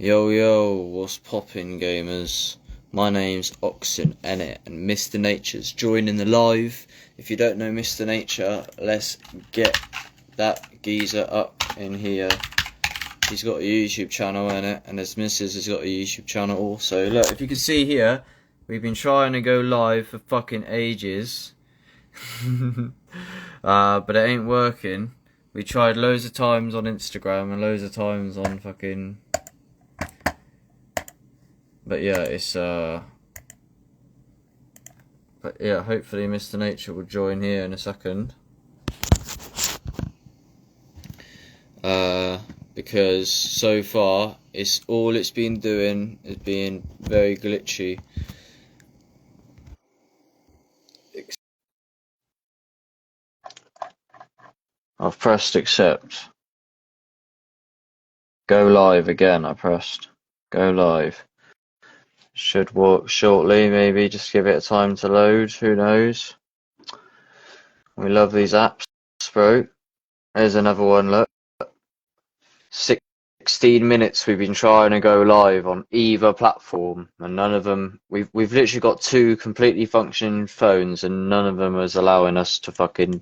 Yo yo, what's poppin' gamers? My name's Oxsn, and Mr. Nature's joining the live. If you don't know Mr. Nature, let's get that geezer up in here. He's got a YouTube channel and his missus has got a YouTube channel also. Look, if you can see here, we've been trying to go live for fucking ages. But it ain't working. We tried loads of times on Instagram and loads of times on fucking... But yeah, it's but yeah, hopefully Mr. Nature will join here in a second. Because so far it's been doing is being very glitchy. I've pressed accept. Go live again, I pressed. Go live. Should work shortly, maybe just give it a time to load, who knows. We love these apps, bro. There's another one, look. 16 minutes we've been trying to go live on either platform, and none of them, we've literally got two completely functioning phones and none of them is allowing us to fucking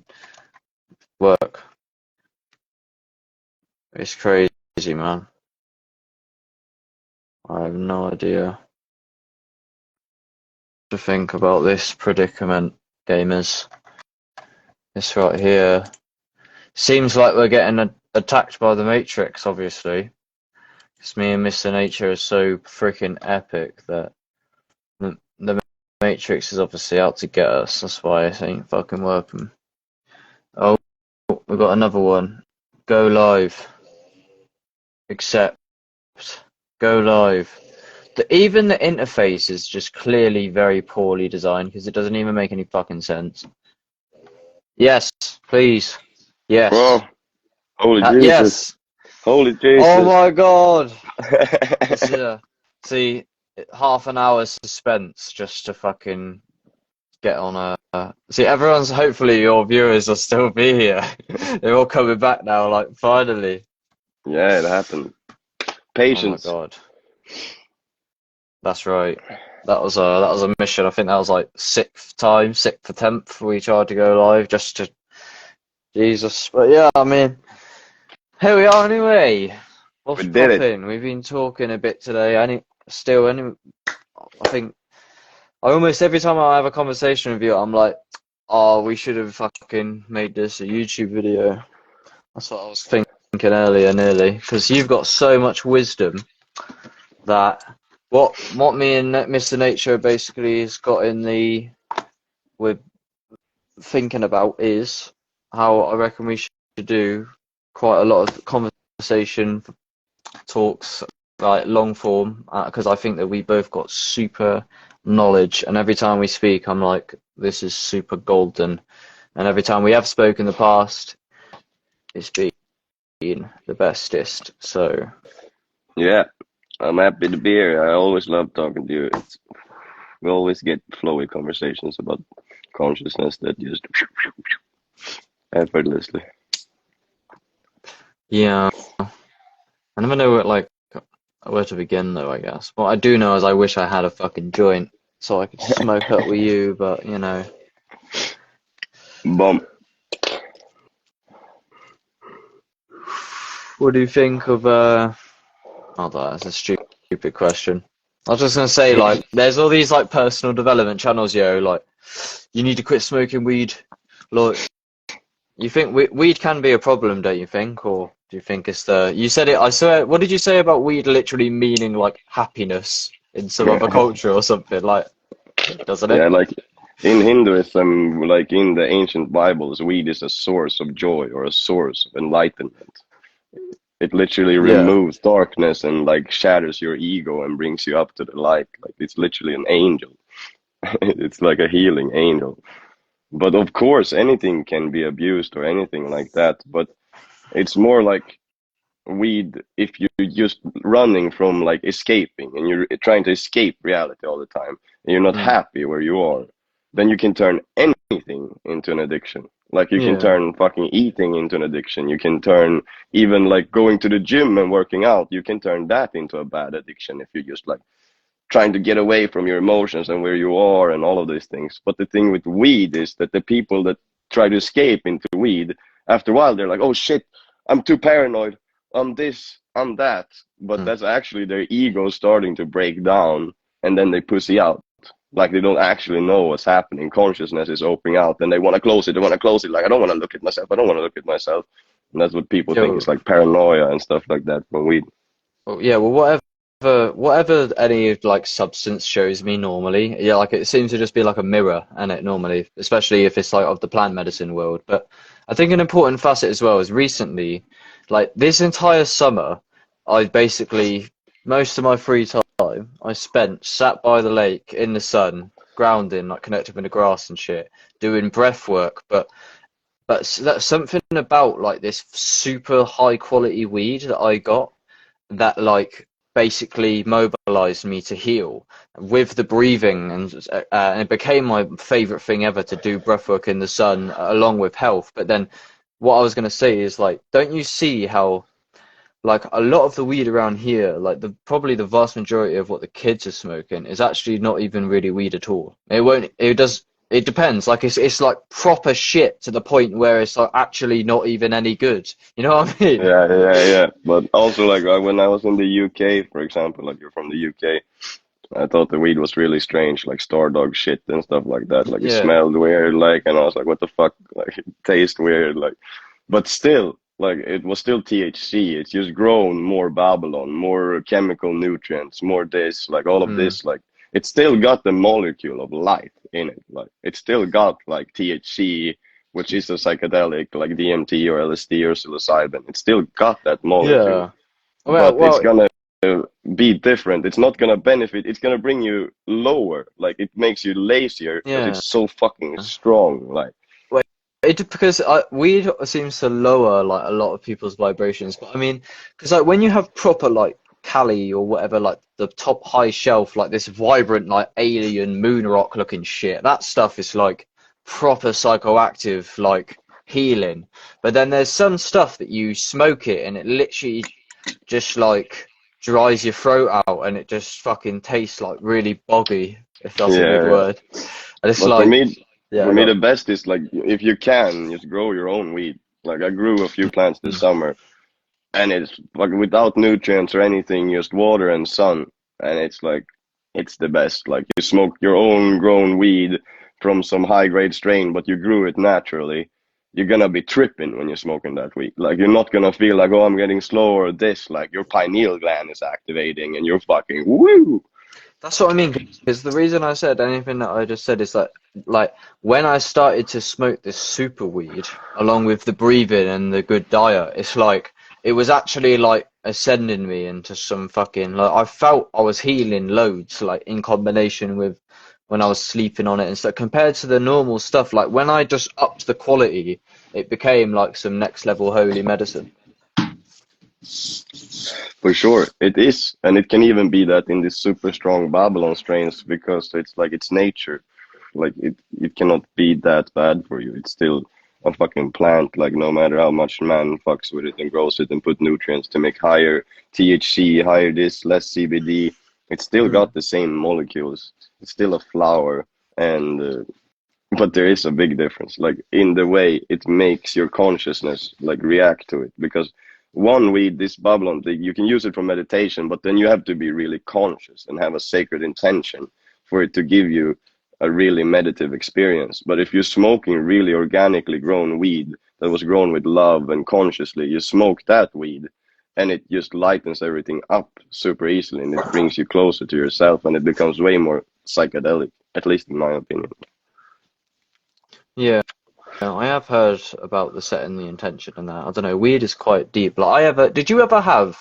work. It's crazy, man. I have no idea to think about this predicament, gamers. This right here. Seems like we're getting attacked by the Matrix, obviously. Because me and Mr. Nature are so freaking epic that the Matrix is obviously out to get us. That's why it ain't fucking working. Oh, we got another one. Go live. Accept. Go live. Even the interface is just clearly very poorly designed because it doesn't even make any fucking sense. Yes, please. Yes. Well, holy Jesus. Yes. Holy Jesus. Oh my god. See, half an hour suspense just to fucking get on a... See, everyone's, hopefully your viewers will still be here. They're all coming back now, like, finally. Yeah, it happened. Patience. Oh my god. That's right. That was a mission. I think that was like sixth attempt we tried to go live just to... Jesus. But yeah, I mean, here we are anyway. What's poppin'? We've been talking a bit today. I think almost every time I have a conversation with you, I'm like, oh, we should have fucking made this a YouTube video. That's what I was thinking earlier, nearly. Because you've got so much wisdom that what me and Mr. Nature basically has got we're thinking about is how I reckon we should do quite a lot of conversation talks, like long form, because I think that we both got super knowledge, and every time we speak I'm like, this is super golden, and every time we have spoken in the past it's been the bestest. So yeah, I'm happy to be here. I always love talking to you. We always get flowy conversations about consciousness that just effortlessly. Yeah, I never know where to begin though, I guess. What I do know is I wish I had a fucking joint so I could smoke up with you, but you know. Bomb. What do you think of oh, that's a stupid question. I was just gonna say, like, there's all these like personal development channels, like, you need to quit smoking weed. Like, you think weed can be a problem, don't you think? Or do you think it's you said it, I saw, what did you say about weed literally meaning like happiness in some other culture or something, like, doesn't it? Yeah, like in Hinduism, like in the ancient Bibles, weed is a source of joy or a source of enlightenment. It literally removes darkness and like shatters your ego and brings you up to the light. Like, it's literally an angel. It's like a healing angel. But of course, anything can be abused or anything like that. But it's more like weed if you're just running from like escaping and you're trying to escape reality all the time and you're not happy where you are, then you can turn anything into an addiction. Like you can Yeah. turn fucking eating into an addiction. You can turn even like going to the gym and working out, you can turn that into a bad addiction if you just like trying to get away from your emotions and where you are and all of these things. But the thing with weed is that the people that try to escape into weed, after a while, they're like, oh shit, I'm too paranoid. I'm this, I'm that. But Mm. that's actually their ego starting to break down, and then they pussy out. Like they don't actually know what's happening. Consciousness is opening out and they want to close it. They want to close it. Like, I don't want to look at myself. I don't want to look at myself. And that's what people think Yo, is like paranoia and stuff like that from weed. well, yeah, well, whatever any like substance shows me normally, yeah, like it seems to just be like a mirror, and it normally, especially if it's like of the plant medicine world. But I think an important facet as well is recently, like this entire summer, I basically most of my free time I spent sat by the lake in the sun, grounding, like connected with the grass and shit, doing breath work. But that's something about like this super high quality weed that I got that like basically mobilized me to heal with the breathing, and it became my favorite thing ever to do breathwork in the sun along with health. But then what I was going to say is like, don't you see how like a lot of the weed around here, like probably the vast majority of what the kids are smoking is actually not even really weed at all. It depends. Like it's like proper shit to the point where it's like actually not even any good. You know what I mean? Yeah, yeah, yeah. But also, like, when I was in the UK, for example, like you're from the UK, I thought the weed was really strange, like star dog shit and stuff like that. Like it Yeah. smelled weird, like, and I was like, what the fuck? Like it tastes weird, like, but still, like it was still THC. It's just grown more Babylon, more chemical nutrients, more this, like all of Mm. this, like it still got the molecule of life in it. Like it still got like THC, which is a psychedelic, like DMT or LSD or psilocybin. It still got that molecule, Yeah. but it's Well, gonna be different. It's not gonna benefit. It's gonna bring you lower. Like it makes you lazier because yeah. it's so fucking strong. Like Wait, because weed seems to lower like a lot of people's vibrations, but I mean, because like when you have proper like Cali or whatever, like the top high shelf, like this vibrant like alien moon rock looking shit, that stuff is like proper psychoactive, like healing. But then there's some stuff that you smoke it and it literally just like dries your throat out and it just fucking tastes like really boggy, if that's a good yeah, yeah. word. And it's But like, for yeah, me, go. the best is like if you can, just grow your own weed. Like I grew a few plants this Mm. summer, and it's like without nutrients or anything, just water and sun, and it's like it's the best. Like you smoke your own grown weed from some high grade strain, but you grew it naturally. You're gonna be tripping when you're smoking that weed. Like you're not gonna feel like, oh, I'm getting slow or this. Like your pineal gland is activating, and you're fucking woo. That's what I mean. Because the reason I said anything that I just said is that, like, when I started to smoke this super weed, along with the breathing and the good diet, it's like it was actually like ascending me into some fucking like I felt I was healing loads, like in combination with when I was sleeping on it and stuff. Compared to the normal stuff, like when I just upped the quality, it became like some next level holy medicine. For sure, it is, and it can even be that in these super strong Babylon strains because it's like it's nature. Like it cannot be that bad for you. It's still a fucking plant. Like no matter how much man fucks with it and grows it and put nutrients to make higher THC, higher this, less CBD, it's still Mm. got the same molecules. It's still a flower, and but there is a big difference, like in the way it makes your consciousness like react to it. Because one weed, this Babylon thing, you can use it for meditation, but then you have to be really conscious and have a sacred intention for it to give you a really meditative experience. But if you're smoking really organically grown weed that was grown with love and consciously, you smoke that weed and it just lightens everything up super easily and it brings you closer to yourself and it becomes way more psychedelic, at least in my opinion. Yeah. I have heard about the setting the intention and that. I don't know. Weed is quite deep. Like, did you ever have,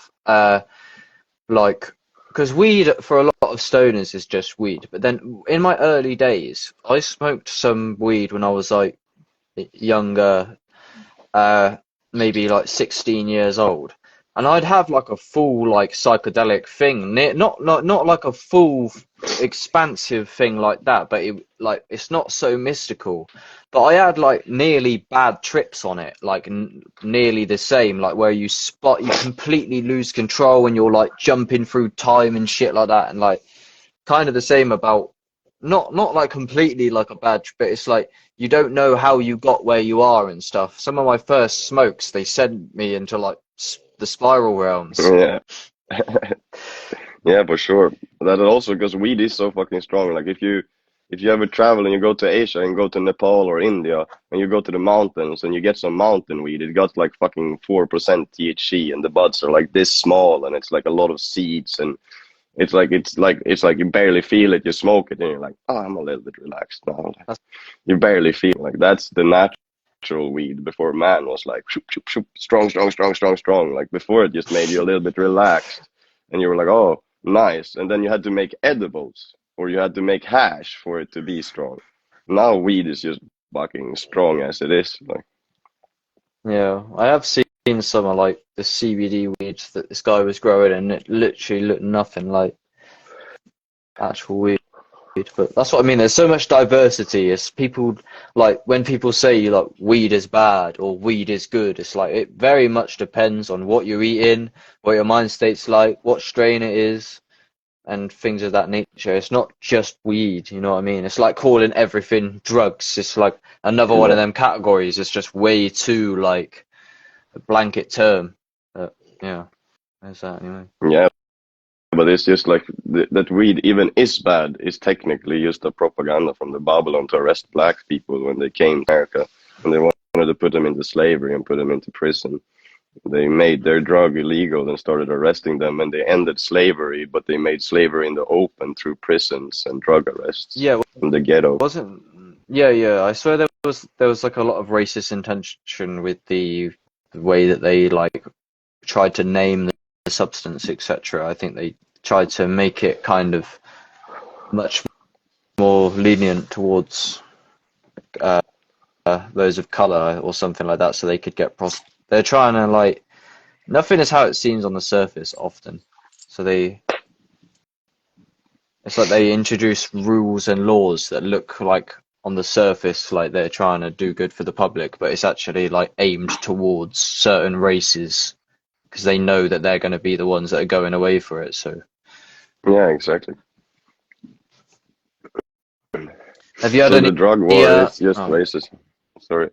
like, because weed for a lot of stoners is just weed. But then in my early days, I smoked some weed when I was like younger, uh, maybe like 16 years old. and I'd have like a full like psychedelic thing, not like a full expansive thing like that, but it's not so mystical. But I had like nearly bad trips on it, like nearly the same, like where you completely lose control and you're like jumping through time and shit like that, and like kind of the same about not like completely like a bad trip, but it's like you don't know how you got where you are and stuff. Some of my first smokes, they sent me into like the spiral realms. Yeah. Yeah, for sure. That also because weed is so fucking strong. Like if you ever travel and you go to Asia and go to Nepal or India and you go to the mountains and you get some mountain weed, it got like fucking 4% THC and the buds are like this small and it's like a lot of seeds and it's like you barely feel it. You smoke it and you're like, oh, I'm a little bit relaxed now. You barely feel like that's the natural weed before man was like shoop, shoop, shoop, strong, strong, strong, strong, strong. Like before it just made you a little bit relaxed and you were like, oh, nice. And then you had to make edibles or you had to make hash for it to be strong. Now weed is just fucking strong as it is. Like, Yeah, I have seen some of like the CBD weeds that this guy was growing, and it literally looked nothing like actual weed. But that's what I mean. There's so much diversity. It's people like when people say like weed is bad or weed is good. It's like it very much depends on what you're eating, what your mind state's like, what strain it is, and things of that nature. It's not just weed. You know what I mean? It's like calling everything drugs. It's like another one of yeah, them categories. It's just way too like a blanket term. But yeah, there's that anyway. yeah. But it's just like that weed even is bad is technically just a propaganda from the Babylon to arrest black people when they came to America and they wanted to put them into slavery and put them into prison. They made their drug illegal and started arresting them and they ended slavery, but they made slavery in the open through prisons and drug arrests Yeah, in the ghetto. wasn't yeah. I swear there was like a lot of racist intention with the way that they like tried to name the substance, etc. I think they tried to make it kind of much more lenient towards those of color or something like that, so they could get They're trying to like nothing is how it seems on the surface often. So it's like they introduce rules and laws that look like on the surface like they're trying to do good for the public, but it's actually like aimed towards certain races because they know that they're going to be the ones that are going away for it. So Yeah, exactly. have you had So any? the drug war is just I racist. Sorry.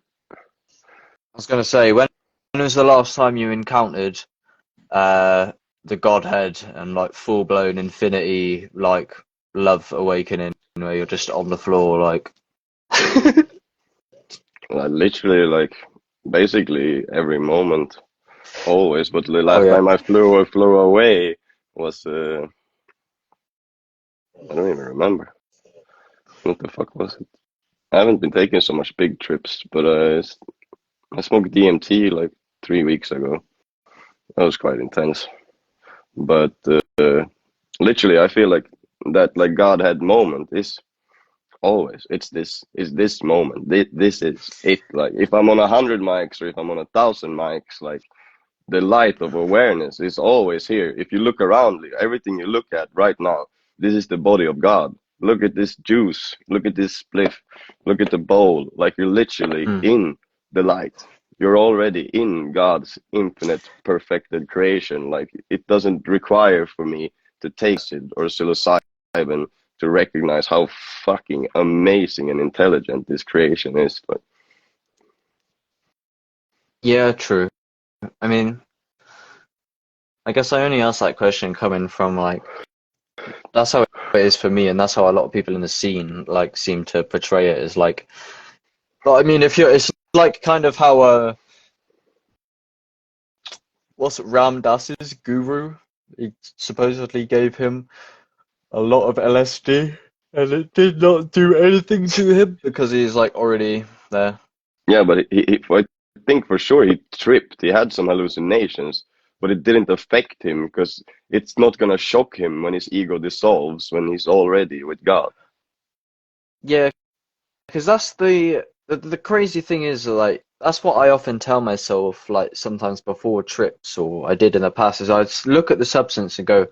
was going to say, when was the last time you encountered the Godhead and like full blown infinity, like love awakening, where you're just on the floor, like. Literally, like, basically every moment, always. But the Oh last yeah. time I flew away was I don't even remember. What the fuck was it? I haven't been taking so much big trips, but I smoked DMT like 3 weeks ago. That was quite intense. But literally, I feel like that like Godhead moment is always it's this moment. This is it. Like if I'm on 100 mics or if I'm on 1,000 mics, like the light of awareness is always here. If you look around, everything you look at right now, this is the body of God. Look at this juice. Look at this spliff. Look at the bowl. Like you're literally Mm. in the light. You're already in God's infinite, perfected creation. Like it doesn't require for me to taste it or psilocybin to recognize how fucking amazing and intelligent this creation is. But Yeah, true. I mean, I guess I only asked that question coming from like that's how it is for me, and that's how a lot of people in the scene like seem to portray it as like. But I mean, if you're, it's like kind of how what's it, Ram Dass's guru? He supposedly gave him a lot of LSD, and it did not do anything to him because he's like already there. yeah, but I think for sure he tripped. He had some hallucinations, but it didn't affect him because it's not gonna shock him when his ego dissolves when he's already with God. Yeah, because that's the the crazy thing is, like, that's what I often tell myself, like, sometimes before trips, or I did in the past, is I'd look at the substance and go,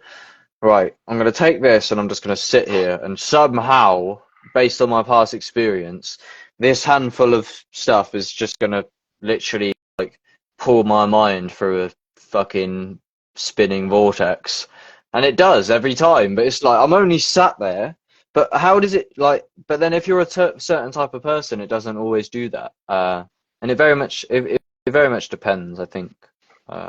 right, I'm going to take this and I'm just going to sit here and somehow, based on my past experience, this handful of stuff is just going to literally like pull my mind through a fucking spinning vortex. And it does every time, but it's like I'm only sat there. But how does it like? But then if you're a certain type of person, it doesn't always do that. And it very much depends, I think.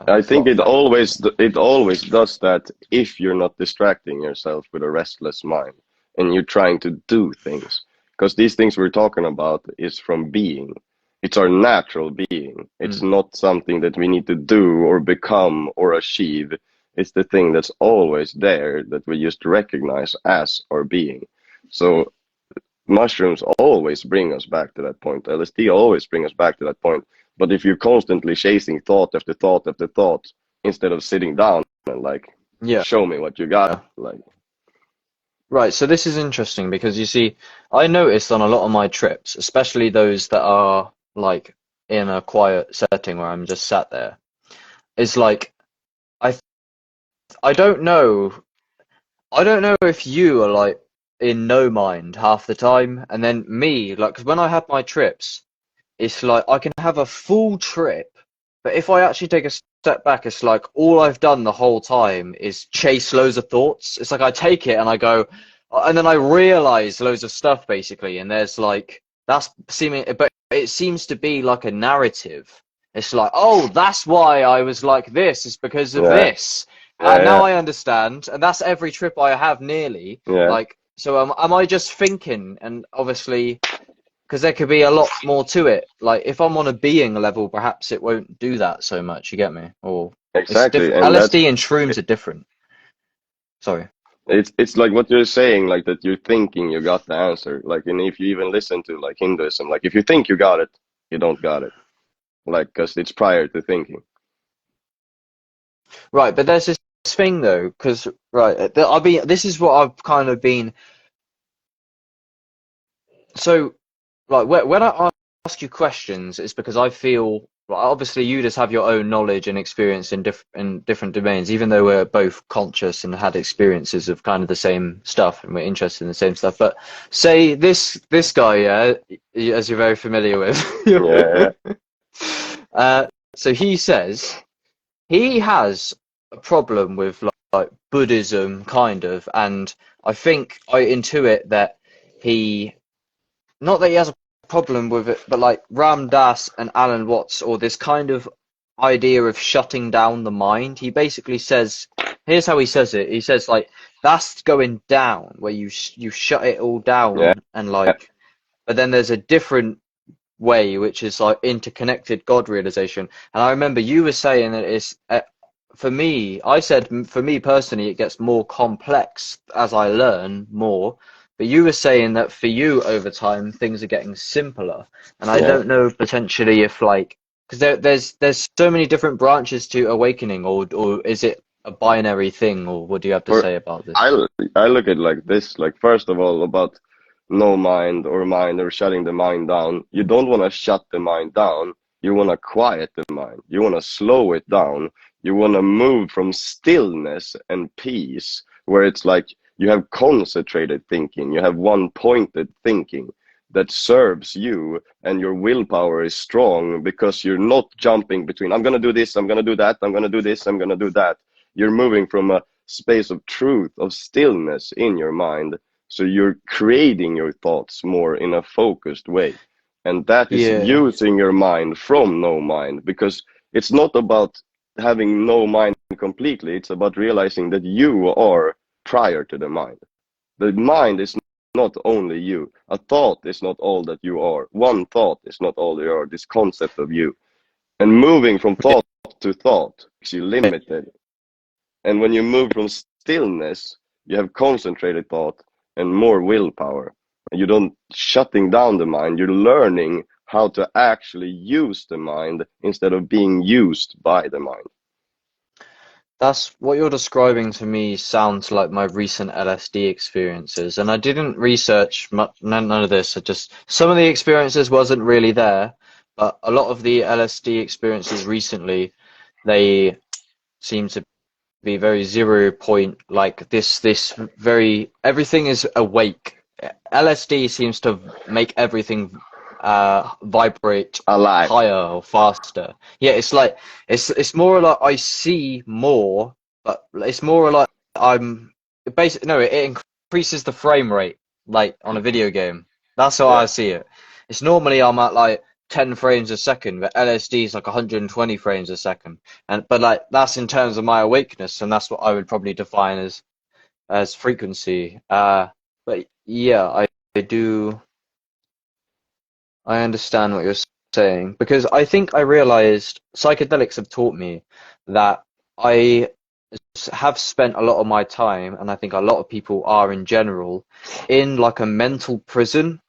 I There's a lot think of factors. it always does that if you're not distracting yourself with a restless mind and you're trying to do things. Because these things we're talking about is from being. It's our natural being. It's Mm. not something that we need to do or become or achieve. It's the thing that's always there that we just recognize as our being. So mushrooms always bring us back to that point. LSD always bring us back to that point. But if you're constantly chasing thought after thought after thought, instead of sitting down and like, Yeah. show me what you got, like, Right, so this is interesting because you see, I noticed on a lot of my trips, especially those that are like in a quiet setting where I'm just sat there, is like I I don't know I don't know if you are like in no mind half the time, and then me like 'cause when I have my trips, it's like I can have a full trip, but if I actually take a step back, it's like all I've done the whole time is chase loads of thoughts. It's like I take it and I go, and then I realize loads of stuff basically, and there's like that's seeming, but it seems to be like a narrative. It's like, oh, that's why I was like this, is because of yeah, this. And now yeah, I understand, and that's every trip I have nearly. yeah, yeah. Like, so am I just thinking? And obviously, because there could be a lot more to it. Like if I'm on a being level, perhaps it won't do that so much. You get me? Or it's Exactly. different. And that's LSD and shrooms are different. Sorry. it's like what you're saying, like that you're thinking you got the answer. Like, and if you even listen to like Hinduism, like if you think you got it, you don't got it. Like, because it's prior to thinking. Right, but there's this thing though, because right, I've been. This is what I've kind of been. So, like, when I ask you questions, it's because I feel, well, obviously, you just have your own knowledge and experience in different domains, even though we're both conscious and had experiences of kind of the same stuff and we're interested in the same stuff. But say this guy, yeah, as you're very familiar with, Yeah, so he says he has a problem with like Buddhism, kind of, and I think I intuit that he not that he has a problem with it, but like Ram Dass and Alan Watts, or this kind of idea of shutting down the mind. He basically says, here's how he says it. He says like that's going down, where you shut it all yeah, down, and like, but then there's a different way, which is like interconnected God realization. And I remember you were saying that it's for me, I said for me personally, it gets more complex as I learn more. But you were saying that for you over time, things are getting simpler. And I yeah. don't know potentially if like, because there's so many different branches to awakening, or is it a binary thing, or what do you have to For say about this? I I look at it like this, like first of all about no mind or shutting the mind down. You don't want to shut the mind down. You want to quiet the mind. You want to slow it down. You want to move from stillness and peace, where it's like you have concentrated thinking, you have one pointed thinking that serves you, and your willpower is strong because you're not jumping between, I'm going to do this, I'm going to do that, I'm going to do this, I'm going to do that. You're moving from a space of truth, of stillness in your mind. So you're creating your thoughts more in a focused way. And that is Yeah, using your mind from no mind, because it's not about having no mind completely. It's about realizing that you are prior to the mind. The mind is not only you. A thought is not all that you are. One thought is not all you are. This concept of you. And moving from thought to thought makes you limited. And when you move from stillness, you have concentrated thought and more willpower. You don't shutting down the mind, you're learning how to actually use the mind instead of being used by the mind. That's what you're describing to me sounds like my recent LSD experiences, and I didn't research much, none of this. I just some of the experiences wasn't really there, but a lot of the LSD experiences recently, they seem to be very 0 point, like this very everything is awake. LSD seems to make everything vibrate Alive. higher or faster. Yeah, it's like it's more like I see more, but it's more like I'm basically no, it increases the frame rate like on a video game. That's how I Yeah. see it. It's normally I'm at like 10 frames a second, but LSD is like 120 frames a second. And but like that's in terms of my awakeness, and that's what I would probably define as frequency. But yeah, I do I understand what you're saying because I think I realized psychedelics have taught me that I have spent a lot of my time, and I think a lot of people are in general, in like a mental prison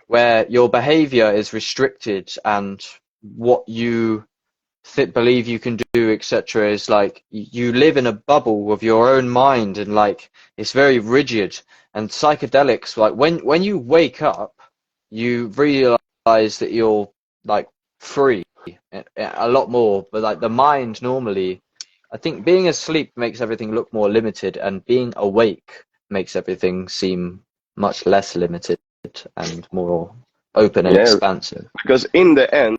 where your behavior is restricted and what you believe you can do, etc. is like you live in a bubble of your own mind, and like it's very rigid. And psychedelics, like when you wake up, you realize that you're like free a lot more. But like the mind normally, I think being asleep makes everything look more limited, and being awake makes everything seem much less limited and more open and Yeah. expansive. Because in the end,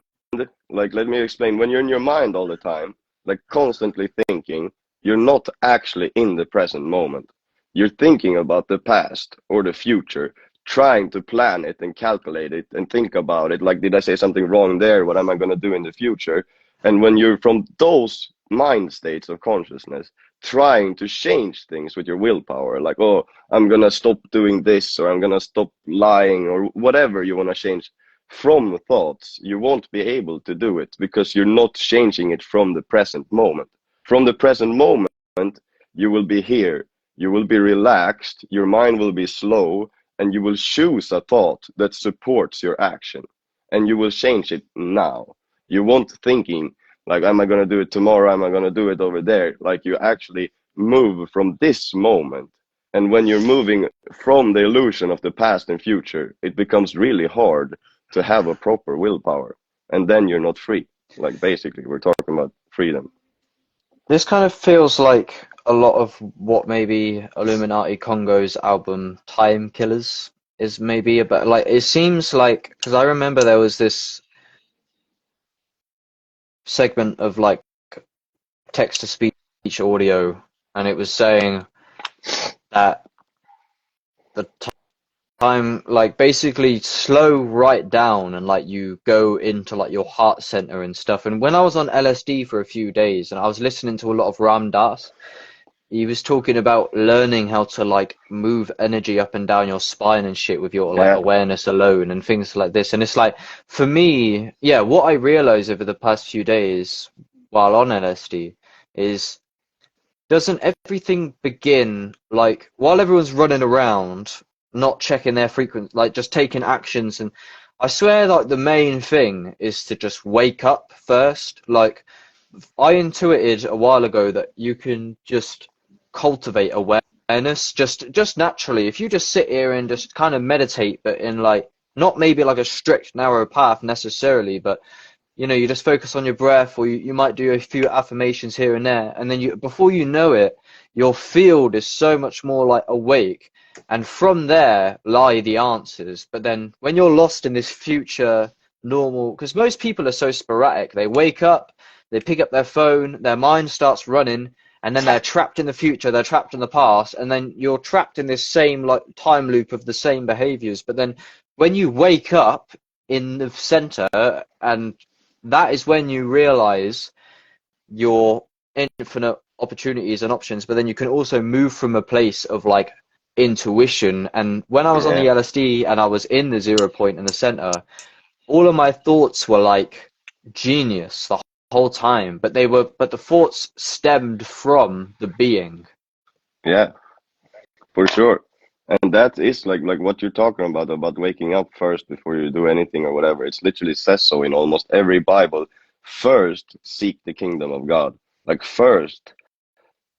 like, let me explain, when you're in your mind all the time, like constantly thinking, you're not actually in the present moment. You're thinking about the past or the future, trying to plan it and calculate it and think about it. Like, did I say something wrong there? What am I going to do in the future? And when you're from those mind states of consciousness, trying to change things with your willpower, like, oh, I'm going to stop doing this, or I'm going to stop lying, or whatever you want to change from thoughts, you won't be able to do it because you're not changing it from the present moment. From the present moment, you will be here, you will be relaxed, your mind will be slow, and you will choose a thought that supports your action. And you will change it now. You won't thinking like, am I going to do it tomorrow? Am I going to do it over there? Like, you actually move from this moment. And when you're moving from the illusion of the past and future, it becomes really hard to have a proper willpower, and then you're not free. Like, basically, we're talking about freedom. This kind of feels like a lot of what maybe Illuminati Congo's album Time Killers is maybe about. Like, it seems like, because I remember there was this segment of like text to speech audio, and it was saying that the time, like basically slow right down and like you go into like your heart center and stuff. And when I was on LSD for a few days and I was listening to a lot of Ram Dass, he was talking about learning how to like move energy up and down your spine and shit with your like Yeah, awareness alone and things like this. And it's like, for me, yeah, what I realized over the past few days while on LSD is doesn't everything begin like while everyone's running around, not checking their frequency, like just taking actions? And I swear, like the main thing is to just wake up first. Like I intuited a while ago that you can just cultivate awareness just naturally if you just sit here and just kind of meditate, but in like not maybe like a strict narrow path necessarily, but you know, you just focus on your breath, or you might do a few affirmations here and there, and then you, before you know it, your field is so much more like awake, and from there lie the answers. But then when you're lost in this future normal, because most people are so sporadic, they wake up, they pick up their phone, their mind starts running, and then they're trapped in the future, they're trapped in the past, and then you're trapped in this same like time loop of the same behaviors. But then when you wake up in the center, and that is when you realize your infinite opportunities and options, but then you can also move from a place of like intuition. And when I was on yeah, the LSD and I was in the 0 point in the center, all of my thoughts were like genius the whole time, but the thoughts stemmed from the being. yeah, for sure. And that is like what you're talking about waking up first before you do anything or whatever. It's literally says so in almost every Bible. First, seek the kingdom of God. Like, first,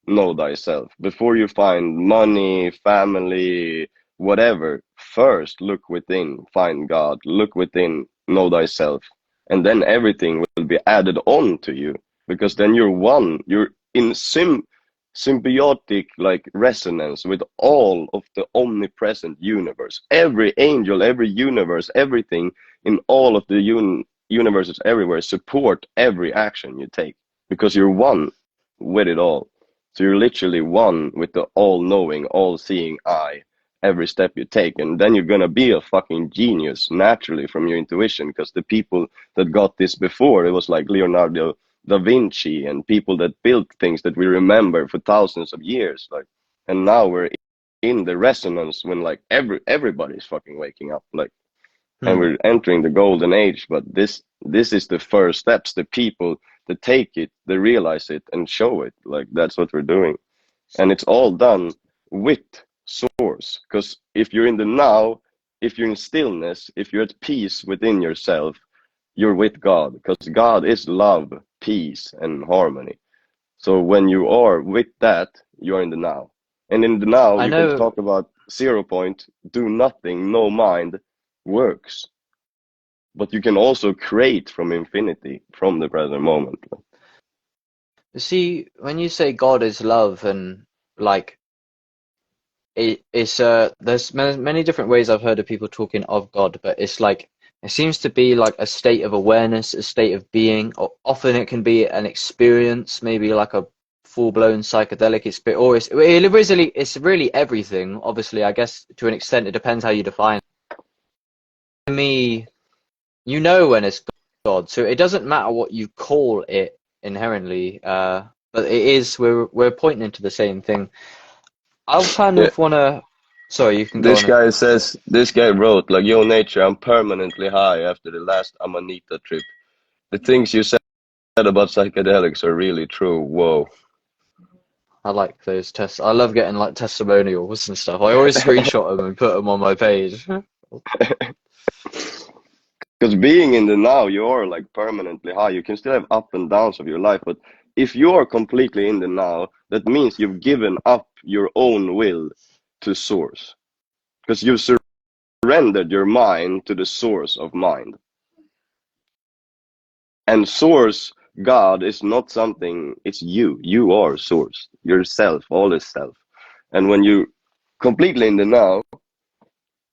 know thyself. Before you find money, family, whatever, first look within, find God, look within, know thyself. And then everything will be added on to you, because then you're one, you're in symbiotic like resonance with all of the omnipresent universe. Every angel, every universe, everything in all of the universes everywhere support every action you take, because you're one with it all. So you're literally one with the all-knowing, all-seeing eye every step you take. And then you're gonna be a fucking genius naturally from your intuition, because the people that got this before, it was like Leonardo da Vinci and people that built things that we remember for thousands of years. Like, and now we're in the resonance when like everybody's fucking waking up. Like, and we're entering the golden age. But this is the first steps. The people that take it, they realize it and show it. Like, that's what we're doing. And it's all done with source. Because if you're in the now, if you're in stillness, if you're at peace within yourself, you're with God, because God is love, peace, and harmony. So when you are with that, you're in the now. And in the now, I you can know. talk about 0 point, do nothing, no mind, works. But you can also create from infinity, from the present moment. See, when you say God is love and like it's there's many different ways I've heard of people talking of God, but it's like it seems to be like a state of awareness, a state of being, or often it can be an experience, maybe like a full-blown psychedelic experience, or it's really everything. Obviously, I guess to an extent it depends how you define it. To me, you know when it's God, so it doesn't matter what you call it inherently, but it is we're pointing to the same thing. I'll kind Yeah. of wanna. Sorry, you can go This on it. guy says, this guy wrote, like, yo, nature, I'm permanently high after the last Amanita trip. The things you said about psychedelics are really true. Whoa. I like those tests. I love getting like testimonials and stuff. I always screenshot them and put them on my page. Because being in the now, you are like permanently high. You can still have up and downs of your life, but if you are completely in the now, that means you've given up your own will to source. Because you've surrendered your mind to the source of mind. And source, God, is not something, it's you. You are source. Yourself, all is self. And when you completely in the now,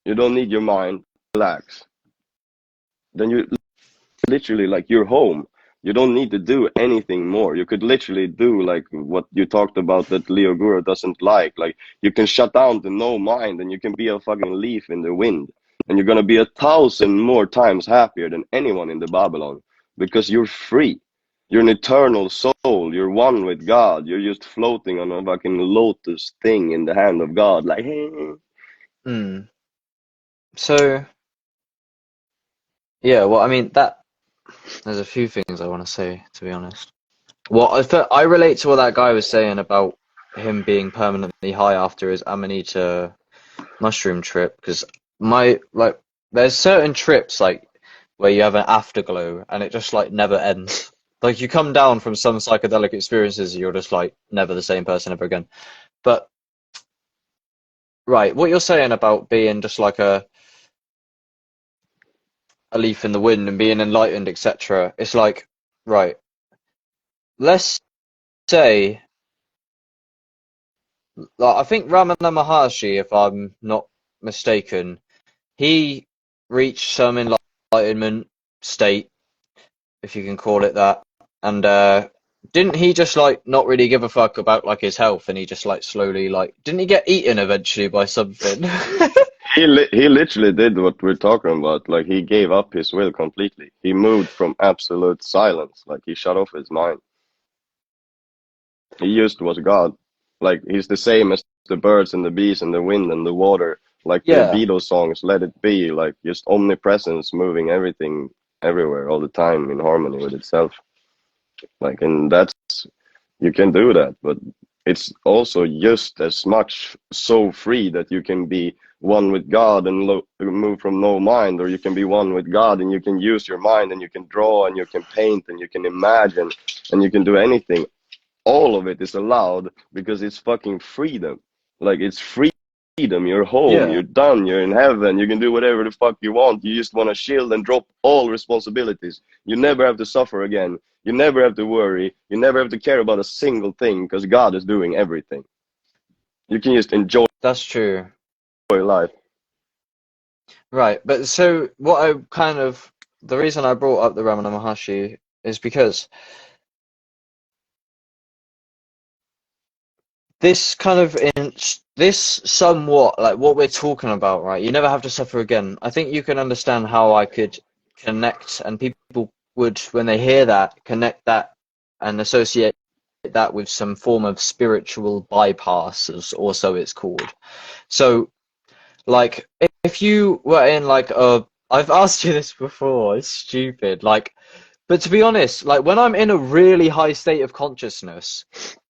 you don't need your mind, relax. Then you literally like you're home. You don't need to do anything more. You could literally do like what you talked about that Leo Guru doesn't like. Like, you can shut down the no mind and you can be a fucking leaf in the wind. And you're gonna be 1,000 more times happier than anyone in the Babylon, because you're free. You're an eternal soul. You're one with God. You're just floating on a fucking lotus thing in the hand of God. Like, Hmm. So yeah, well, I mean that there's a few things I want to say, to be honest. Well, I relate to what that guy was saying about him being permanently high after his Amanita mushroom trip, because there's certain trips like where you have an afterglow and it just like never ends. Like you come down from some psychedelic experiences, you're just like never the same person ever again. But right, what you're saying about being just like a leaf in the wind and being enlightened, etc. It's like, right, let's say, like, I think Ramana Maharshi, if I'm not mistaken, he reached some enlightenment state, if you can call it that, and didn't he just like not really give a fuck about like his health, and he just like slowly like didn't he get eaten eventually by something? he literally did what we're talking about. Like, he gave up his will completely. He moved from absolute silence. Like, he shut off his mind. He just was God. Like, he's the same as the birds and the bees and the wind and the water. Like the Yeah. Beatles songs, Let It Be. Like, just omnipresence, moving everything everywhere all the time in harmony with itself. Like, and that's, you can do that, but it's also just as much so free that you can be one with God and move from no mind, or you can be one with God and you can use your mind and you can draw and you can paint and you can imagine and you can do anything all of it is allowed because it's fucking freedom. Like, it's freedom. You're home, Yeah, you're done, you're in heaven, you can do whatever the fuck you want. You just want to chill and drop all responsibilities. You never have to suffer again. You never have to worry. You never have to care about a single thing because God is doing everything. You can just enjoy that's true. life. Right, but so what I kind of the reason I brought up the Ramana Maharshi is because this kind of in this somewhat like what we're talking about, right? You never have to suffer again. I think you can understand how I could connect, and people would, when they hear that, connect that and associate that with some form of spiritual bypass, as also it's called. So, like, if you were in like a, I've asked you this before, it's stupid, like, but to be honest, like when I'm in a really high state of consciousness,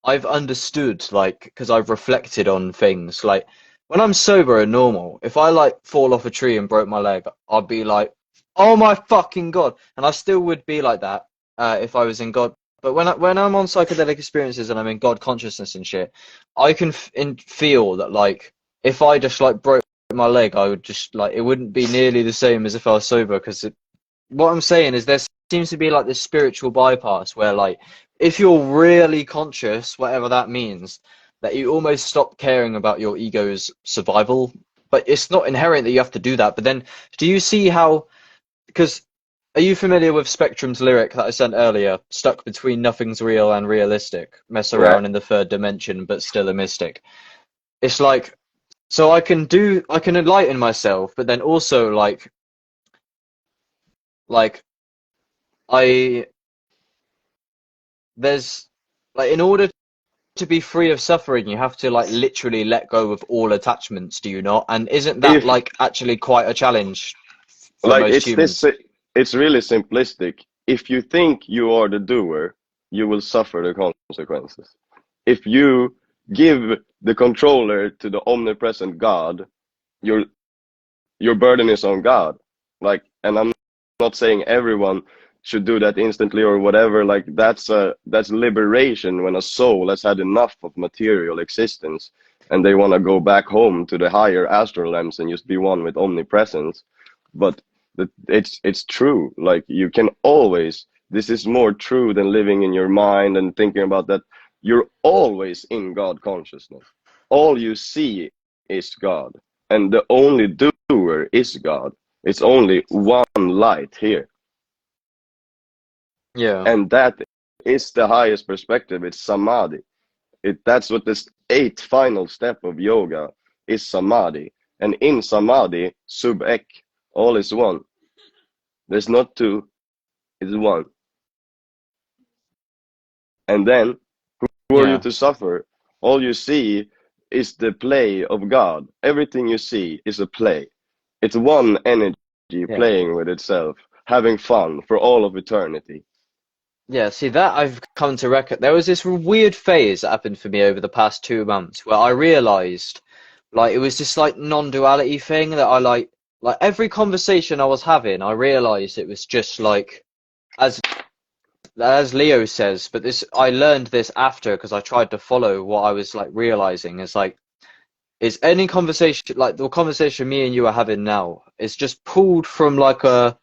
I've understood, like, because I've reflected on things. Like when I'm sober and normal, if I like fall off a tree and broke my leg, I'd be like, "Oh my fucking God!" And I still would be like that if I was in God. But when I'm on psychedelic experiences and I'm in God consciousness and shit, I can feel that like if I just like broke my leg, I would just like it wouldn't be nearly the same as if I was sober because what I'm saying is there seems to be like this spiritual bypass where like if you're really conscious, whatever that means, that you almost stop caring about your ego's survival. But it's not inherent that you have to do that. But then do you see how, because are you familiar with Spectrum's lyric that I sent earlier? Stuck between nothing's real and realistic, mess Yeah. around in the third dimension, but still a mystic. It's like, so I can enlighten myself, but then also like I, there's like in order to be free of suffering, you have to like literally let go of all attachments, do you not? And isn't that If like actually quite a challenge for like most humans? it's really simplistic. If you think you are the doer, you will suffer the consequences. If you give the controller to the omnipresent God, your your burden is on God. Like, and I'm not saying everyone should do that instantly or whatever. Like, that's liberation when a soul has had enough of material existence and they want to go back home to the higher astral realms and just be one with omnipresence. But it's true. Like, you can always, this is more true than living in your mind and thinking about that. You're always in God consciousness. All you see is God, and the only doer is God. It's only one light here, Yeah, and that is the highest perspective. It's samadhi. That's what this eighth final step of yoga is, samadhi. And in samadhi, sub ek, all is one. There's not two, it's one. And then, who are you yeah, to suffer? All you see is the play of God. Everything you see is a play. It's one energy yeah. playing with itself, having fun for all of eternity. Yeah, see that I've come to reckon. There was this weird phase that happened for me over the past 2 months where I realized like it was this like non-duality thing that I like every conversation I was having, I realized it was just like as as Leo says, but this I learned this after because I tried to follow what I was like realizing is like is any conversation like the conversation me and you are having now is just pulled from like a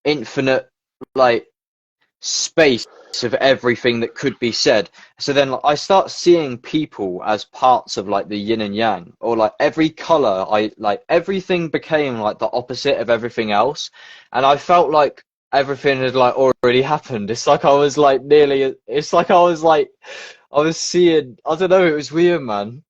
infinite like space of everything that could be said. So then like, I start seeing people as parts of like the yin and yang, or like every color, I like everything became like the opposite of everything else, and I felt like everything had like already happened. It's like I was like nearly. It's like I was like I was seeing. I don't know. It was weird, man.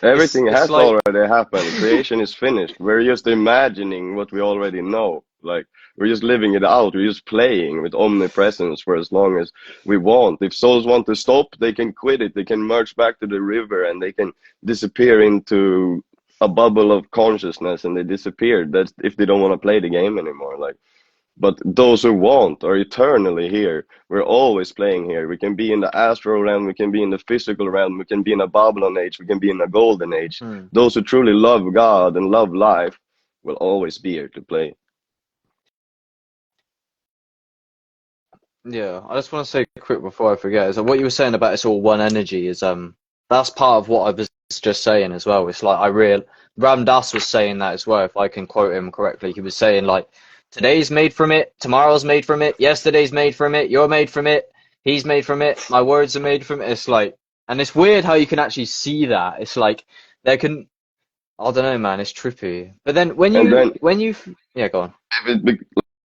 Everything It's has like already happened. Creation is finished. We're just imagining what we already know. Like, we're just living it out. We're just playing with omnipresence for as long as we want. If souls want to stop, they can quit it. They can merge back to the river and they can disappear into a bubble of consciousness and they disappear. That's if they don't want to play the game anymore. Like, but those who want are eternally here. We're always playing here. We can be in the astral realm, we can be in the physical realm, we can be in a Babylon age, we can be in a golden age. hmm. Those who truly love God and love life will always be here to play. Yeah, I just want to say quick before I forget, is that what you were saying about it's all one energy is that's part of what I was just saying as well. It's like Ram Dass was saying that as well, if I can quote him correctly. He was saying like today's made from it, tomorrow's made from it, yesterday's made from it, you're made from it, he's made from it, my words are made from it. It's like, and it's weird how you can actually see that. It's like there can, I don't know, man, it's trippy. But then And then yeah, go on. if it,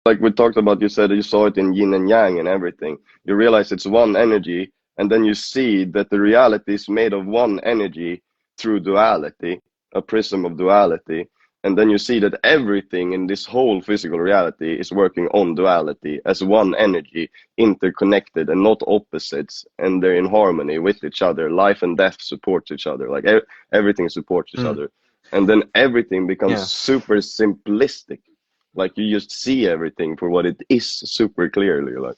like we talked about, you said you saw it in yin and yang and everything. You realize it's one energy, and then you see that the reality is made of one energy through duality, a prism of duality. And then you see that everything in this whole physical reality is working on duality as one energy, interconnected and not opposites, and they're in harmony with each other. Life and death support each other, like everything supports each Mm, other. And then everything becomes yeah. super simplistic, like you just see everything for what it is super clearly. Like,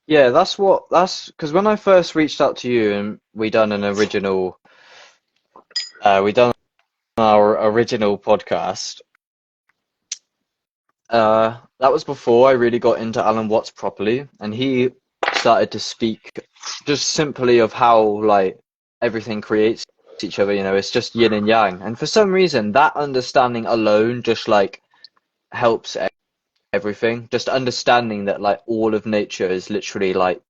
Yeah, that's because when I first reached out to you and we done our original podcast, that was before I really got into Alan Watts properly, and he started to speak just simply of how like everything creates each other, it's just yin and yang. And for some reason, that understanding alone just like helps everything. Just understanding that like all of nature is literally like,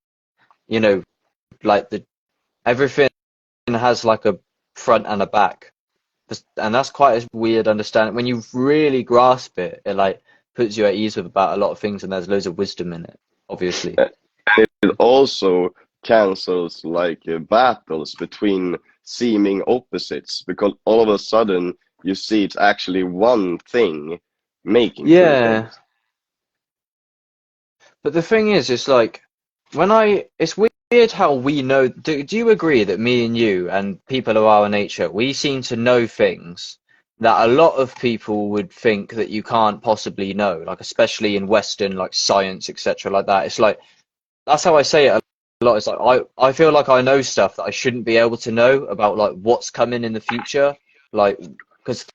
you know, like the everything has like a front and a back. And that's quite a weird understanding. When you really grasp it, it like puts you at ease with about a lot of things, and there's loads of wisdom in it, obviously. it also cancels like battles between seeming opposites, because all of a sudden you see it's actually one thing making two Yeah, things. but the thing is, it's like it's weird how we know. Do you agree that me and you and people of our nature, we seem to know things that a lot of people would think that you can't possibly know, like especially in Western like science, etc., like that. It's like that's how I say it a lot. It's like I feel like I know stuff that I shouldn't be able to know about like what's coming in the future, like because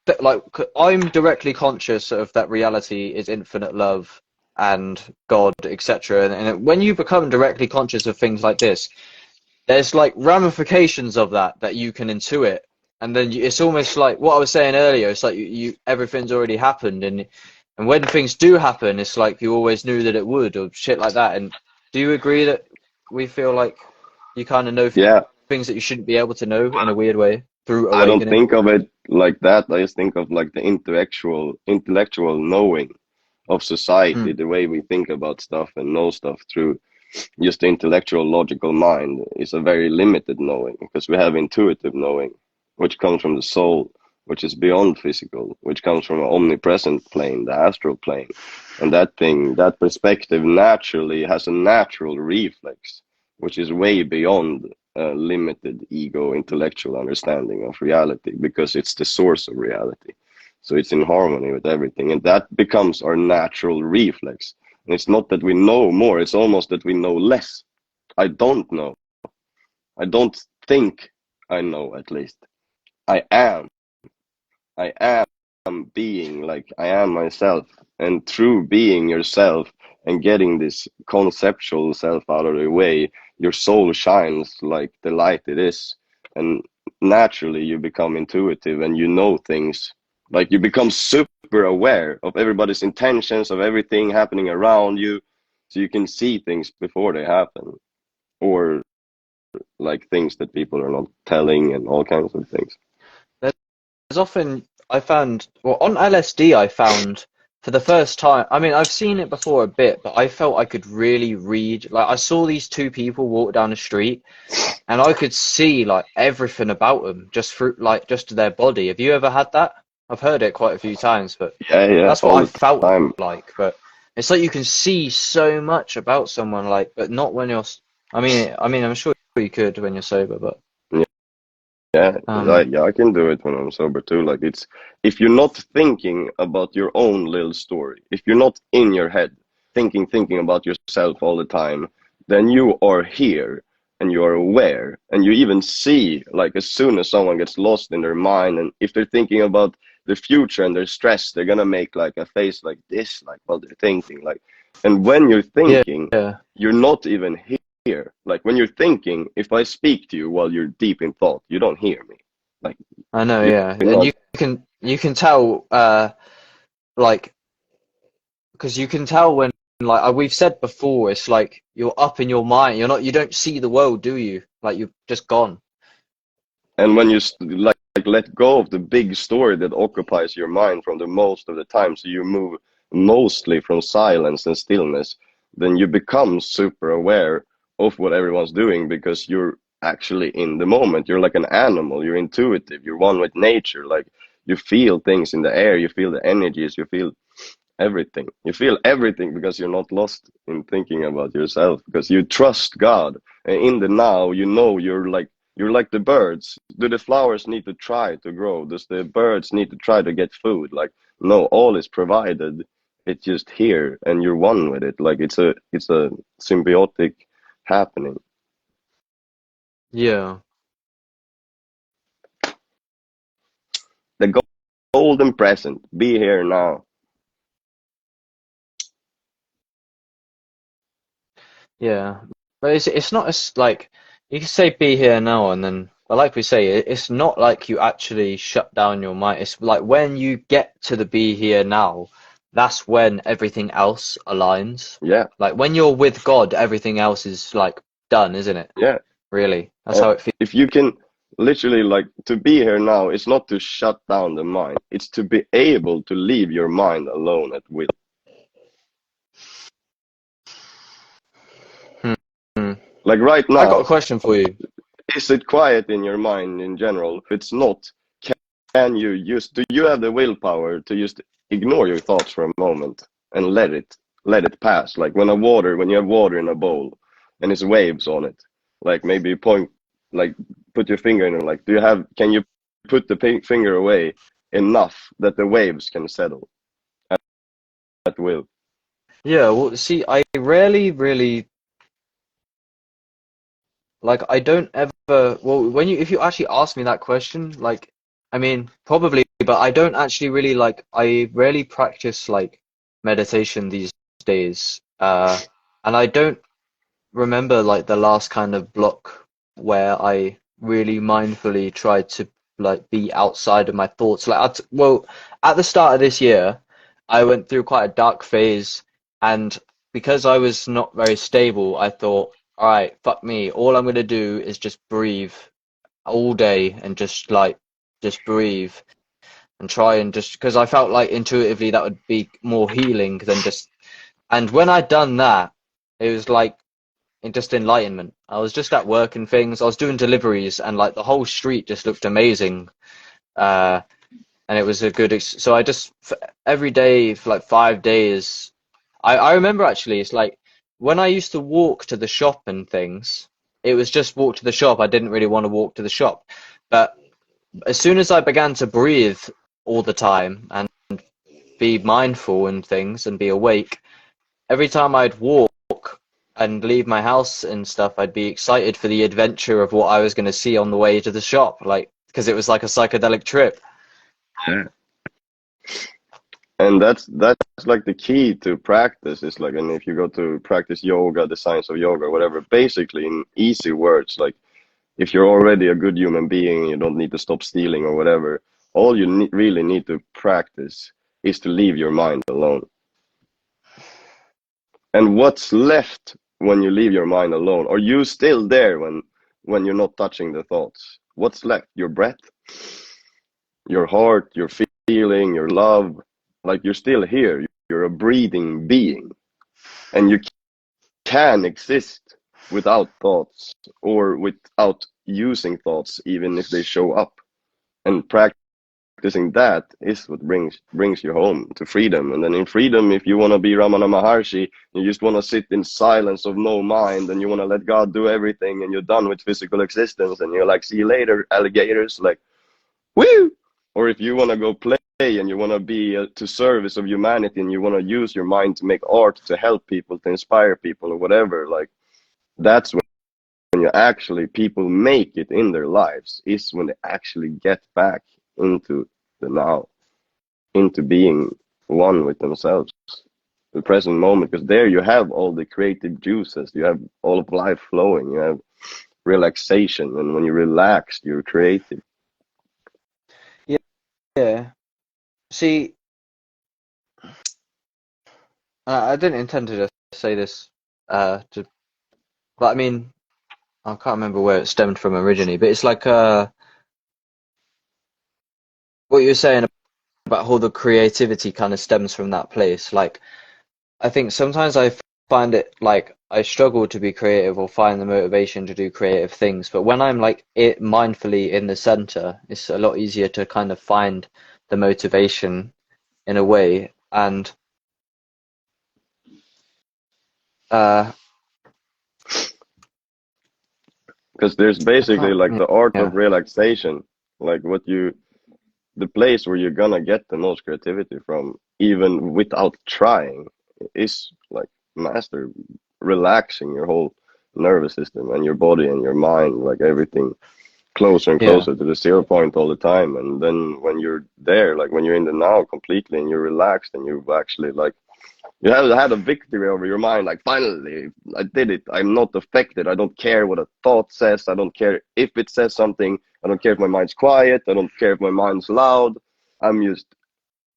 I'm directly conscious of that reality is infinite love and God, etc. And when you become directly conscious of things like this, there's like ramifications of that you can intuit, and then it's almost like what I was saying earlier. It's like you everything's already happened, and when things do happen, it's like you always knew that it would, or shit like that. And do you agree that we feel like you kind of know Yeah, things that you shouldn't be able to know in a weird way through I don't awakening? think of it like that. I just think of like the intellectual knowing of society, Mm. the way we think about stuff and know stuff through just the intellectual logical mind is a very limited knowing, because we have intuitive knowing, which comes from the soul, which is beyond physical, which comes from an omnipresent plane, the astral plane. And that perspective naturally has a natural reflex, which is way beyond a limited ego intellectual understanding of reality, because it's the source of reality. So it's in harmony with everything, and that becomes our natural reflex. And it's not that we know more, it's almost that we know less. I don't know. I don't think I know, at least. I am. I am being, like I am myself. And through being yourself and getting this conceptual self out of the way, your soul shines like the light it is. And naturally you become intuitive and you know things. Like you become super aware of everybody's intentions, of everything happening around you. So you can see things before they happen. Or like things that people are not telling and all kinds of things. There's often I found, well, on LSD, I found for the first time. I mean, I've seen it before a bit, but I felt I could really read. Like, I saw these two people walk down the street, and I could see like everything about them just through like just their body. Have you ever had that? I've heard it quite a few times, but Yeah, yeah, that's what all I the felt time. like. But it's like you can see so much about someone, like, but not when you're. I mean, I'm sure you could when you're sober, but Yeah, um, yeah, I can do it when I'm sober too. Like it's if you're not thinking about your own little story, if you're not in your head thinking about yourself all the time, then you are here and you are aware and you even see, like as soon as someone gets lost in their mind, and if they're thinking about the future and they're stressed, they're gonna make like a face like this, like while they're thinking. Like And when you're Yeah, thinking, yeah, you're not even here. Like when you're thinking, if I speak to you while you're deep in thought, you don't hear me. Like I know, you're yeah. And not. you can tell like because you can tell when like we've said before, it's like you're up in your mind. You don't see the world, do you? Like you're just gone. And when you like let go of the big story that occupies your mind from the most of the time, so you move mostly from silence and stillness, then you become super aware of what everyone's doing because you're actually in the moment. You're like an animal. You're intuitive. You're one with nature. Like you feel things in the air. You feel the energies. You feel everything. You feel everything because you're not lost in thinking about yourself because you trust God. And in the now, you know you're like the birds. Do the flowers need to try to grow? Does the birds need to try to get food? Like no, all is provided. It's just here and you're one with it. Like it's a symbiotic happening. Yeah. The golden present. Be here now. Yeah, but it's not as like you can say be here now and then, but like we say, it's not like you actually shut down your mind. It's like when you get to the be here now, that's when everything else aligns. Yeah, Like when you're with God, everything else is like done, isn't it? yeah. Really, that's Uh, how it if you can literally like to be here now, it's not to shut down the mind, it's to be able to leave your mind alone at will. feels. Like right I got a now, question for you. is it quiet in your mind in general? If it's not, can you just do you have the willpower to just ignore your thoughts for a moment and let it pass? Like when you have water in a bowl and it's waves on it, like maybe you point like put your finger in it, like can you put the finger away enough that the waves can settle at will? Yeah, well, see, I rarely really like I don't ever well when you if you actually ask me that question, like I mean probably, but I don't actually really like I rarely practice like meditation these days. And I don't remember like the last kind of block where I really mindfully tried to like be outside of my thoughts. Like well, at the start of this year, I went through quite a dark phase, and because I was not very stable, I thought, all right, fuck me. All I'm gonna do is just breathe all day and just breathe and try and just because I felt like intuitively that would be more healing than just. And when I'd done that, it was like just enlightenment. I was just at work and things. I was doing deliveries, and like the whole street just looked amazing. Uh, and it was a good. So I just every day for like 5 days. I remember actually. It's like when I used to walk to the shop and things. It was just walk to the shop. I didn't really want to walk to the shop, but as soon as I began to breathe all the time and be mindful and things and be awake, every time I'd walk and leave my house and stuff, I'd be excited for the adventure of what I was going to see on the way to the shop, like because it was like a psychedelic trip. Yeah. And that's like the key to practice is like, and if you go to practice yoga, the science of yoga, whatever, basically in easy words, like if you're already a good human being, you don't need to stop stealing or whatever. All you really need to practice is to leave your mind alone. And what's left when you leave your mind alone? Are you still there when you're not touching the thoughts? What's left? Your breath, your heart, your feeling, your love. Like you're still here. You're a breathing being, and you can exist without thoughts or without using thoughts, even if they show up. And practicing that is what brings you home to freedom. And then in freedom, if you want to be Ramana Maharshi, you just want to sit in silence of no mind, and you want to let God do everything, and you're done with physical existence, and you're like, see you later, alligators, like, woo! Or if you want to go play and you want to be to service of humanity, and you want to use your mind to make art, to help people, to inspire people, or whatever, like, that's when you actually people make it in their lives, is when they actually get back into the now, into being one with themselves. the present moment, because there you have all the creative juices, you have all of life flowing, you have relaxation, and when you're relaxed, you're creative. Yeah. Yeah. See, I didn't intend to just say this, but I mean, I can't remember where it stemmed from originally, but it's like what you were saying about how the creativity kind of stems from that place. Like, I think sometimes I find it like I struggle to be creative or find the motivation to do creative things, but when I'm like it mindfully in the center, it's a lot easier to kind of find the motivation in a way. And uh, Because there's I basically can't, like the art yeah, of relaxation, like the place where you're gonna get the most creativity from, even without trying, is like master relaxing your whole nervous system and your body and your mind, like everything closer and yeah, closer to the 0 point all the time. And then when you're there, like when you're in the now completely and you're relaxed and you've actually like you have had a victory over your mind, like finally I did it, I'm not affected, I don't care what a thought says, I don't care if it says something, I don't care if my mind's quiet, I don't care if my mind's loud, I'm just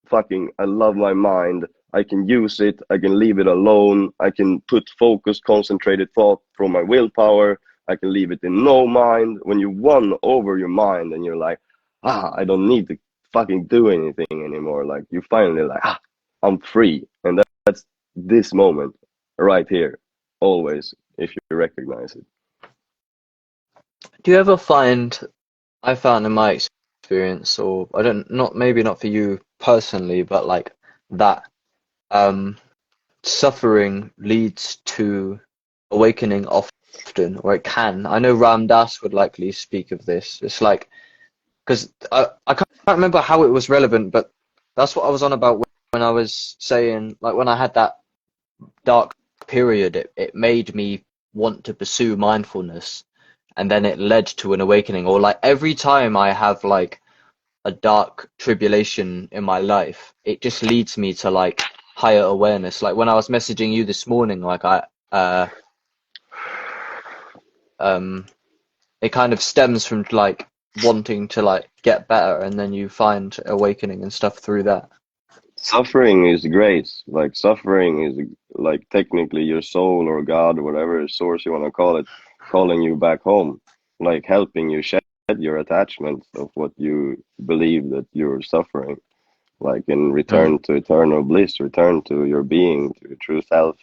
fucking, I love my mind, I can use it, I can leave it alone, I can put focused concentrated thought from my willpower, I can leave it in no mind. When you won over your mind and you're like, I don't need to fucking do anything anymore, like you finally like, I'm free. And that's this moment right here, always, if you recognize it. do you ever find, I found in my experience, or I don't, not maybe not for you personally, but like that um suffering leads to awakening often, or it can. I know Ram Dass would likely speak of this. It's like, because I can't remember how it was relevant, but that's what I was on about when I was saying, like, when I had that dark period, it made me want to pursue mindfulness, and then it led to an awakening. Or like every time I have like a dark tribulation in my life, it just leads me to like higher awareness. Like when I was messaging you this morning, like um it kind of stems from like wanting to like get better, and then you find awakening and stuff through that. Suffering is grace. Like suffering is like technically your soul or God or whatever source you want to call it, calling you back home, like helping you shed your attachment of what you believe that you're suffering, like in Mm. return to eternal bliss, return to your being, to your true self.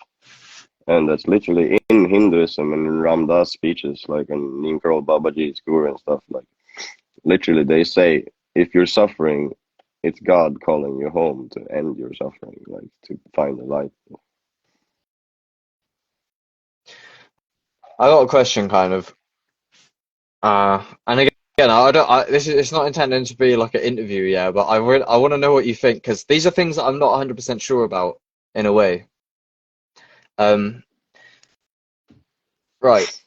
And that's literally in Hinduism and in Ram Dass speeches, like in Neem Karol Babaji's guru and stuff. Like literally, they say if you're suffering, it's God calling you home to end your suffering, like to find the light. I got a question, kind of. And again, I don't. This is, it's not intended to be like an interview, yeah. But I want to know what you think, because these are things that I'm not 100% sure about in a way. Um, right.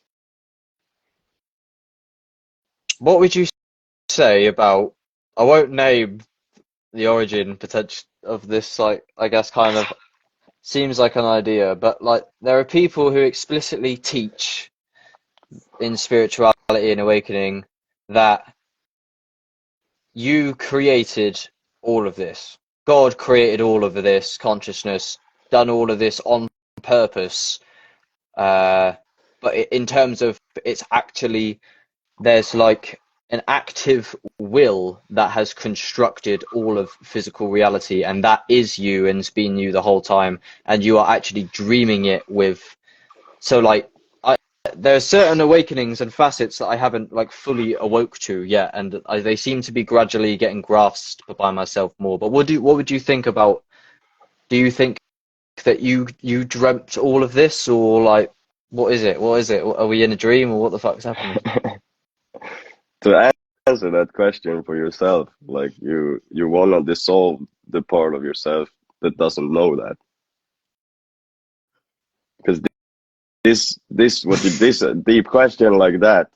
What would you say about? I won't name the origin potential of this. Like, I guess, kind of seems like an idea, but like there are people who explicitly teach in spirituality and awakening that you created all of this. God created all of this consciousness, done all of this on purpose. Uh, but in terms of it's actually, there's like an active will that has constructed all of physical reality, and that is you and it's been you the whole time, and you are actually dreaming it with. So like there are certain awakenings and facets that I haven't like fully awoke to yet, and they seem to be gradually getting grasped by myself more. But what would you think about? Do you think that you dreamt all of this, or like what is it? What is it? Are we in a dream, or what the fuck's happening? To answer that question for yourself, like you want to dissolve the part of yourself that doesn't know that, because this a deep question like that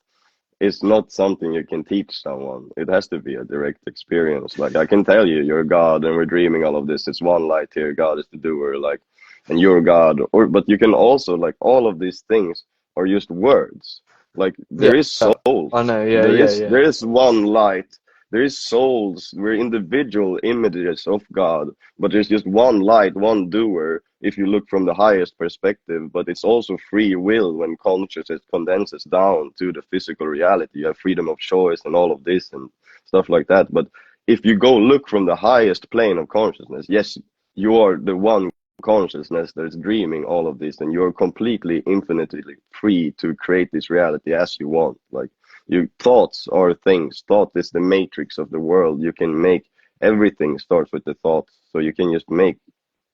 is not something you can teach someone. It has to be a direct experience. Like I can tell you, you're God, and we're dreaming all of this. It's one light here. God is the doer. Like and you're God, or but you can also like all of these things are just words. Like Yeah, there is I souls, know. Yeah, yeah, yeah. there is one light, there is souls, we're individual images of God, but there's just one light, one doer if you look from the highest perspective. But it's also free will when consciousness condenses down to the physical reality. You have freedom of choice and all of this and stuff like that. But if you go look from the highest plane of consciousness, yes, you are the one consciousness that is dreaming all of this, and you're completely infinitely free to create this reality as you want. Like your thoughts are things. Thought is the matrix of the world. You can make everything starts with the thoughts. So you can just make,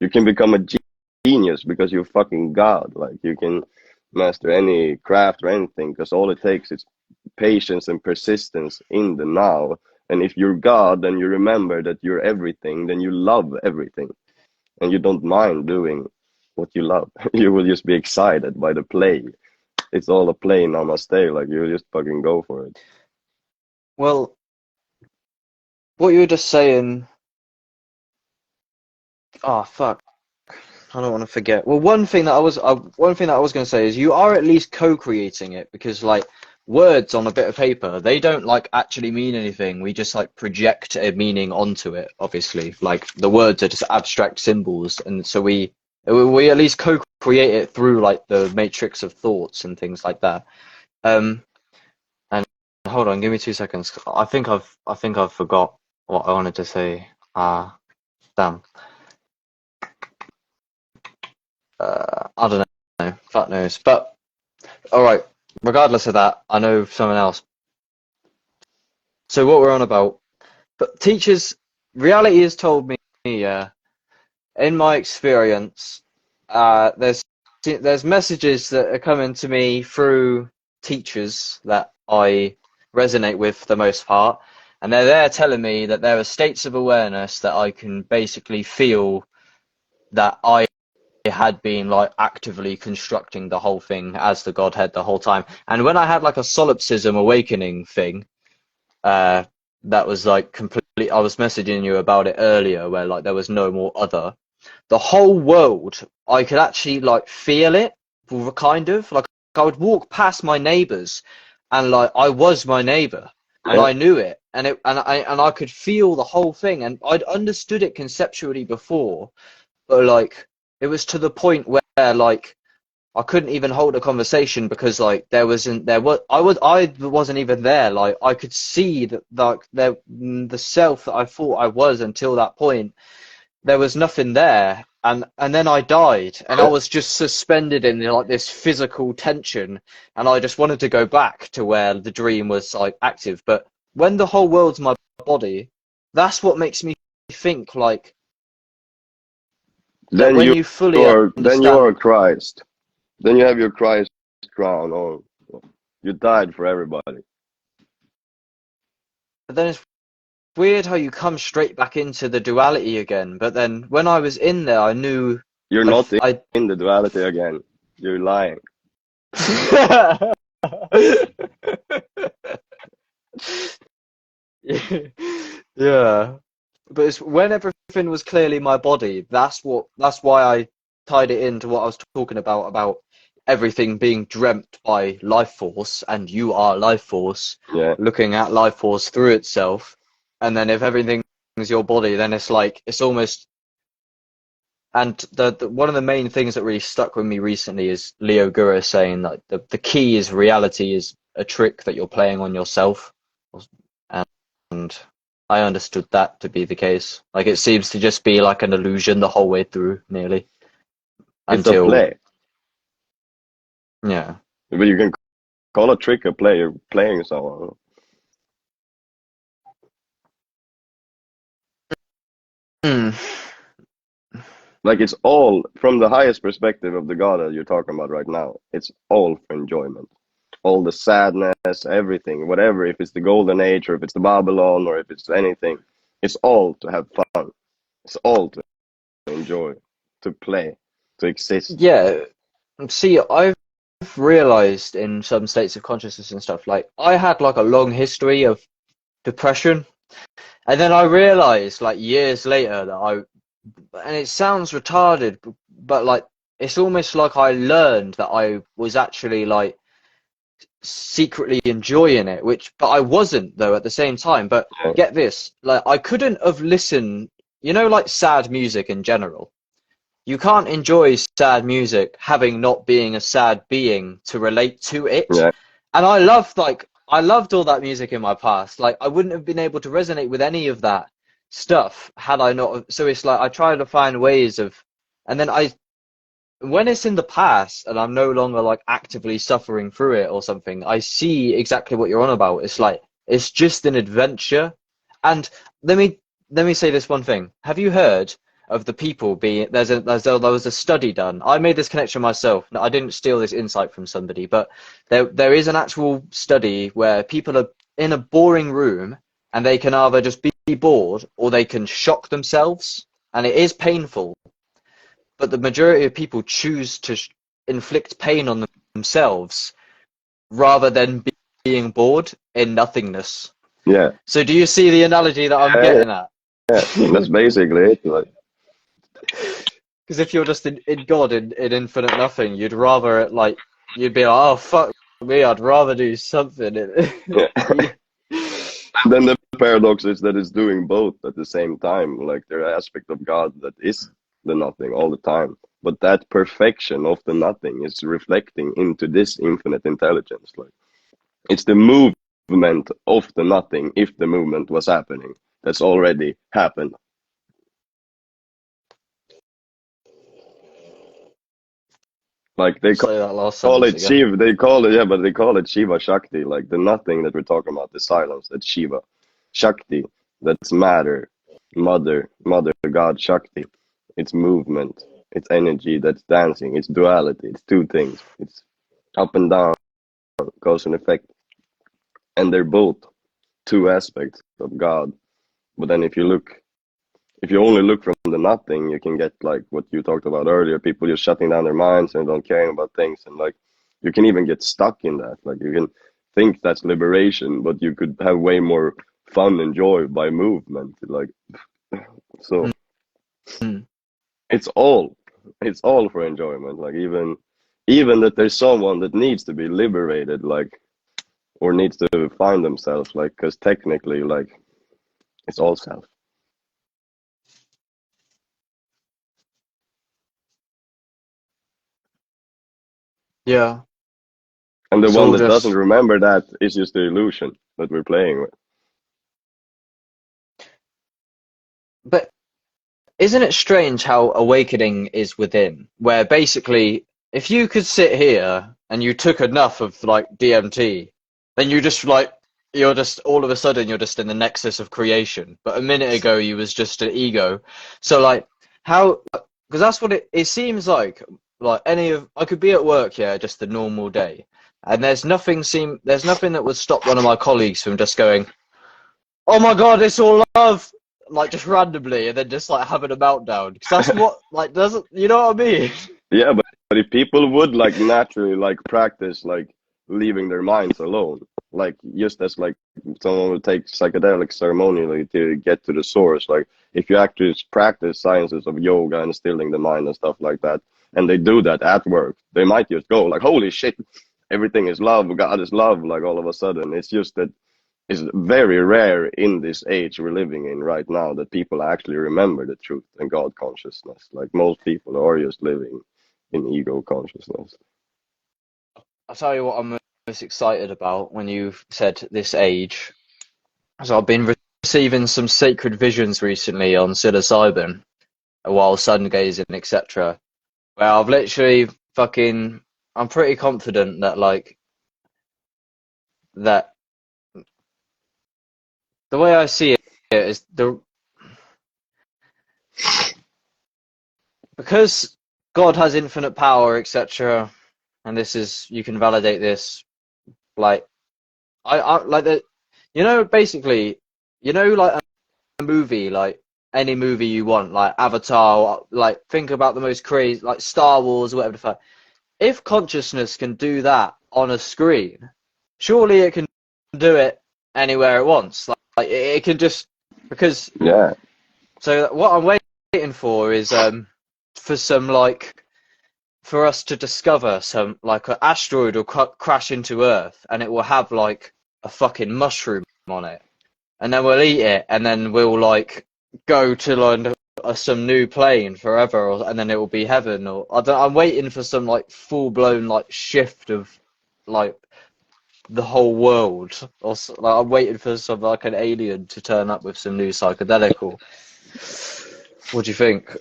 you can become a genius because you're fucking God. Like you can master any craft or anything because all it takes is patience and persistence in the now. And if you're God, then you remember that you're everything, then you love everything and you don't mind doing what you love. You will just be excited by the play. It's all a play, namaste. Like you just fucking go for it. Well, what you were just saying. Oh fuck! I don't want to forget. Well, one thing that I was going to say is you are at least co-creating it, because like words on a bit of paper, they don't like actually mean anything. We just like project a meaning onto it. Obviously, like the words are just abstract symbols, and so we at least co-create it through like the matrix of thoughts and things like that. Um, and hold on, give me 2 seconds. I think I've forgot what I wanted to say. Damn. I don't know. Fuck knows. But all right. Regardless of that, I know someone else. So what we're on about. But teachers, reality has told me, in my experience, there's messages that are coming to me through teachers that I resonate with for the most part, and they're there telling me that there are states of awareness that I can basically feel that I had been like actively constructing the whole thing as the Godhead the whole time. And when I had like a solipsism awakening thing, that was like complete. I was messaging you about it earlier, where like there was no more other. The whole world, I could actually like feel it, kind of like I would walk past my neighbors, and like I was my neighbor, and Yeah. I knew it, and I could feel the whole thing, and I'd understood it conceptually before, but like it was to the point where like I couldn't even hold a conversation because like I wasn't even there. Like I could see that like the self that I thought I was until that point, there was nothing there, and then I died, and I was just suspended in like this physical tension, and I just wanted to go back to where the dream was like active. But when the whole world's my body, that's what makes me think like that Then when you you fully then you are understand. Christ. Then you have your Christ crown on. You died for everybody. But then it's weird how you come straight back into the duality again. But then when I was in there, I knew You're I, not f- I in the duality again. You're lying. yeah. But it's when everything was clearly my body. That's why I tied it into what I was talking about everything being dreamt by life force, and you are life force, Yeah. looking at life force through itself. And then if everything is your body, then it's like it's almost. And the one of the main things that really stuck with me recently is Leo Gura saying that the key is reality is a trick that you're playing on yourself. And I understood that to be the case. Like it seems to just be like an illusion the whole way through, nearly. It's a Until, play. yeah. But you can call a trick a play. You're playing someone. Hmm. Like it's all from the highest perspective of the God that you're talking about right now. It's all for enjoyment. All the sadness, everything, whatever. If it's the golden age, or if it's the Babylon, or if it's anything, it's all to have fun. It's all to enjoy, to play, to exist. Yeah. See, I've realized in some states of consciousness and stuff, like I had like a long history of depression. And then I realized like years later that and it sounds retarded, but like it's almost like I learned that I was actually like secretly enjoying it, but I wasn't though at the same time. But yeah, get this, like I couldn't have listened, like sad music in general. You can't enjoy sad music having not being a sad being to relate to it. yeah, And I loved all that music in my past. Like I wouldn't have been able to resonate with any of that stuff had I not. So it's like I try to find ways of, and then when it's in the past and I'm no longer like actively suffering through it or something, I see exactly what you're on about. It's like it's just an adventure. And let me say this one thing. Have you heard of the people being there was a study done. I made this connection myself. I didn't steal this insight from somebody, but there is an actual study where people are in a boring room and they can either just be bored or they can shock themselves, and it is painful. But the majority of people choose to inflict pain on themselves rather than being bored in nothingness. yeah, So do you see the analogy that I'm yeah, getting at? yeah. That's basically it. Like, Because if you're just in God, in infinite nothing, you'd rather you'd be like, oh fuck me, I'd rather do something. yeah. And then the paradox is that it's doing both at the same time. Like there are aspect of God that is the nothing all the time, but that perfection of the nothing is reflecting into this infinite intelligence. Like it's the movement of the nothing, if the movement was happening, that's already happened. Like they Say that last call sentence it again. Shiva. They call it, yeah, but they call it Shiva Shakti. Like the nothing that we're talking about, the silence, that's Shiva. Shakti, that's matter, mother God Shakti. It's movement, it's energy, that's dancing, it's duality, it's two things. It's up and down, cause and effect. And they're both two aspects of God. But then if you only look from the nothing, you can get like what you talked about earlier, people just shutting down their minds and don't caring about things. And like you can even get stuck in that. Like you can think that's liberation, but you could have way more fun and joy by movement. Like so Mm. it's all for enjoyment. Like even that there's someone that needs to be liberated, like or needs to find themselves, like because technically like it's all self. Yeah, And the it's one all that doesn't just. remember that is just the illusion that we're playing with. But isn't it strange how awakening is within? Where basically, if you could sit here and you took enough of like DMT, then you're just all of a sudden you're just in the nexus of creation. But a minute ago you was just an ego. So like how? Because that's what it seems like. Like I could be at work, yeah, just a normal day, and there's nothing that would stop one of my colleagues from just going, oh my god, it's all love, like just randomly, and then just like having a meltdown. Because that's what like doesn't, you know what I mean? Yeah, but if people would like naturally like practice like leaving their minds alone, like just as like someone would take psychedelic ceremonially to get to the source, like if you actually practice sciences of yoga and stilling the mind and stuff like that, and they do that at work, they might just go like, holy shit, everything is love, God is love, like all of a sudden. It's just that it's very rare in this age we're living in right now that people actually remember the truth and God consciousness. Like most people are just living in ego consciousness. I'll tell you what I'm most excited about when you've said this age. So I've been receiving some sacred visions recently on psilocybin while sun gazing, etc. Where I've literally I'm pretty confident that like that the way I see it is because God has infinite power, etc. And this is you can validate this like I like the basically like a movie like any movie you want like Avatar, like think about the most crazy like Star Wars or whatever the fuck. If consciousness can do that on a screen, surely it can do it anywhere it wants. Like it can just because Yeah, so what I'm waiting for is for some like for us to discover some like an asteroid will crash into Earth and it will have like a fucking mushroom on it, and then we'll eat it, and then we'll like go to like some new plane forever, and then it will be heaven. Or I'm waiting for some like full blown like shift of like the whole world, or like I'm waiting for some like an alien to turn up with some new psychedelic. What do you think?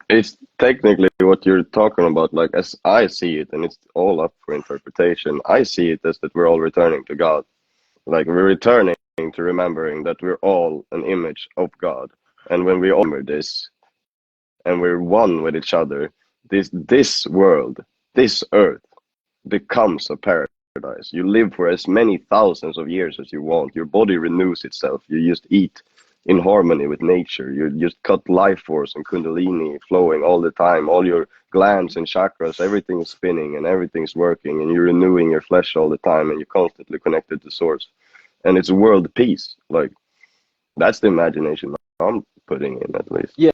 It's technically what you're talking about, like as I see it, and it's all up for interpretation. I see it as that we're all returning to God. Like we're returning to remembering that we're all an image of God. And when we honor this and we're one with each other, this world, this earth becomes a paradise. You live for as many thousands of years as you want. Your body renews itself. You just eat in harmony with nature. You just cut life force and kundalini flowing all the time. All your glands and chakras, everything is spinning and everything's working, and you're renewing your flesh all the time, and you're constantly connected to source. And it's world peace. Like that's the imagination I'm putting in, at least. Yeah.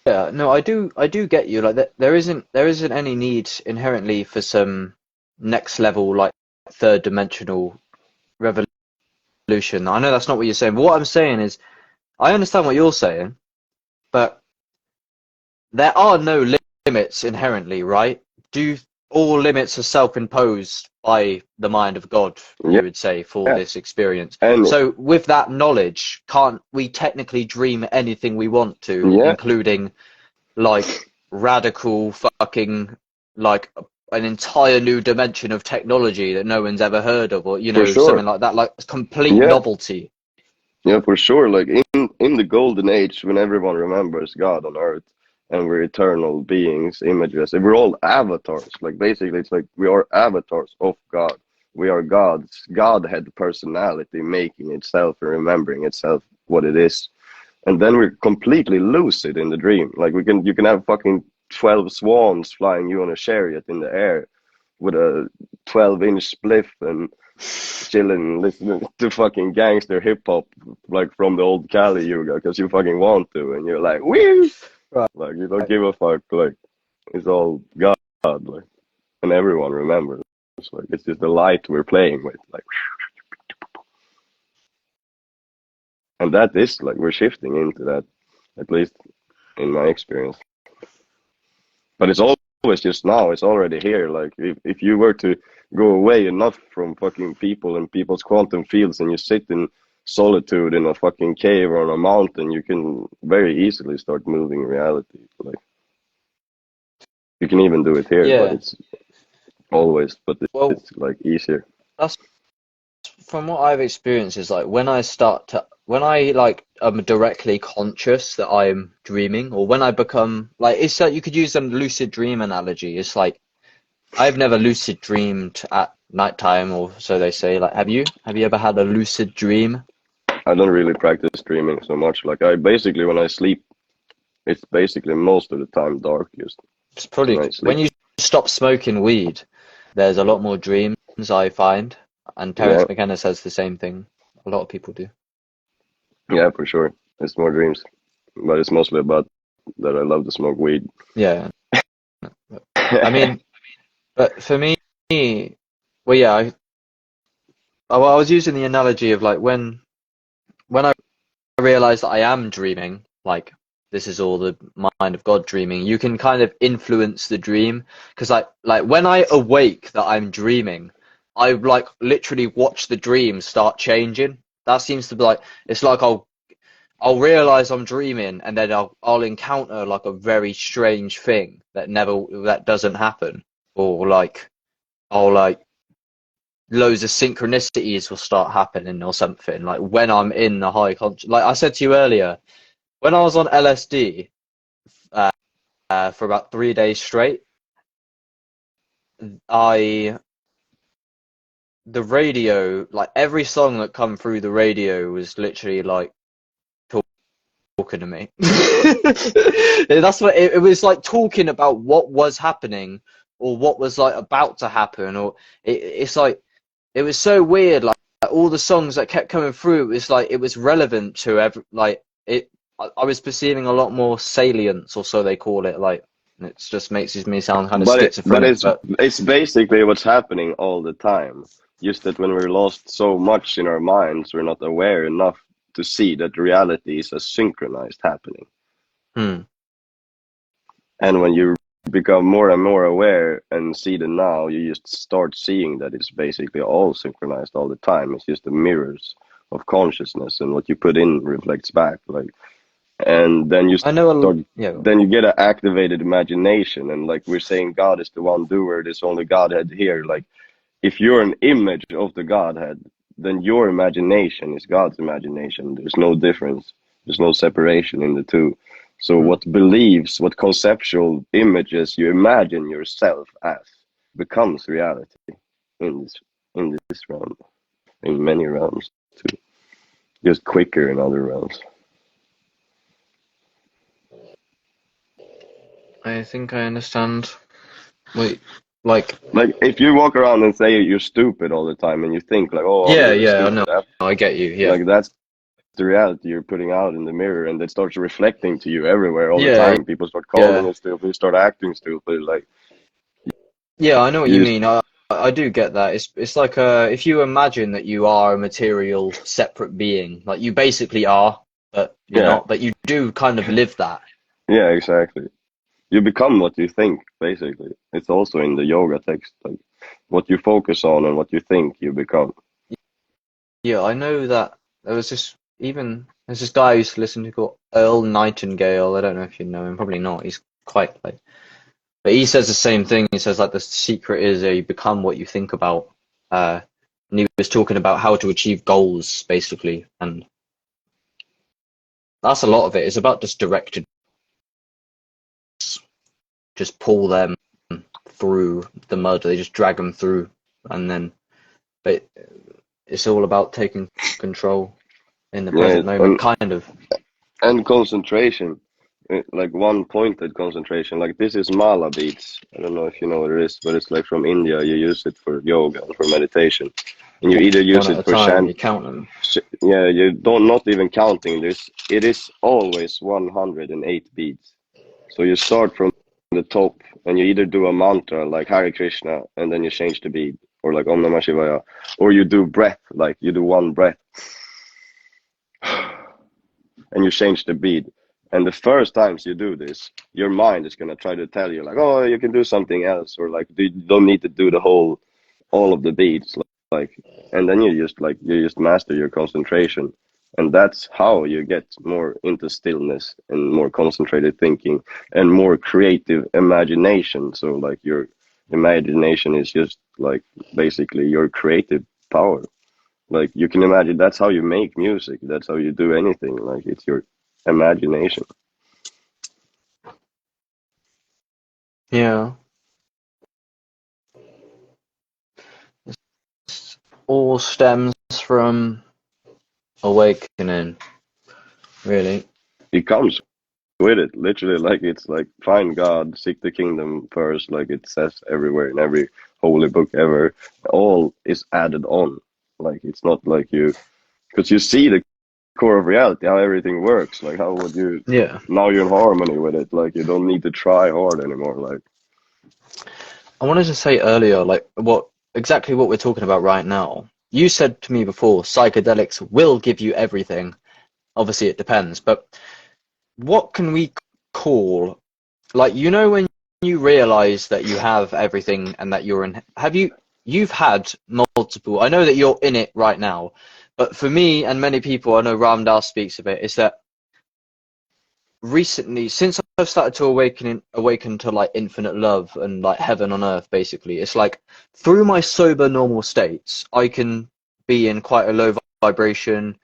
Yeah, no, I do get you. Like, there isn't any need inherently for some next level, like third dimensional revolution. I know that's not what you're saying, but what I'm saying is, I understand what you're saying, but there are no limits inherently, right? All limits are self-imposed by the mind of God, you would say, for this experience. And so with that knowledge, can't we technically dream anything we want to, including like radical fucking like an entire new dimension of technology that no one's ever heard of, or something like that, like complete novelty. Yeah, for sure. Like in the golden age, when everyone remembers God on earth, and we're eternal beings, images, and we're all avatars. Like basically, it's like we are avatars of God. We are God's Godhead personality, making itself and remembering itself what it is. And then we're completely lucid in the dream. Like you can have fucking 12 swans flying you on a chariot in the air with a 12-inch spliff and chilling, listening to fucking gangster hip hop, like from the old Kali Yuga, because you fucking want to, and you're like, woo! Right. Like you don't give a fuck. Like it's all God. Like, and everyone remembers. Like it's just the light we're playing with. Like, and that is like we're shifting into that, at least in my experience. But it's always just now. It's already here. Like if you were to go away enough from fucking people and people's quantum fields, and you sit in solitude in a fucking cave or on a mountain, you can very easily start moving reality. Like you can even do it here, but it's like easier. That's from what I've experienced, is like when I like am directly conscious that I'm dreaming, or when I become like, it's like you could use a lucid dream analogy. It's like I've never lucid dreamed at nighttime, or so they say. Like, have you ever had a lucid dream? I don't really practice dreaming so much. Like I basically, when I sleep, it's basically most of the time dark. It's probably when you stop smoking weed, there's a lot more dreams, I find. And Terence McKenna says the same thing. A lot of people do. Yeah, for sure. It's more dreams, but it's mostly about that I love to smoke weed. Yeah. I mean, but for me, well, yeah, I was using the analogy of like when I realize that I am dreaming, like this is all the mind of God dreaming, you can kind of influence the dream, because like when I awake that I'm dreaming, I like literally watch the dream start changing. That seems to be like, it's like I'll realize I'm dreaming, and then I'll encounter like a very strange thing that doesn't happen, or like I'll like loads of synchronicities will start happening or something, like when I'm in the high conscious. Like I said to you earlier, when I was on LSD for about 3 days straight, the radio, like every song that come through the radio was literally like talking to me. That's what it was like, talking about what was happening, or what was like about to happen, or it's like, it was so weird. Like all the songs that kept coming through, it was like it was relevant to I was perceiving a lot more salience, or so they call it. Like It just makes me sound kind of But schizophrenic. But it's basically what's happening all the time. Just that when we're lost so much in our minds, we're not aware enough to see that reality is a synchronized happening. And when you become more and more aware and see the now, you just start seeing that it's basically all synchronized all the time. It's just the mirrors of consciousness, and what you put in reflects back. Like, and then you I know start, yeah. then you get an activated imagination, and like we're saying, God is the one doer. There's only Godhead here. Like, if you're an image of the Godhead, then your imagination is God's imagination. There's no difference. There's no separation in the two. So what beliefs, what conceptual images you imagine yourself as becomes reality in this realm, in many realms too. Just quicker in other realms. I think I understand. Wait, like if you walk around and say you're stupid all the time, and you think like, oh, I'm really yeah, I stupid, know. I get you. Yeah. like that's the reality you're putting out in the mirror, and it starts reflecting to you everywhere all the Yeah, time. People start calling you stupid, you start acting stupid, like yeah, I know what you you mean. I do get that. It's like if you imagine that you are a material separate being, like you basically are, but you're yeah, not. But you do kind of live that. yeah, exactly. You become what you think, basically. It's also in the yoga text, like what you focus on and what you think, you become. Yeah, I know that there's this guy I used to listen to called Earl Nightingale. I don't know if you know him, probably not. He's quite like, but he says the same thing. He says like the secret is you become what you think about. And he was talking about how to achieve goals basically, and that's a lot of it. It's about just directed, just pull them through the mud. They just drag them through, and then but it's all about taking control in the Yeah, present moment, kind of. and concentration, like one pointed concentration. Like this is mala beats. I don't know if you know what it is, but it's like from India. You use it for yoga and for meditation, and you either use One at it a for time, chant. you count them. Yeah, you don't not even counting this. It is always 108 beats. So you start from the top, and you either do a mantra like Hare Krishna, and then you change the beat, or like Om Namah Shivaya, or you do breath, like you do one breath, and you change the beat. And the first times you do this, your mind is gonna try to tell you like, oh, you can do something else, or like you don't need to do all of the beats, like, and then you just master your concentration, and that's how you get more into stillness and more concentrated thinking and more creative imagination. So like your imagination is just like basically your creative power. Like you can imagine that's how you make music, that's how you do anything, like it's your imagination. Yeah. All stems from awakening, really. It comes with it, literally. Like it's like find God, seek the kingdom first, like it says everywhere in every holy book ever. All is added on. Like it's not like you, because you see the core of reality, how everything works. Like how would you, Yeah. now you're in harmony with it, like you don't need to try hard anymore. Like I wanted to say earlier, like exactly what we're talking about right now. You said to me before, psychedelics will give you everything. Obviously, it depends, but what can we call, like, when you realize that you have everything and that you've had multiple, I know that you're in it right now, but for me and many people, I know Ram Dass speaks of it, is that recently, since I've started to awaken to like infinite love and like heaven on earth, basically, it's like through my sober normal states, I can be in quite a low vibration,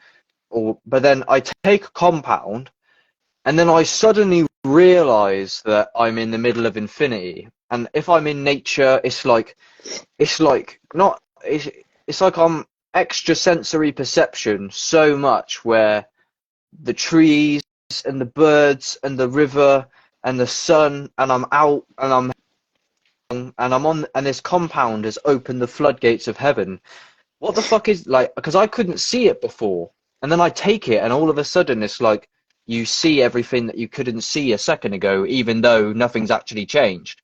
but then I take a compound, and then I suddenly realize that I'm in the middle of infinity. And if I'm in nature, it's like not it's like I'm extrasensory perception so much, where the trees and the birds and the river and the sun, and I'm out and I'm on, and this compound has opened the floodgates of heaven. What the fuck is, like, because I couldn't see it before, and then I take it and all of a sudden it's like you see everything that you couldn't see a second ago, even though nothing's actually changed.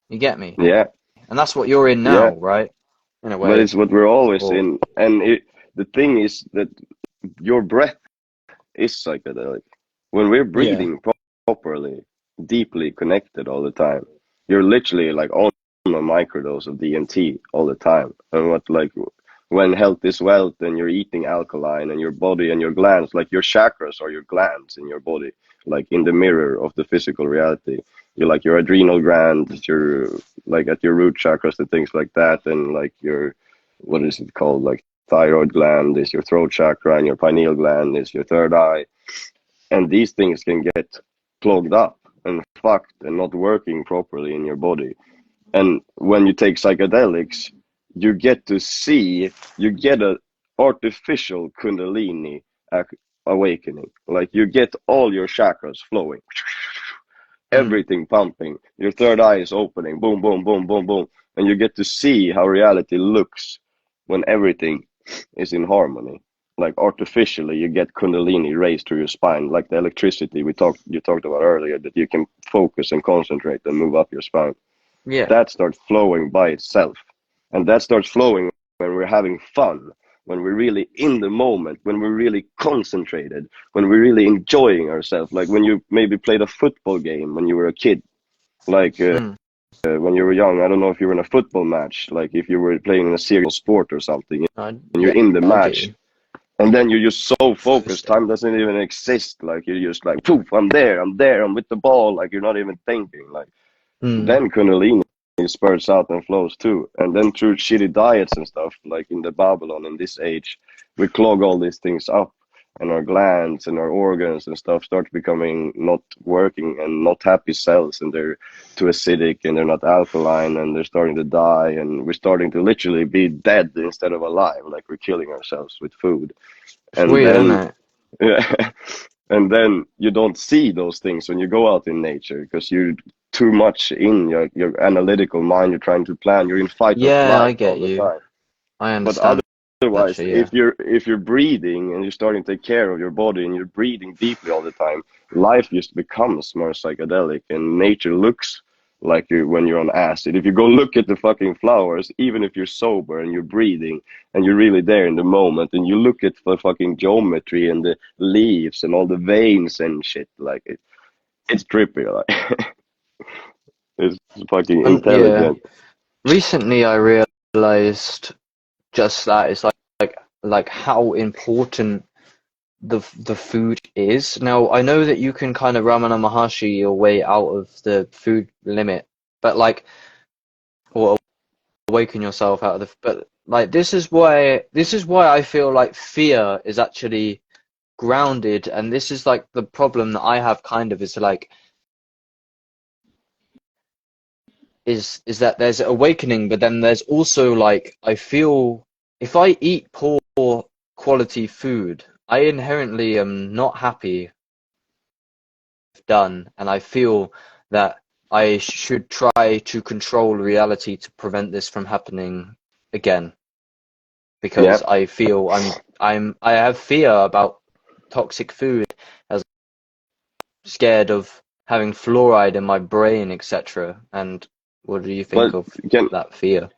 You get me? Yeah, And that's what you're in yeah. now, right? In a But way. it's what we're always Or in. And the thing is that your breath is psychedelic. When we're yeah. breathing properly, deeply connected all the time, you're literally like on a microdose of DMT all the time. And what like when health is wealth and you're eating alkaline and your body and your glands, like your chakras are your glands in your body, like in the mirror of the physical reality. You're like your adrenal gland, your like at your root chakras and things like that, and like your what is it called? Like thyroid gland is your throat chakra and your pineal gland is your third eye. And these things can get clogged up and fucked and not working properly in your body. And when you take psychedelics, you get to see, you get a artificial kundalini awakening. Like you get all your chakras flowing, Mm. everything pumping. Your third eye is opening, boom, boom, boom, boom, boom. And you get to see how reality looks when everything is in harmony. Like artificially, you get kundalini raised to your spine, like the electricity you talked about earlier, that you can focus and concentrate and move up your spine. Yeah. That starts flowing by itself. And that starts flowing when we're having fun, when we're really in the moment, when we're really concentrated, when we're really enjoying ourselves. Like when you maybe played a football game when you were a kid, like Mm. when you were young. I don't know if you were in a football match, like if you were playing in a serious sport or something, and you're Yeah, in the I get match. you. And then you're just so focused, Interesting. time doesn't even exist. Like you're just like, poof, I'm there, I'm with the ball. Like you're not even thinking. Like Mm. then Kundalini spurts out and flows too. And then through shitty diets and stuff, like in the Babylon in this age, we clog all these things up, and our glands and our organs and stuff start becoming not working and not happy cells, and they're too acidic and they're not alkaline and they're starting to die, and we're starting to literally be dead instead of alive, like we're killing ourselves with food. It's And weird, isn't then it? yeah, and then you don't see those things when you go out in nature because you're too much in your analytical mind. You're trying to plan. You're in fight or Yeah, I flight all get the you. time. I But understand otherwise, actually, yeah. if you're breathing and you're starting to take care of your body and you're breathing deeply all the time, life just becomes more psychedelic and nature looks like you when you're on acid. If you go look at the fucking flowers, even if you're sober and you're breathing and you're really there in the moment, and you look at the fucking geometry and the leaves and all the veins and shit, like it's trippy. Like it's fucking And yeah, intelligent. recently I realized just that it's like how important the food is. Now I know that you can kind of Ramana Maharshi your way out of the food limit, but like or awaken yourself out of the but like this is why I feel like fear is actually grounded, and this is like the problem that I have kind of is like is that there's awakening, but then there's also like I feel if I eat poor quality food, I inherently am not happy done, and I feel that I should try to control reality to prevent this from happening again, Yeah, because I feel I have fear about toxic food, as I'm scared of having fluoride in my brain, etc. And what do you think but of can that fear?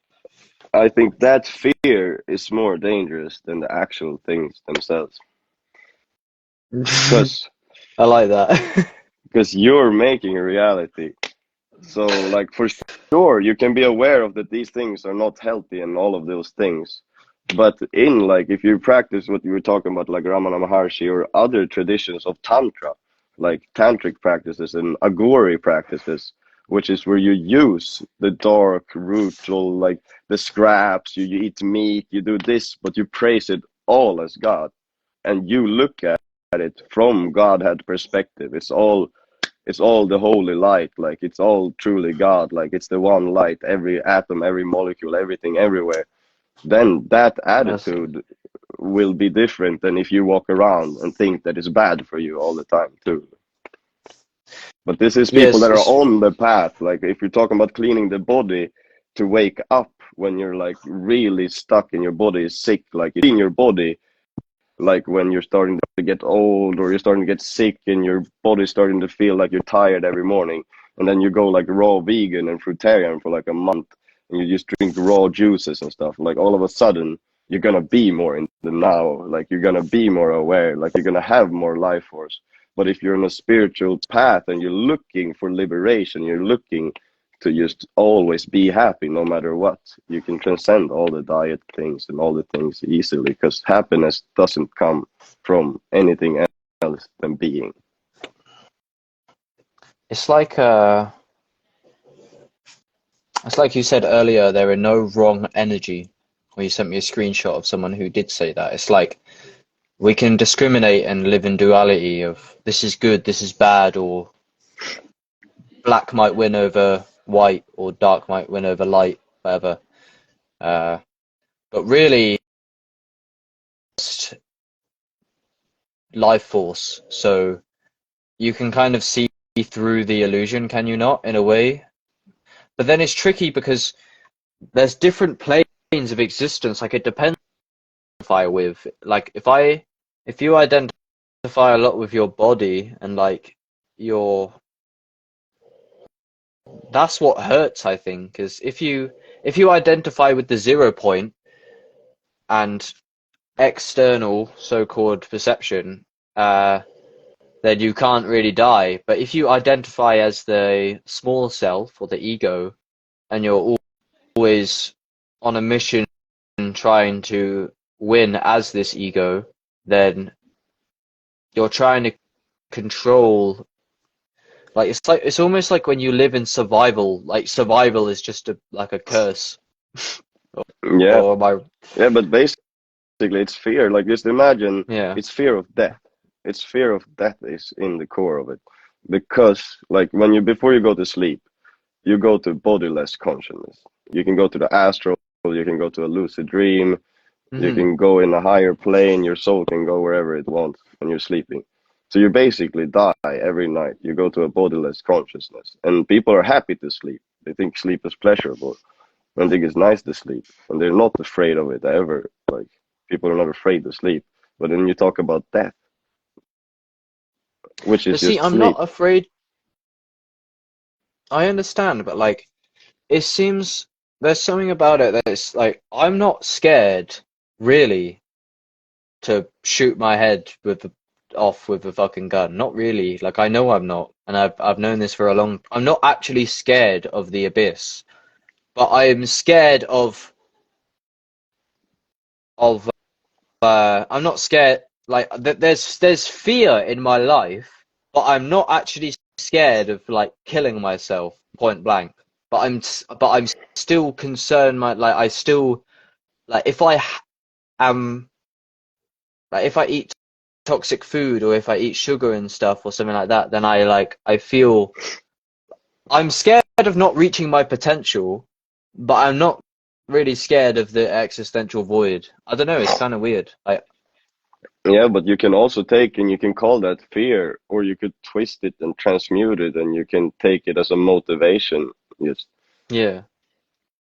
I think that fear is more dangerous than the actual things themselves. Because I like that. you're making a reality. So like for sure you can be aware of that these things are not healthy and all of those things. But in like if you practice what you were talking about, like Ramana Maharshi or other traditions of Tantra, like tantric practices and Agori practices, which is where you use the dark ritual, like the scraps, you eat meat, you do this, but you praise it all as God. And you look at it from Godhead perspective. It's all the holy light, like it's all truly God, like it's the one light, every atom, every molecule, everything, everywhere. Then that That's, attitude will be different than if you walk around and think that it's bad for you all the time too. But this is people yes, that are it's on the path. Like if you're talking about cleaning the body to wake up when you're like really stuck and your body is sick, like in your body, like when you're starting to get old or you're starting to get sick and your body's starting to feel like you're tired every morning, and then you go like raw vegan and fruitarian for like a month, and you just drink raw juices and stuff, like all of a sudden you're gonna be more in the now, like you're gonna be more aware, like you're gonna have more life force. But if you're on a spiritual path and you're looking for liberation, you're looking to just always be happy no matter what, you can transcend all the diet things and all the things easily, because happiness doesn't come from anything else than being. It's like you said earlier, there are no wrong energy. Or you sent me a screenshot of someone who did say that. It's like we can discriminate and live in duality of this is good, this is bad, or black might win over white, or dark might win over light, whatever. But really, it's life force. So you can kind of see through the illusion, can you not, in a way? But then it's tricky because there's different planes of existence. Like it depends with. Like if you identify a lot with your body and like your, that's what hurts, I think, is if you identify with the 0 point and external so-called perception, then you can't really die. But if you identify as the small self or the ego, and you're always on a mission trying to win as this ego, then you're trying to control. Like it's almost like when you live in survival. Like survival is just like a curse. Yeah, Or am I? yeah, but basically it's fear. Like just imagine, Yeah. it's fear of death. It's fear of death is in the core of it, because like when you, before you go to sleep, you go to bodiless consciousness. You can go to the astral, you can go to a lucid dream, you Hmm. can go in a higher plane, your soul can go wherever it wants when you're sleeping. So you basically die every night. You go to a bodiless consciousness. And people are happy to sleep. They think sleep is pleasurable and think it's nice to sleep. And they're not afraid of it ever. Like people are not afraid to sleep. But then you talk about death, which is But see, just I'm not sleep. afraid. I understand, but like it seems there's something about it that's like I'm not scared really to shoot my head off with a fucking gun. Not really. Like I know I'm not, and I've known this for a long. I'm not actually scared of the abyss, but I'm scared of. I'm not scared. Like there's fear in my life, but I'm not actually scared of like killing myself point blank. But I'm still concerned. I still like if am like if I eat toxic food or if I eat sugar and stuff or something like that, then I feel I'm scared of not reaching my potential, but I'm not really scared of the existential void. I don't know, it's kind of weird. Yeah, but you can also take and you can call that fear, or you could twist it and transmute it, and you can take it as a motivation. Yes. Yeah.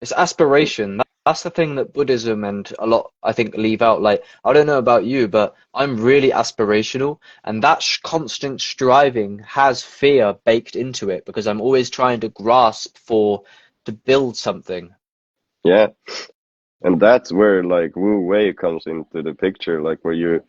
It's aspiration. That's the thing that Buddhism and a lot, I think, leave out. Like, I don't know about you, but I'm really aspirational, and that constant striving has fear baked into it because I'm always trying to grasp to build something. Yeah. And that's where like Wu Wei comes into the picture, like where you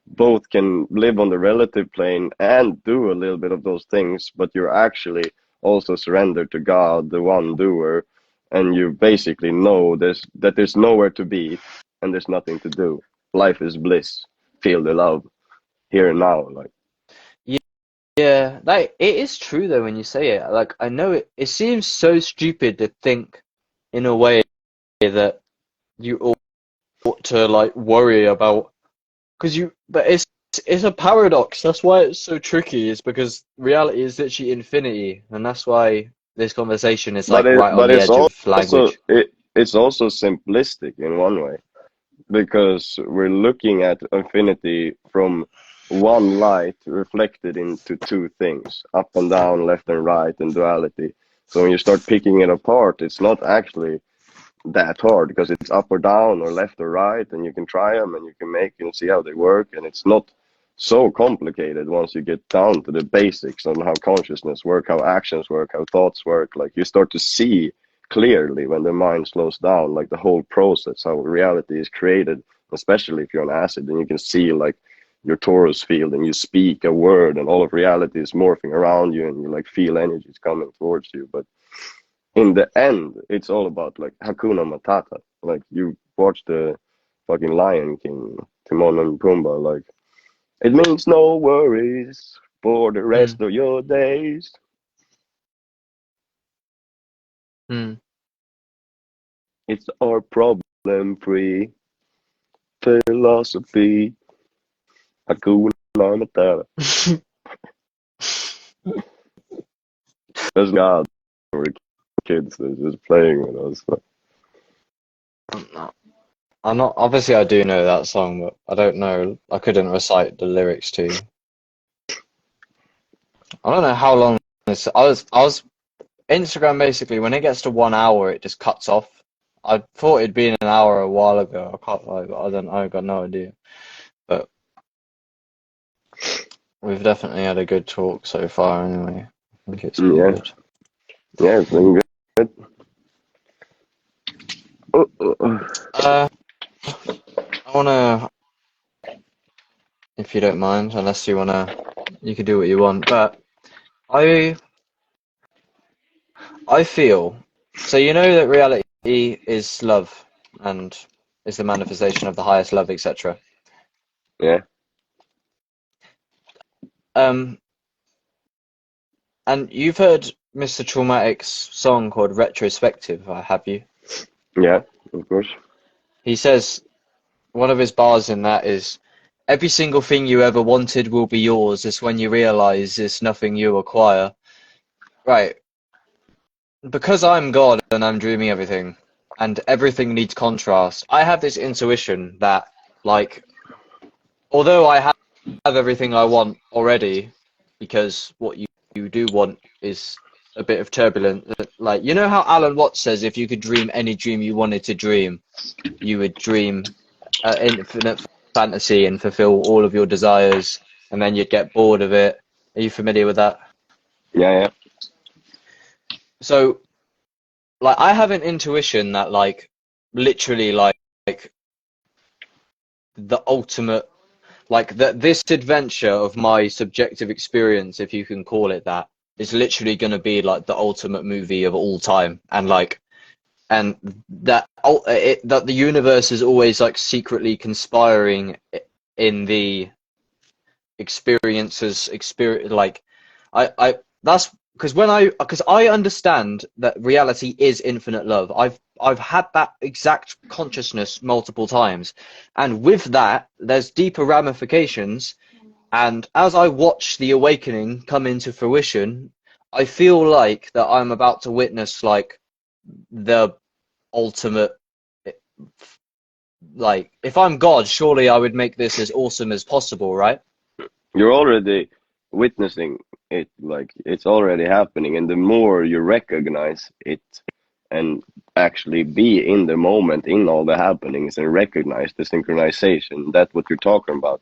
both can live on the relative plane and do a little bit of those things, but you're actually also surrendered to God, the one doer, and you basically know there's nowhere to be and there's nothing to do. Life is bliss. Feel the love here and now. Like Yeah, yeah, like it is true though when you say it. Like I know it seems so stupid to think in a way that you ought to like worry about. But it's a paradox. That's why it's so tricky. Is because reality is literally infinity, and that's why this conversation is but like it right on but the it's edge of also language. it's also simplistic in one way, because we're looking at infinity from one light reflected into two things, up and down, left and right, and duality. So when you start picking it apart, it's not actually that hard, because it's up or down or left or right, and you can try them and you can make and see how they work, and it's not so complicated once you get down to the basics on how consciousness work, how actions work, how thoughts work. Like, you start to see clearly when the mind slows down, like the whole process, how reality is created, especially if you're on acid, and you can see like your torus field, and you speak a word and all of reality is morphing around you, and you like feel energies coming towards you. But in the end, it's all about like Hakuna Matata. Like, you watch the fucking Lion King, Timon and Pumbaa, like, it means no worries for the rest of your days. It's our problem-free philosophy. Hakuna Matata. There's God for kids that's just playing with us. I'm not. Obviously, I do know that song, but I don't know. I couldn't recite the lyrics to you. I don't know how long this. I was Instagram basically. When it gets to 1 hour, it just cuts off. I thought it'd been an hour a while ago. I can't. I don't. I got no idea. But we've definitely had a good talk so far. Anyway, I think it's been good. Yeah, it's been good. I wanna, if you don't mind, unless you wanna, you can do what you want. But I feel, so you know that reality is love and is the manifestation of the highest love, etc. Yeah. And you've heard Mr. Traumatic's song called Retrospective, have you? Yeah, of course. He says, one of his bars in that is, every single thing you ever wanted will be yours. It's when you realize it's nothing you acquire. Right. Because I'm God and I'm dreaming everything, and everything needs contrast, I have this intuition that, like, although I have everything I want already, because what you do want is a bit of turbulence. Like, you know how Alan Watts says if you could dream any dream you wanted to dream, you would dream infinite fantasy and fulfill all of your desires, and then you'd get bored of it. Are you familiar with that? Yeah. So, like, I have an intuition that, like, literally, like the ultimate, like, that this adventure of my subjective experience, if you can call it that, is literally going to be like the ultimate movie of all time, and like, and that that the universe is always like secretly conspiring in the experience, like, I that's because I understand that reality is infinite love. I've had that exact consciousness multiple times, and with that there's deeper ramifications, and as I watch the awakening come into fruition, I feel like that I'm about to witness like the ultimate, like, if I'm God, surely I would make this as awesome as possible, right? You're already witnessing it, like, it's already happening, and the more you recognize it and actually be in the moment, in all the happenings, and recognize the synchronization, that what you're talking about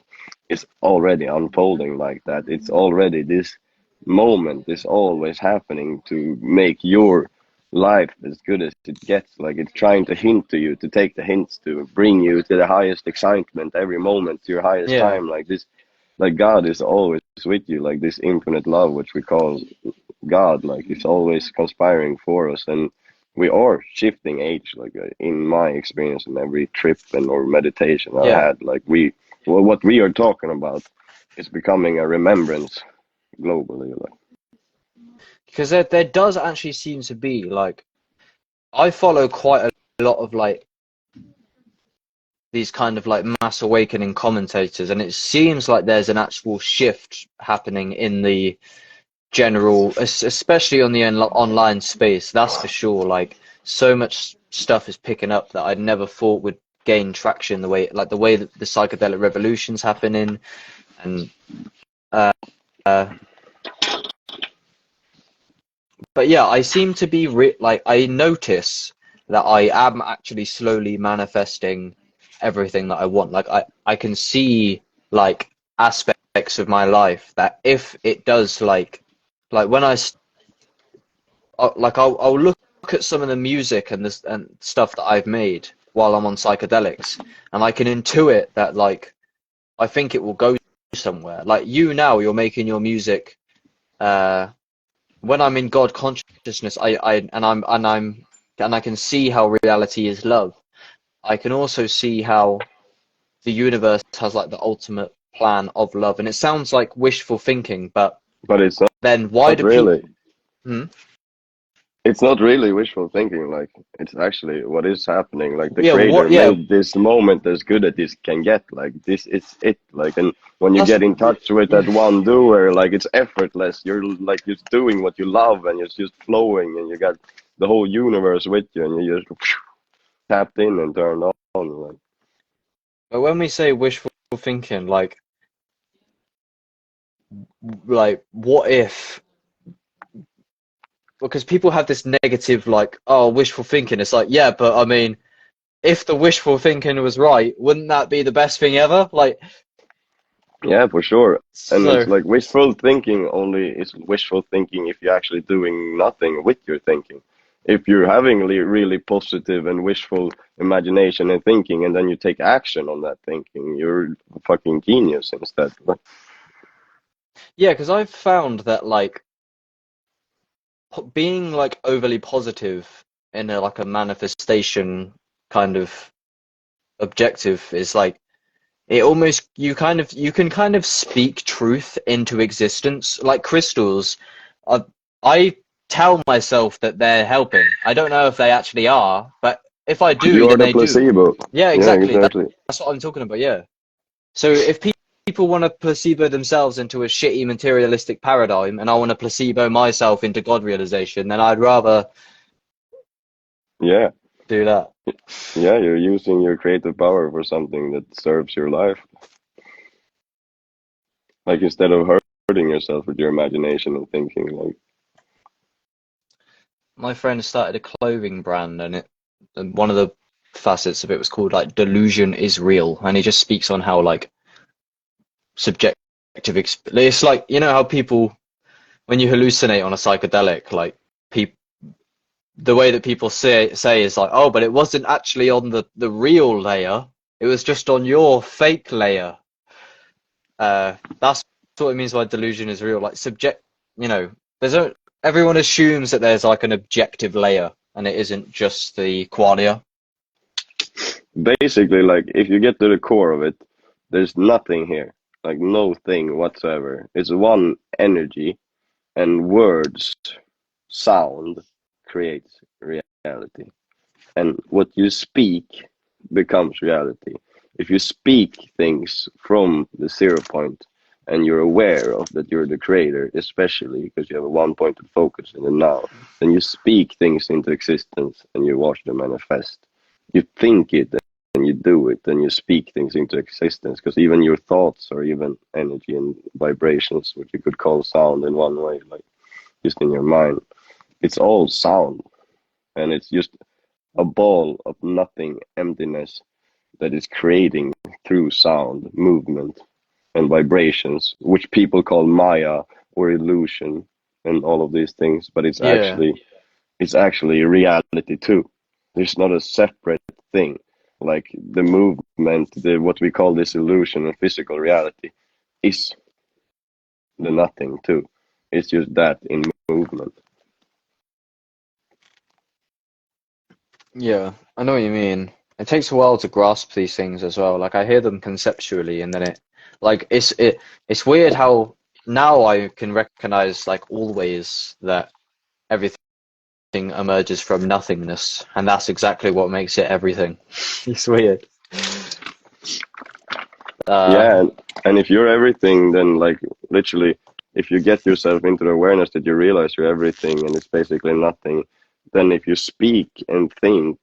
is already unfolding like that. It's already, this moment is always happening to make your life as good as it gets. Like, it's trying to hint to you, to take the hints, to bring you to the highest excitement every moment, to your highest Yeah. time. Like this, like, God is always with you, like this infinite love, which we call God, like, it's always conspiring for us. And we are shifting age, like, in my experience, in every trip and or meditation I Yeah. had, like, what we are talking about is becoming a remembrance globally, like. Because there does actually seem to be, like, I follow quite a lot of like these kind of like mass awakening commentators, and it seems like there's an actual shift happening in the general, especially on the online space. That's for sure. Like, so much stuff is picking up that I never thought would gain traction the way, like the way that the psychedelic revolution's happening, and but yeah, I seem to be like, I notice that I am actually slowly manifesting everything that I want. Like I can see like aspects of my life that if it does like when I'll look at some of the music and this and stuff that I've made while I'm on psychedelics, and I can intuit that like I think it will go somewhere. Like you now, you're making your music. When I'm in God consciousness, and I can see how reality is love. I can also see how the universe has like the ultimate plan of love, and it sounds like wishful thinking, but But it's then why not do people? really. It's not really wishful thinking. Like it's actually what is happening. Like the Yeah, creator what? Yeah, made this moment as good as this can get. Like this is it. Like, and when you that's get in touch with that yeah. one doer, like it's effortless. You're like just doing what you love, and it's just flowing, and you got the whole universe with you, and you just tapped in and turned on. Like, But when we say wishful thinking, like what if? Because people have this negative, like, oh, wishful thinking. It's like, yeah, but I mean, if the wishful thinking was right, wouldn't that be the best thing ever? Like, yeah, for sure. And it's so like wishful thinking only is wishful thinking if you're actually doing nothing with your thinking. If you're having really positive and wishful imagination and thinking, and then you take action on that thinking, you're a fucking genius instead. yeah, because I've found that like being like overly positive in a like a manifestation kind of objective is like it almost you can kind of speak truth into existence like crystals. I, I tell myself that they're helping. I don't know if they actually are, but if I do, You're then the they do. placebo. Yeah, Yeah, exactly. exactly. That's what I'm talking about. Yeah. So if people want to placebo themselves into a shitty materialistic paradigm, and I want to placebo myself into God realization, then I'd rather Yeah, do that. yeah, you're using your creative power for something that serves your life. Like instead of hurting yourself with your imagination and thinking, like, My friend started a clothing brand, and one of the facets of it was called like delusion is real, and he just speaks on how like subjective. It's like you know how people when you hallucinate on a psychedelic, like people the way that people say is like, oh, but it wasn't actually on the real layer. It was just on your fake layer. That's what it means by delusion is real. Like subject, you know, there's a everyone assumes that there's like an objective layer, and it isn't just the qualia. basically, like if you get to the core of it, there's nothing here, like no thing whatsoever. It's one energy, and words, sound creates reality. And what you speak becomes reality. If you speak things from the 0 point and you're aware of that you're the creator, especially because you have a one point of focus in the now, then you speak things into existence and you watch them manifest. You think it and you do it and you speak things into existence because even your thoughts are even energy and vibrations, which you could call sound in one way, like just in your mind. It's all sound and it's just a ball of nothing, emptiness that is creating through sound, movement, and vibrations, which people call Maya or illusion and all of these things, but Yeah, it's actually reality too. There's not a separate thing. Like the movement, the what we call this illusion and physical reality is the nothing too. It's just that in movement. yeah, I know what you mean. It takes a while to grasp these things as well. Like I hear them conceptually, and then like it's weird how now I can recognize like always that everything emerges from nothingness, and that's exactly what makes it everything. It's weird. Uh, Yeah, and if you're everything, then like literally, if you get yourself into the awareness that you realize you're everything and it's basically nothing, then if you speak and think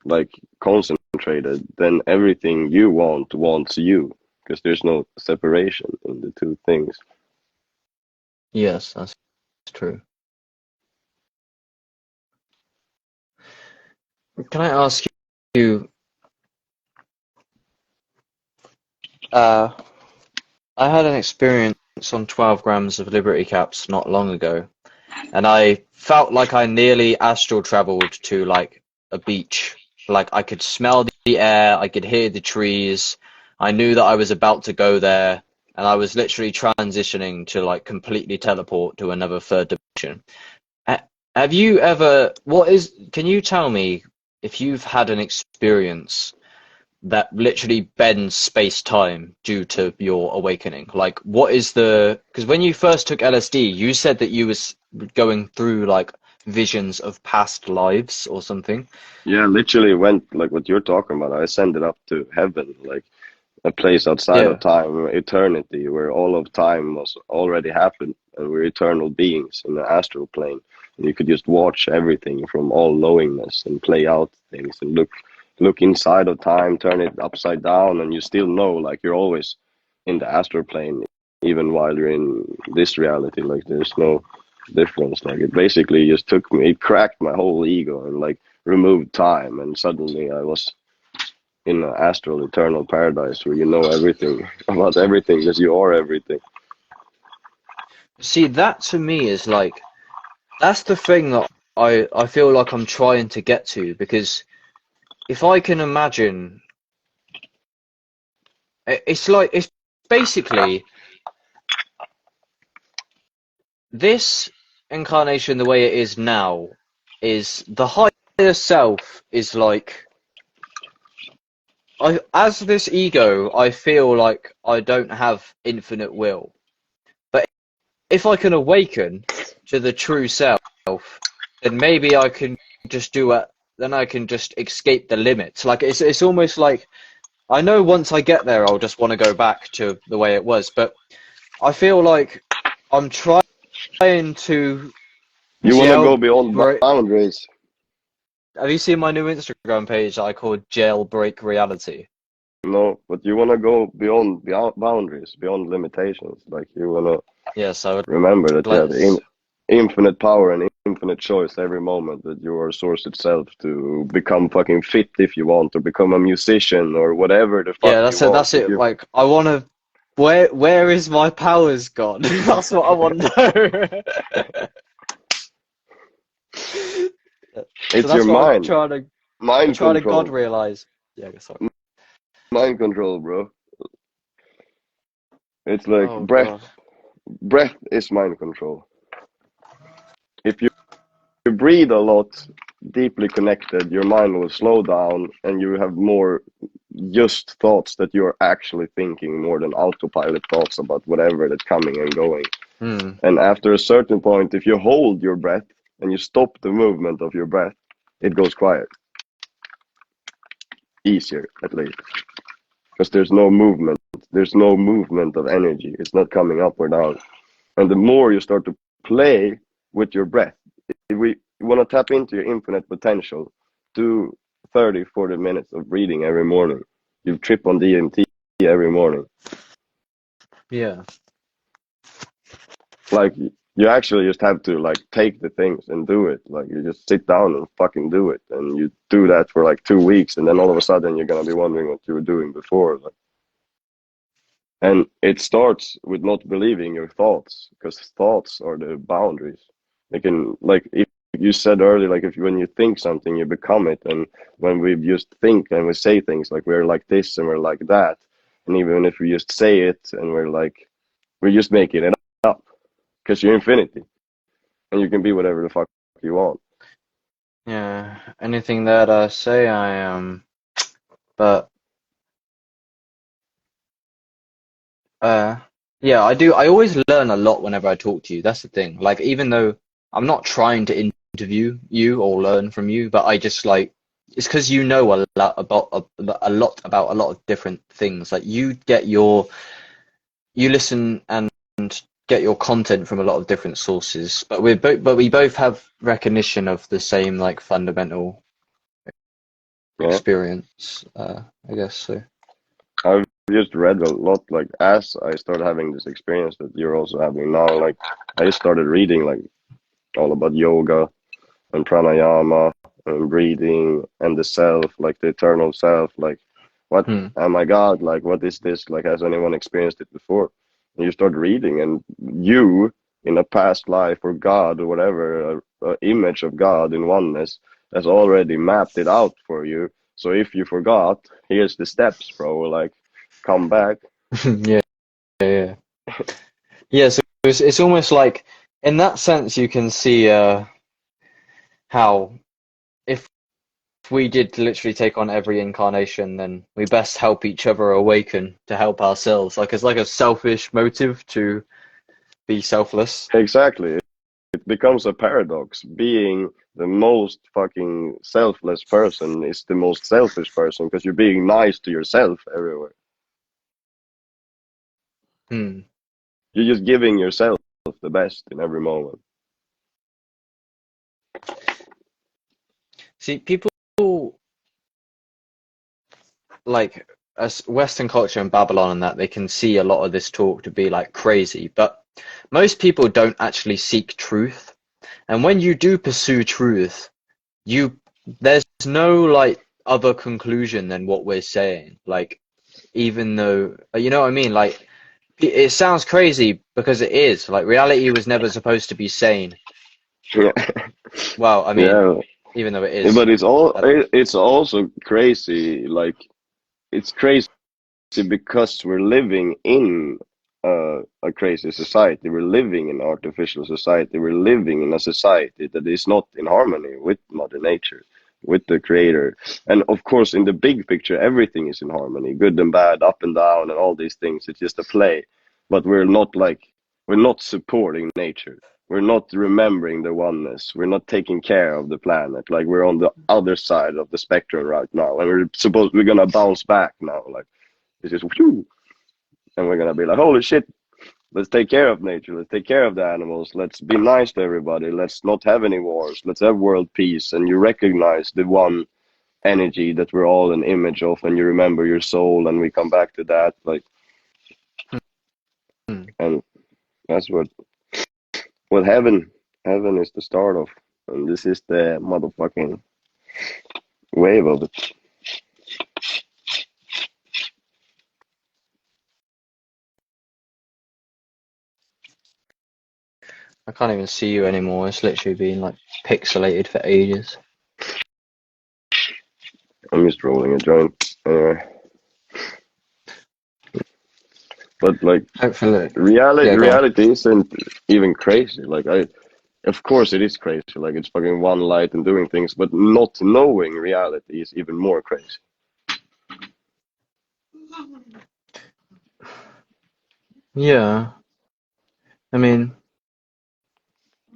like concentrated, then everything you want wants you because there's no separation in the two things. yes, that's true. Can I ask you? Uh, I had an experience on 12 grams of Liberty Caps not long ago, and I felt like I nearly astral traveled to like a beach. Like I could smell the air, I could hear the trees. I knew that I was about to go there, and I was literally transitioning to like completely teleport to another third dimension. Have you ever, can you tell me if you've had an experience that literally bends space-time due to your awakening? Like, what is because when you first took LSD, you said that you was going through like visions of past lives or something. Yeah, literally went like what you're talking about. I ascended up to heaven, like a place outside of Yeah. time, eternity, where all of time was already happened, and we're eternal beings in the astral plane. And you could just watch everything from all knowingness and play out things and look inside of time, turn it upside down, and you still know like you're always in the astral plane, even while you're in this reality. Like there's no difference. Like it basically just took me, it cracked my whole ego and like removed time, and suddenly I was in an astral eternal paradise where you know everything about everything because you are everything. See, that to me is like that's the thing that I feel like I'm trying to get to, because if I can imagine, it's like it's basically this incarnation the way it is now is the higher self is like as this ego, I feel like I don't have infinite will. But if I can awaken to the true self, then maybe I can just do it. Then I can just escape the limits. Like it's almost like I know once I get there, I'll just want to go back to the way it was. But I feel like I'm trying to You want to go beyond jailbreak. boundaries. Have you seen my new Instagram page that I called Jailbreak Reality? No, but you want to go beyond boundaries, beyond limitations. Like you want to Yes, I would remember that you like. have infinite power and infinite choice every moment, that you are source itself to become fucking fit if you want, or become a musician or whatever the fuck Yeah, you that's it. want. That's If it. you Like, I want to. Where is my powers gone? That's what I want to know. So it's your that's what mind, I'm mind trying to God control, realize. Yeah, sorry. mind control, bro. It's like Oh breath. God. Breath is mind control. If you breathe a lot, deeply connected, your mind will slow down and you have more just thoughts that you're actually thinking, more than autopilot thoughts about whatever that's coming and going. Hmm. And after a certain point, if you hold your breath and you stop the movement of your breath, it goes quiet. Easier, at least. Because there's no movement. There's no movement of energy. It's not coming up or down. And the more you start to play with your breath, if we want to tap into your infinite potential, do 30, 40 minutes of breathing every morning. You trip on DMT every morning. Yeah. Like, you actually just have to, like, take the things and do it. Like, you just sit down and fucking do it. And you do that for, like, 2 weeks, and then all of a sudden you're going to be wondering what you were doing before. Like, and it starts with not believing your thoughts, because thoughts are the boundaries. They can, like, if you said earlier, like, if when you think something, you become it. And when we just think and we say things like we're like this and we're like that, and even if we just say it and we're just making it up, because you're infinity and you can be whatever the fuck you want. Yeah. Anything that I say, I am. But uh, yeah, I do. I always learn a lot whenever I talk to you. That's the thing. Like, even though I'm not trying to interview you or learn from you, but I just like it's because you know a lot about a lot about a lot of different things. Like you listen and get your content from a lot of different sources, but we both have recognition of the same like fundamental Yeah. experience. I guess so. I've just read a lot, like, as I started having this experience that you're also having now. Like, I just started reading, like, all about yoga and pranayama and breathing and the self, like the eternal self, like what am I God? Like what is this? Like has anyone experienced it before? And you start reading, and you in a past life or God or whatever, a image of God in oneness has already mapped it out for you. So if you forgot, here's the steps, bro. Like come back. Yeah, yeah, yeah. So it's almost like, in that sense, you can see how if we did literally take on every incarnation, then we best help each other awaken to help ourselves. Like it's like a selfish motive to be selfless. Exactly. It becomes a paradox. Being the most fucking selfless person is the most selfish person because you're being nice to yourself everywhere. Hmm. You're just giving yourself the best in every moment. See, people like as Western culture and Babylon and that, they can see a lot of this talk to be like crazy, but most people don't actually seek truth. And when you do pursue truth, you there's no like other conclusion than what we're saying. Like even though you know what I mean, like it sounds crazy because it is. Like reality was never supposed to be sane. Yeah. Well, I mean, Yeah. even though it is. But it's also crazy. Like it's crazy because we're living in a crazy society. We're living in artificial society. We're living in a society that is not in harmony with Mother Nature, with the Creator. And of course, in the big picture, everything is in harmony, good and bad, up and down, and all these things. It's just a play. But we're not supporting nature. We're not remembering the oneness. We're not taking care of the planet. Like we're on the other side of the spectrum right now, and we're gonna bounce back now. Like it's just whew, and we're gonna be like, holy shit, let's take care of nature, let's take care of the animals, let's be nice to everybody, let's not have any wars, let's have world peace. And you recognize the one energy that we're all an image of, and you remember your soul, and we come back to that, like, Hmm. and that's what heaven is the start of, and this is the motherfucking wave of it. I can't even see you anymore. It's literally been like pixelated for ages. I'm just rolling a joint anyway. But like Hopefully, reality yeah, go on. reality isn't even crazy. Like of course it is crazy. Like it's fucking one light and doing things, but not knowing reality is even more crazy. Yeah, I mean,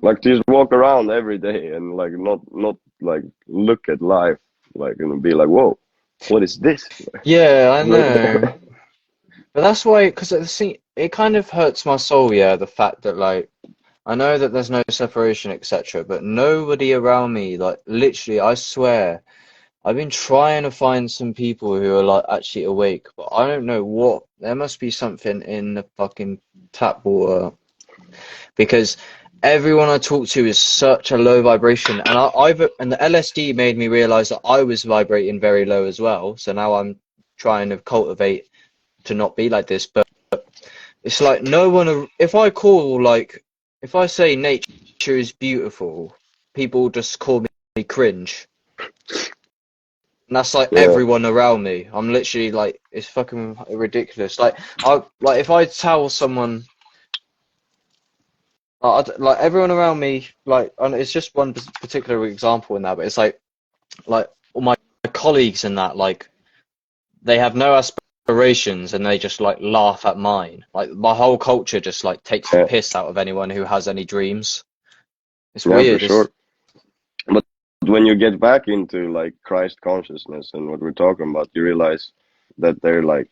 Like to just walk around every day and like not like look at life like and be like, whoa, what is this? yeah, I know. But that's why, because it kind of hurts my soul, yeah, the fact that like I know that there's no separation, etc., but nobody around me, like literally, I swear, I've been trying to find some people who are like actually awake, but I don't know what. There must be something in the fucking tap water because everyone I talk to is such a low vibration, and and the LSD made me realize that I was vibrating very low as well. So now I'm trying to cultivate to not be like this, but it's like no one. If I call like, if I say nature is beautiful, people just call me cringe. And that's like Yeah, everyone around me. I'm literally like, it's fucking ridiculous. Like if I tell someone, like everyone around me, like, and it's just one particular example in that, but it's like all my colleagues and that, like, they have no aspirations and they just like laugh at mine. Like my whole culture just like takes the yeah, piss out of anyone who has any dreams. It's yeah, for weird. It's sure. But when you get back into like Christ consciousness and what we're talking about, you realize that they're like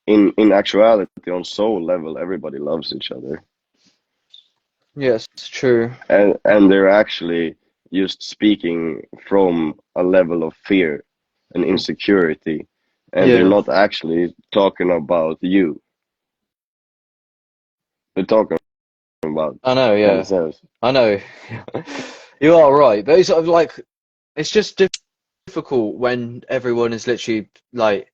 in actuality on soul level, everybody loves each other. yes, it's true. And they're actually just speaking from a level of fear and insecurity, and they're Yeah, not actually talking about you. They're talking about I know. Yeah, themselves. I know. You are right, but it's sort of like it's just difficult when everyone is literally like,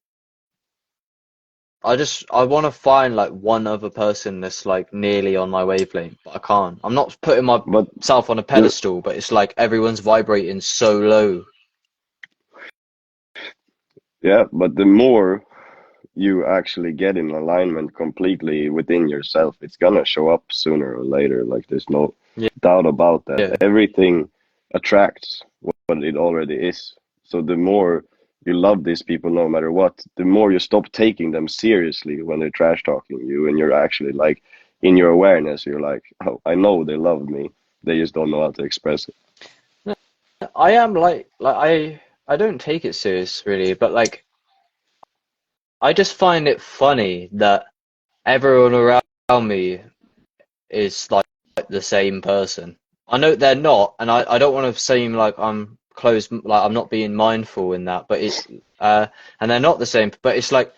I want to find like one other person that's like nearly on my wavelength, but I can't. I'm not putting But myself on a the, pedestal, but it's like everyone's vibrating so low. yeah, but the more you actually get in alignment completely within yourself, it's gonna show up sooner or later. Like there's no Yeah, doubt about that. yeah, Everything attracts what it already is. So the more you love these people, no matter what, the more you stop taking them seriously when they're trash talking you, and you're actually like in your awareness, you're like, oh, I know they love me. They just don't know how to express it. I am like I don't take it serious really, but like I just find it funny that everyone around me is like the same person. I know they're not, and I don't want to seem like I'm closed, like I'm not being mindful in that, but it's and they're not the same, but it's like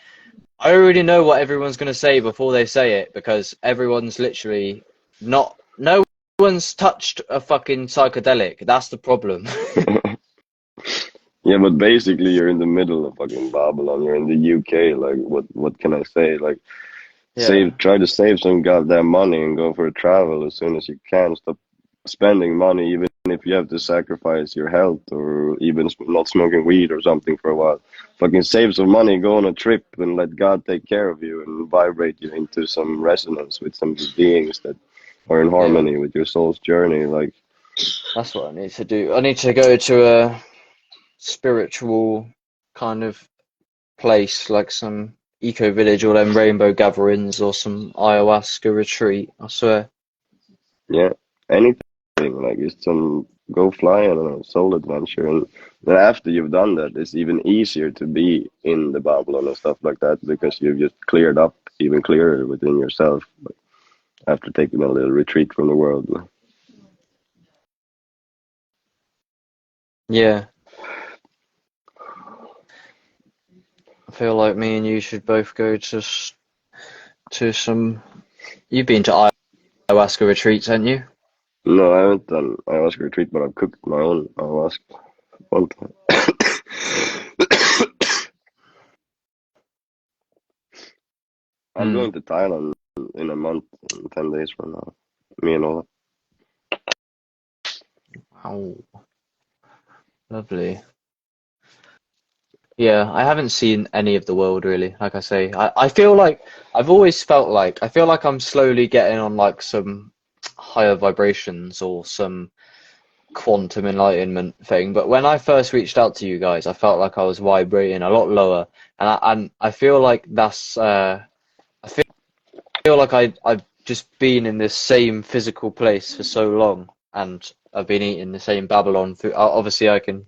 I already know what everyone's going to say before they say it because everyone's literally not, no one's touched a fucking psychedelic. That's the problem. Yeah, but basically you're in the middle of fucking Babylon. You're in the UK. Like, what can I say? Like, Yeah, try to save some goddamn money and go for a travel as soon as you can. Stop spending money, even if you have to sacrifice your health or even not smoking weed or something for a while. Fucking save some money, go on a trip, and let God take care of you and vibrate you into some resonance with some beings that are in yeah, harmony with your soul's journey. Like, that's what I need to do. I need to go to a spiritual kind of place, like some eco village or them rainbow gatherings or some ayahuasca retreat, I swear. yeah, anything. Like, it's some go fly on a soul adventure, and then after you've done that, it's even easier to be in the Babylon and stuff like that because you've just cleared up even clearer within yourself, like, after taking a little retreat from the world. Yeah, I feel like me and you should both go to some. You've been to ayahuasca retreats, haven't you? No, I haven't done ayahuasca retreat, but I've cooked my own ayahuasca one time. I'm Hmm. going to Thailand in a month, 10 days from now. Me and all. Oh, lovely. Yeah, I haven't seen any of the world really. Like I say, I feel like I've always felt like I feel like I'm slowly getting on like some higher vibrations or some quantum enlightenment thing. But when I first reached out to you guys, I felt like I was vibrating a lot lower, and I feel like that's I feel like I've just been in this same physical place for so long, and I've been eating the same Babylon food. Obviously, I can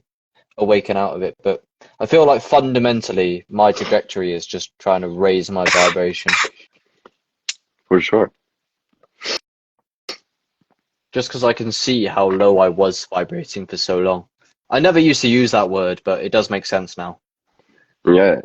awaken out of it, but I feel like fundamentally my trajectory is just trying to raise my vibration. For sure. Just because I can see how low I was vibrating for so long. I never used to use that word, but it does make sense now. Yeah,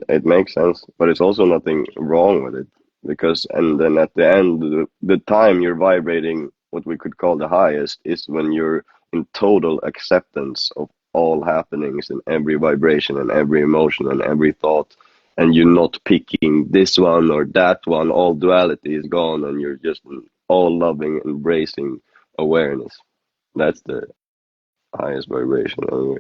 it makes sense, but it's also nothing wrong with it because, and then at the end, the time you're vibrating what we could call the highest is when you're in total acceptance of all happenings and every vibration and every emotion and every thought, and you're not picking this one or that one. All duality is gone, and you're just in all loving, embracing awareness. That's the highest vibration anyway.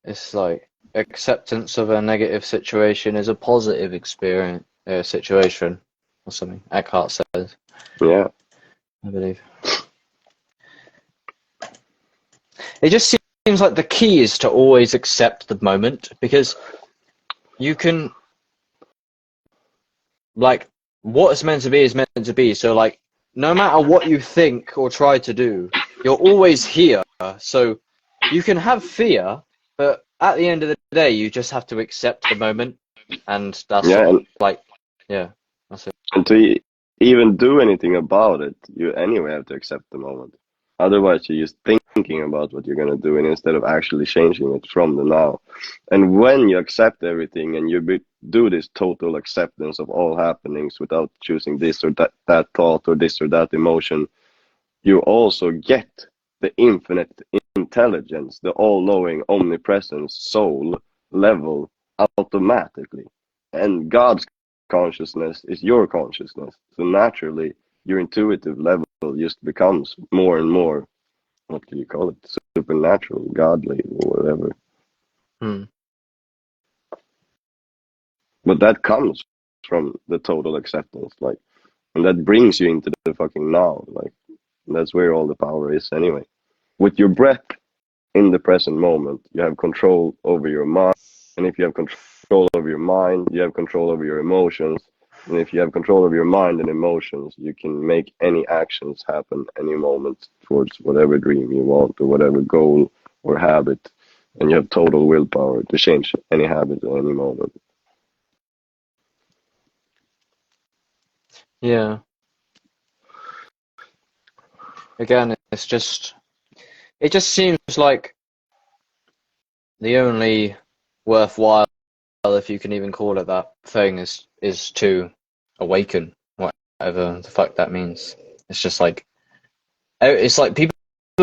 It's like acceptance of a negative situation is a positive experience situation or something. Eckhart says, Yeah, I believe. It just seems like the key is to always accept the moment because you can like what is meant to be is meant to be. So like no matter what you think or try to do, you're always here. So you can have fear, but at the end of the day, you just have to accept the moment, and that's yeah, like yeah, that's it. and to even do anything about it, you anyway have to accept the moment. Otherwise, you're just thinking about what you're going to do and instead of actually changing it from the now. And when you accept everything and do this total acceptance of all happenings without choosing this or that thought or this or that emotion, you also get the infinite intelligence, the all-knowing, omnipresent soul level automatically. And God's consciousness is your consciousness. So naturally, your intuitive level just becomes more and more, what do you call it? Supernatural, godly, or whatever. But that comes from the total acceptance, like, and that brings you into the fucking now, like, that's where all the power is anyway. With your breath in the present moment, you have control over your mind, and if you have control over your mind, you have control over your emotions, and if you have control over your mind and emotions, you can make any actions happen any moment towards whatever dream you want or whatever goal or habit, and you have total willpower to change any habit at any moment. Yeah. Again, it just seems like the only worthwhile, if you can even call it that, thing is to awaken, whatever the fuck that means. It's just like, it's like people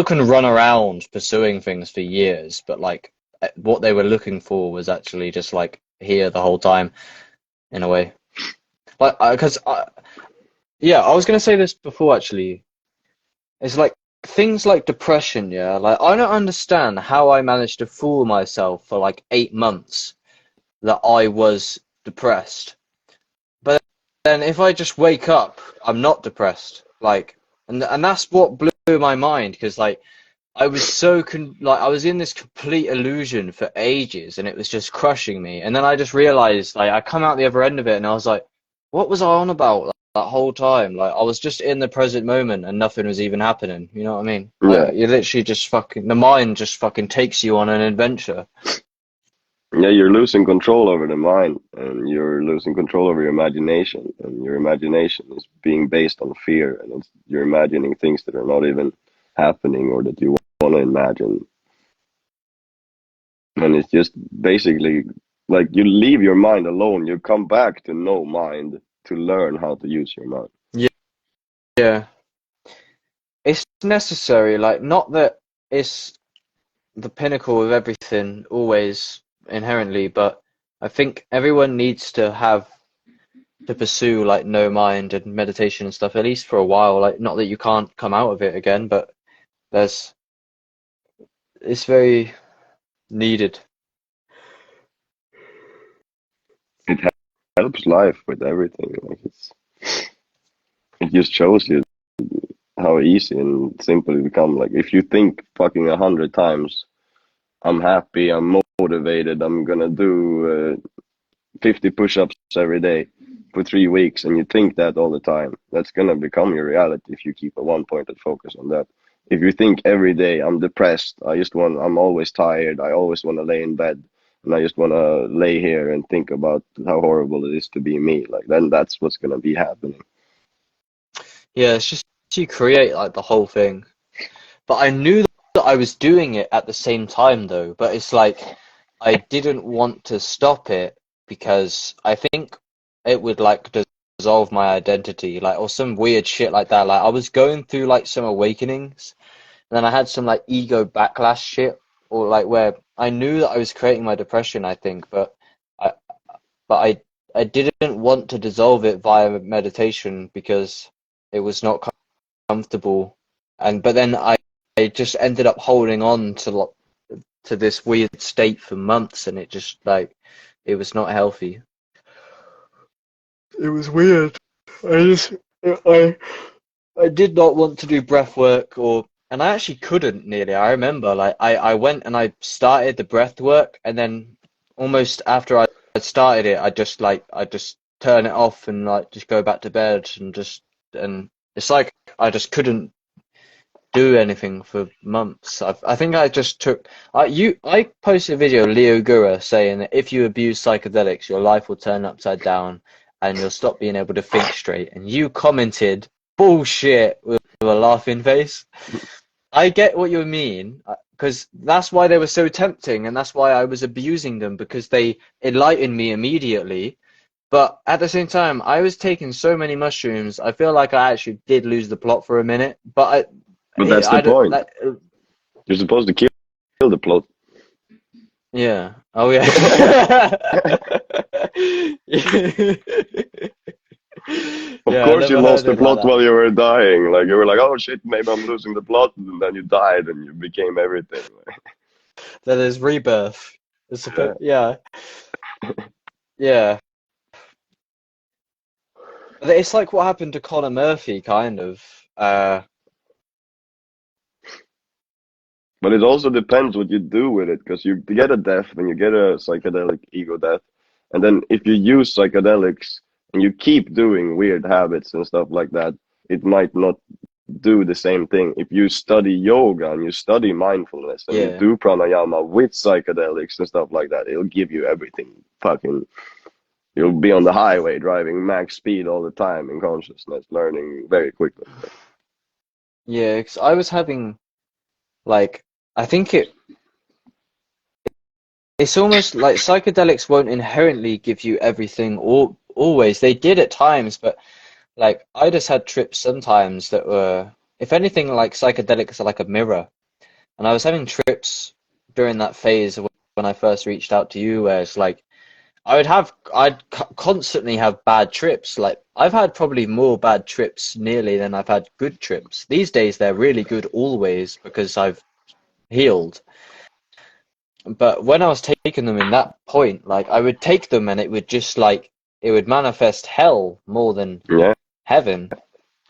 can run around pursuing things for years, but like what they were looking for was actually just like here the whole time, in a way. Like, yeah, I was gonna say this before actually. It's like things like depression, yeah. Like I don't understand how I managed to fool myself for like 8 months that I was depressed. But then if I just wake up, I'm not depressed. Like, and that's what blew my mind, because like I was so like I was in this complete illusion for ages, and it was just crushing me. And then I just realized, like, I come out the other end of it, and I was like, what was I on about? Like, that whole time? Like, I was just in the present moment, and nothing was even happening. You know what I mean? Yeah. Like, you literally just fucking, the mind just fucking takes you on an adventure. Yeah, you're losing control over the mind, and you're losing control over your imagination, and your imagination is being based on fear, and you're imagining things that are not even happening or that you want to imagine. And it's just basically like you leave your mind alone, you come back to no mind to learn how to use your mind. Yeah, yeah. It's necessary. Like, not that it's the pinnacle of everything always inherently, but I think everyone needs to pursue like no mind and meditation and stuff, at least for a while. Like, not that you can't come out of it again, but it's very needed. It helps life with everything. Like it just shows you how easy and simple it become. Like if you think fucking 100 times, I'm happy, I'm motivated, I'm gonna do 50 push-ups every day for 3 weeks, and you think that all the time, that's gonna become your reality if you keep a one-pointed focus on that. If you think every day, I'm depressed, I'm always tired, I always want to lay in bed, and I just want to lay here and think about how horrible it is to be me, like then that's what's gonna be happening. Yeah, it's just you create like the whole thing. But I knew that I was doing it at the same time though, but it's like I didn't want to stop it because I think it would like dissolve my identity, like, or some weird shit like that. Like I was going through like some awakenings, and then I had some like ego backlash shit, or like where I knew that I was creating my depression, I think, I I didn't want to dissolve it via meditation because it was not comfortable, but then I just ended up holding on to this weird state for months, and it just like it was not healthy. It was weird. I I did not want to do breath work, and I actually couldn't nearly. I remember like I went and I started the breath work, and then almost after I started it, I just turn it off and like just go back to bed, and it's like I just couldn't do anything for months. I think I just took I posted a video, Leo Gura, saying that if you abuse psychedelics, your life will turn upside down and you'll stop being able to think straight. And you commented bullshit with a laughing face. I get what you mean, because that's why they were so tempting, and that's why I was abusing them, because they enlightened me immediately. But at the same time, I was taking so many mushrooms, I feel like I actually did lose the plot for a minute. But But that's the point. You're supposed to kill the plot. Yeah. Oh yeah. Of Yeah, I course, you never lost heard the it like plot that. while you were dying. Like you were like, "Oh shit, maybe I'm losing the plot," and then you died and you became everything. Then there's rebirth. Yeah. Yeah. Yeah. But it's like what happened to Connor Murphy, kind of. But it also depends what you do with it, because you get a death and you get a psychedelic ego death, and then if you use psychedelics and you keep doing weird habits and stuff like that, it might not do the same thing. If you study yoga and you study mindfulness and you Yeah. do pranayama with psychedelics and stuff like that, it'll give you everything. Fucking, you'll be on the highway driving max speed all the time in consciousness, learning very quickly. Yeah, 'cause I was having like I think it's almost like psychedelics won't inherently give you everything or always. They did at times, but like I just had trips sometimes that were, if anything, like psychedelics are like a mirror. And I was having trips during that phase when I first reached out to you, where it's like I'd constantly have bad trips. Like I've had probably more bad trips nearly than I've had good trips. These days they're really good always because I've healed. But when I was taking them in that point, like I would take them and it would just like it would manifest hell more than Yeah, heaven.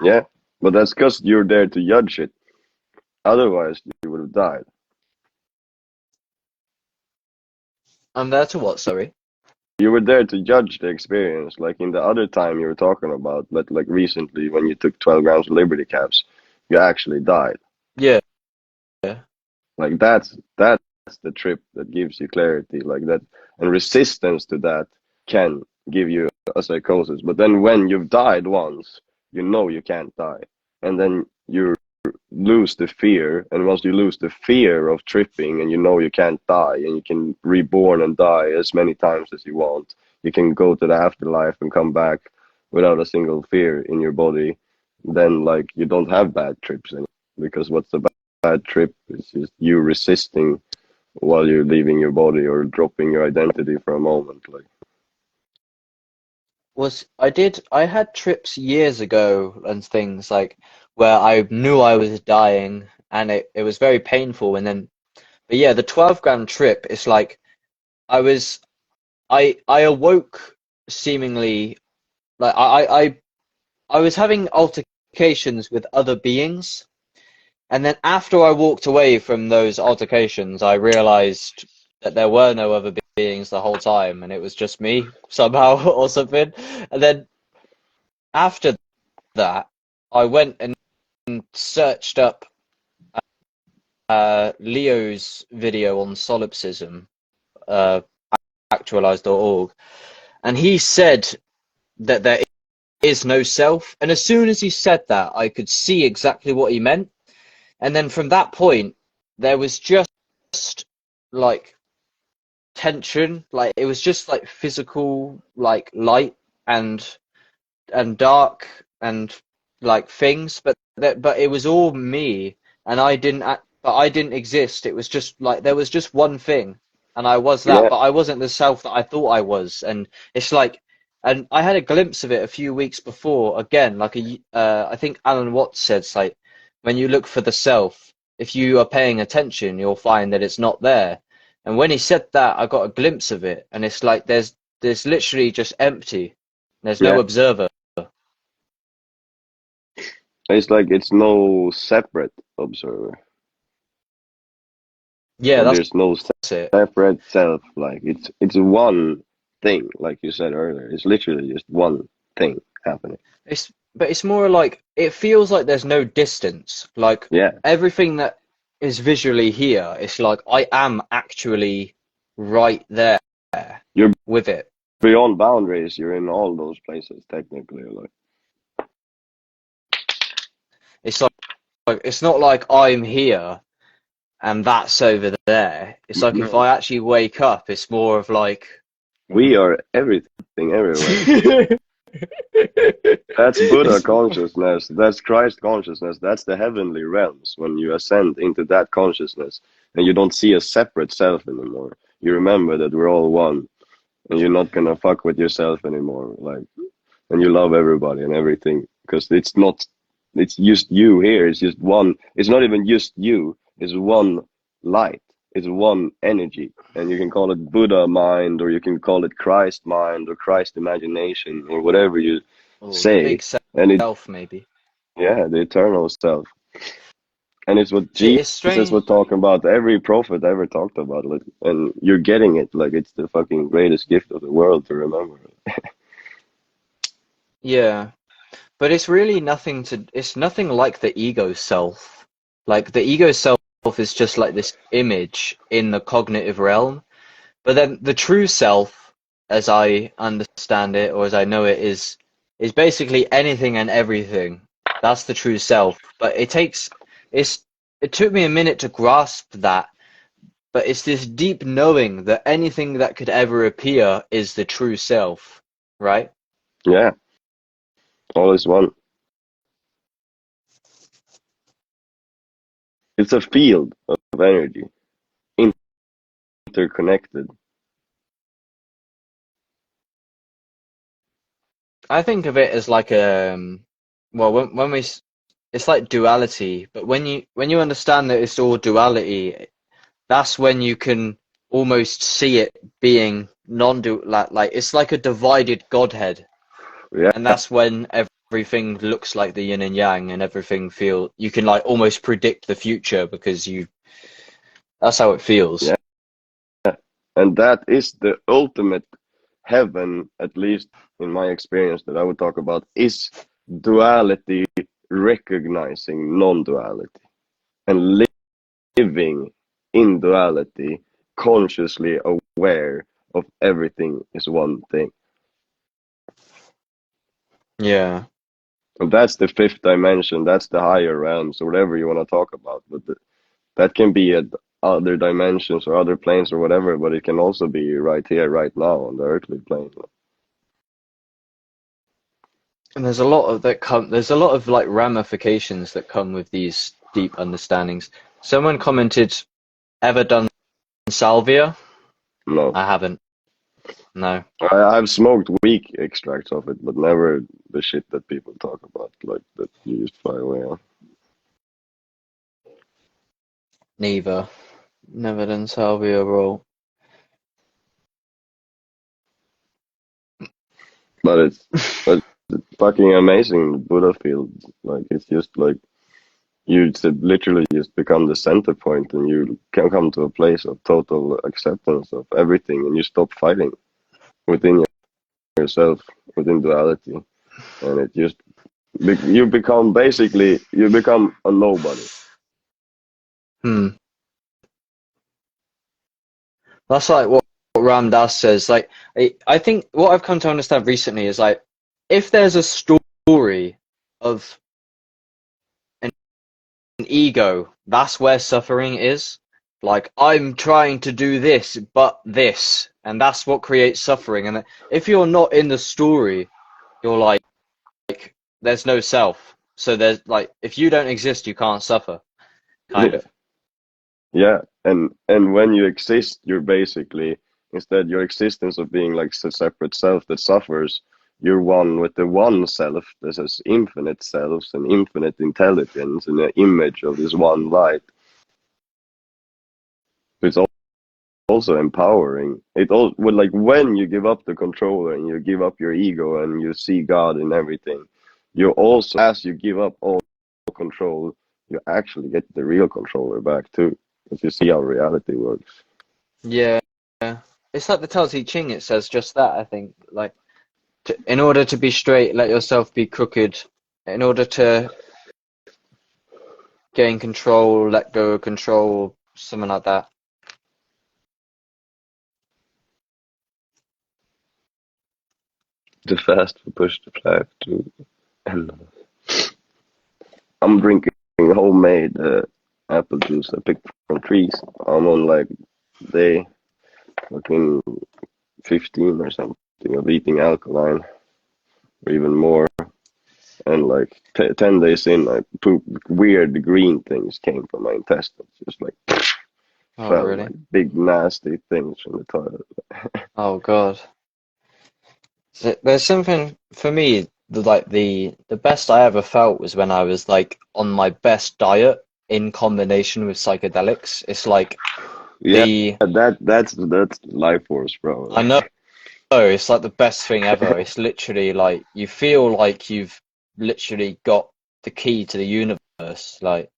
yeah. But that's because you're there to judge it. Otherwise, you would have died. I'm there to what, sorry? You were there to judge the experience. Like in the other time you were talking about, but like recently when you took 12 grams of Liberty caps, you actually died. Yeah. Like that's the trip that gives you clarity, like that, and resistance to that can give you a psychosis. But then when you've died once, you know you can't die, and then you lose the fear. And once you lose the fear of tripping, and you know you can't die, and you can reborn and die as many times as you want, you can go to the afterlife and come back without a single fear in your body. Then like you don't have bad trips anymore, because what's the bad trip is just you resisting while you're leaving your body or dropping your identity for a moment. Like, I had trips years ago and things like where I knew I was dying and it was very painful and then but yeah, the 12 gram trip is like I was I awoke seemingly like I was having altercations with other beings. And then after I walked away from those altercations, I realized that there were no other beings the whole time, and it was just me somehow or something. And then after that, I went and searched up Leo's video on solipsism, uh, actualized.org, and he said that there is no self. And as soon as he said that, I could see exactly what he meant. And then from that point, there was just like tension, like it was just like physical, like light and dark and like things, but it was all me, and but I didn't exist. It was just like there was just one thing, and I was that, yeah, but I wasn't the self that I thought I was, and it's like. And I had a glimpse of it a few weeks before. Again, like I think Alan Watts said, like when you look for the self, if you are paying attention, you'll find that it's not there. And when he said that, I got a glimpse of it, and it's like there's literally just empty. There's no yeah. observer. It's like it's no separate observer, Yeah, or that's there's no it. separate self. Like it's one thing, like you said earlier. It's literally just one thing happening. But it's more like it feels like there's no distance. Like Yeah, everything that is visually here, it's like I am actually right there you're with it. beyond boundaries. You're in all those places technically. Like, It's like it's not like I'm here and that's over there. It's like if no, I actually wake up, it's more of like we are everything everywhere. That's Buddha consciousness. That's Christ consciousness. That's the heavenly realms when you ascend into that consciousness and you don't see a separate self anymore. You remember that we're all one and you're not gonna fuck with yourself anymore. Like, and you love everybody and everything because it's just you here. It's just one. It's not even just you. It's one light. It's one energy. And you can call it Buddha mind or you can call it Christ mind or Christ imagination or whatever you Or the say, big and it, self, maybe. yeah, the eternal self, and it's what It's Jesus strange. was talking about. Every prophet ever talked about it, and you're getting it. Like it's the fucking greatest gift of the world to remember. Yeah. But it's really nothing it's nothing like the ego self. Like the ego self is just like this image in the cognitive realm. But then the true self, as I understand it or as I know it, is basically anything and everything. That's the true self. But it took me a minute to grasp that, but it's this deep knowing that anything that could ever appear is the true self, right? Yeah, all is one. It's a field of energy, interconnected. I think of it as like well, when it's like duality, but when you understand that it's all duality, that's when you can almost see it being non-dual, like it's like a divided Godhead, Yeah, and that's when everything looks like the yin and yang, and everything you can like almost predict the future because that's how it feels. yeah, and that is the ultimate heaven, at least in my experience that I would talk about, is duality recognizing non-duality and living in duality, consciously aware of everything is one thing. Yeah. And that's the fifth dimension, that's the higher realms, or whatever you want to talk about. But that can be at other dimensions or other planes or whatever, but it can also be right here, right now on the earthly plane. And there's a lot of there's a lot of like ramifications that come with these deep understandings. Someone commented, ever done salvia? No. I haven't. No. I've smoked weak extracts of it, but never the shit that people talk about, like that you just fly away on. Neither. Never done salvia roll. But it's fucking amazing Buddha field. Like it's just like you literally just become the center point, and you can come to a place of total acceptance of everything, and you stop fighting within yourself, within duality, and it just you become basically you become a nobody. Hmm. That's like what Ram Dass says. Like, I think what I've come to understand recently is like, if there's a story of an ego, that's where suffering is. Like, I'm trying to do this, but this, and that's what creates suffering. And if you're not in the story, you're like, there's no self. So there's like, if you don't exist, you can't suffer, kind Yeah, of. yeah, and when you exist, you're basically instead your existence of being like a separate self that suffers. You're one with the one self that has infinite selves and infinite intelligence and the image of this one light. So it's also empowering. It all would like when you give up the control and you give up your ego and you see God in everything, you also, as you give up all control, you actually get the real controller back too, because you see how reality works. Yeah. It's like the Tao Te Ching, it says just that, I think. Like, in order to be straight, let yourself be crooked. In order to gain control, let go of control, something like that. The fast for push the flag to and I'm drinking homemade apple juice I picked from trees. I'm on like day fucking 15 or something of eating alkaline. or even more. And like 10 days in, I poop weird green things came from my intestines, just like Oh, felt really? like big nasty things from the toilet. Oh, God. There's something for me, the best I ever felt was when I was like on my best diet in combination with psychedelics. It's like Yeah, the that's life force, bro. I know it's like the best thing ever. It's literally like you feel like you've literally got the key to the universe. Like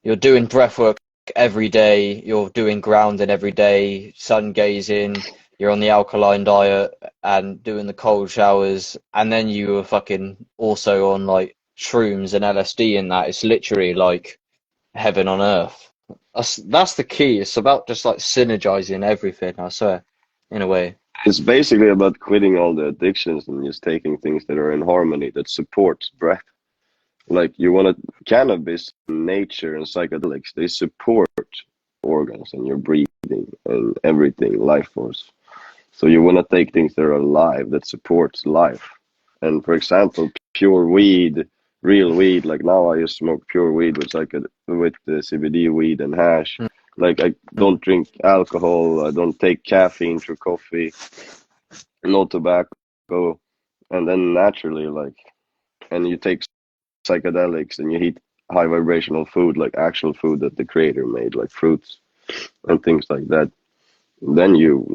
you're doing breath work every day, you're doing grounding every day, sun gazing, you're on the alkaline diet and doing the cold showers, and then you were fucking also on like shrooms and LSD and that. It's literally like heaven on earth. That's the key. It's about just like synergizing everything, I swear, in a way. It's basically about quitting all the addictions and just taking things that are in harmony that supports breath. Like you want to cannabis, nature, and psychedelics, they support organs and your breathing and everything, life force. So you want to take things that are alive, that supports life. And for example, pure weed, real weed, like now I just smoke pure weed with the CBD weed and hash. Like I don't drink alcohol, I don't take caffeine through coffee, no tobacco, and then naturally like, and you take psychedelics and you eat high vibrational food, like actual food that the creator made, like fruits and things like that. Then you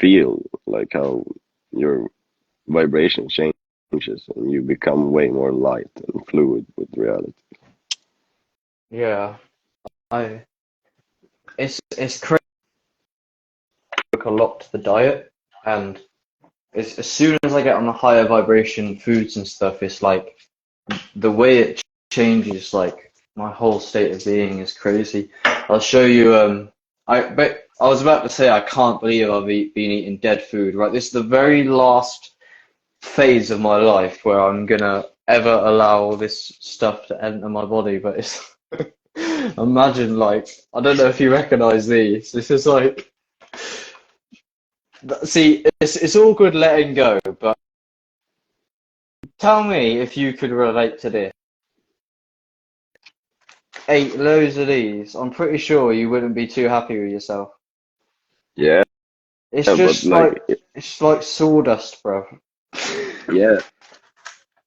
feel like how your vibration changes and you become way more light and fluid with reality. Yeah, I it's crazy a lot to the diet, and it's as soon as I get on the higher vibration foods and stuff, it's like the way it changes, like my whole state of being is crazy. I'll show you. But I was about to say I can't believe been eating dead food. Right, this is the very last phase of my life where I'm gonna ever allow this stuff to enter my body. But it's imagine like I don't know if you recognize these. This is like see, it's all good letting go, but tell me if you could relate to this. Ate loads of these. I'm pretty sure you wouldn't be too happy with yourself. Yeah, It's but just like, like it's like sawdust, bro. yeah,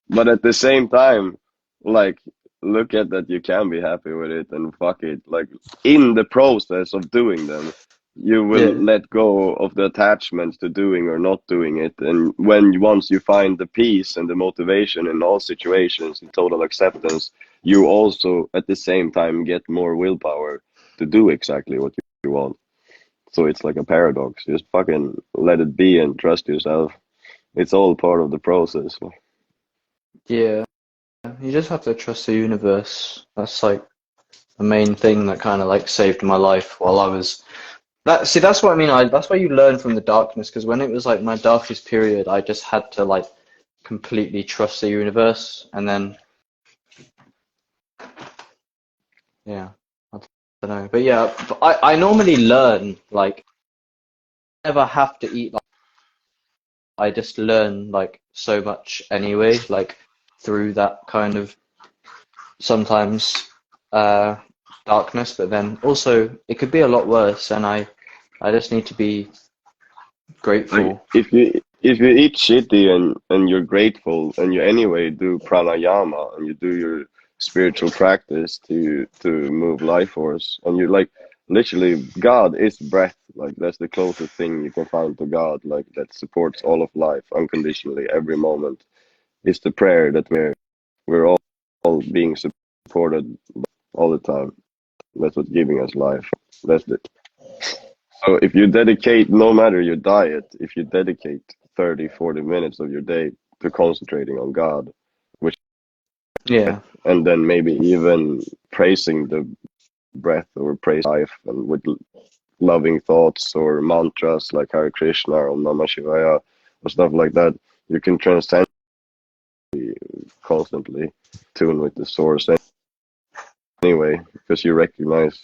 but at the same time, like, look at that you can be happy with it and fuck it. Like, in the process of doing them, you will Yeah. let go of the attachment to doing or not doing it. And once you find the peace and the motivation in all situations and total acceptance, you also at the same time get more willpower to do exactly what you want. So it's like a paradox. Just fucking let it be and trust yourself. It's all part of the process. Yeah. You just have to trust the universe. That's like the main thing that kind of like saved my life while I was that see that's what I mean. That's why you learn from the darkness because when it was like my darkest period, I just had to like completely trust the universe and then yeah, I don't know. But yeah, I normally learn like never have to eat like I just learn like so much anyway, like through that kind of sometimes uh darkness, but then also it could be a lot worse and I just need to be Like grateful. if you eat shitty and you're grateful and you anyway do pranayama and you do your spiritual practice to move life force and you like literally God is breath, like that's the closest thing you can find to God, like that supports all of life unconditionally every moment. It's the prayer that we're all being supported all the time. That's what's giving us life. That's it. So if you dedicate, no matter your diet, if you dedicate 30, 40 minutes of your day to concentrating on God, which, Yeah. and then maybe even praising the breath or praise life and with loving thoughts or mantras like Hare Krishna or Om Namah Shivaya or stuff like that, you can transcend constantly tune with the source anyway, because you recognize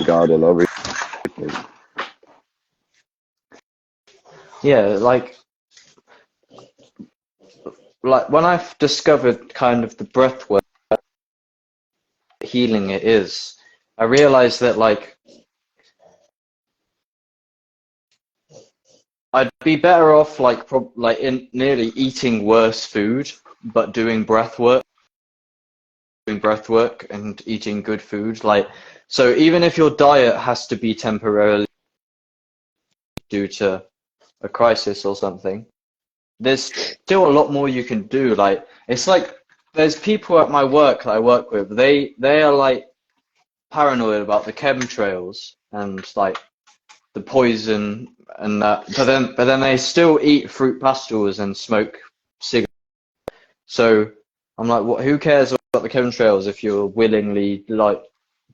God in everything. Yeah, like like when I've discovered kind of the breath work healing it is, I realized that like I'd be better off like in nearly eating worse food, but doing breath work and eating good food. Like, so even if your diet has to be temporarily due to a crisis or something, there's still a lot more you can do. Like, it's like there's people at my work that I work with. They are like paranoid about the chemtrails and like the poison and that, but then they still eat fruit pastilles and smoke cigarettes. So I'm like, what? Who cares about the chemtrails if you're willingly like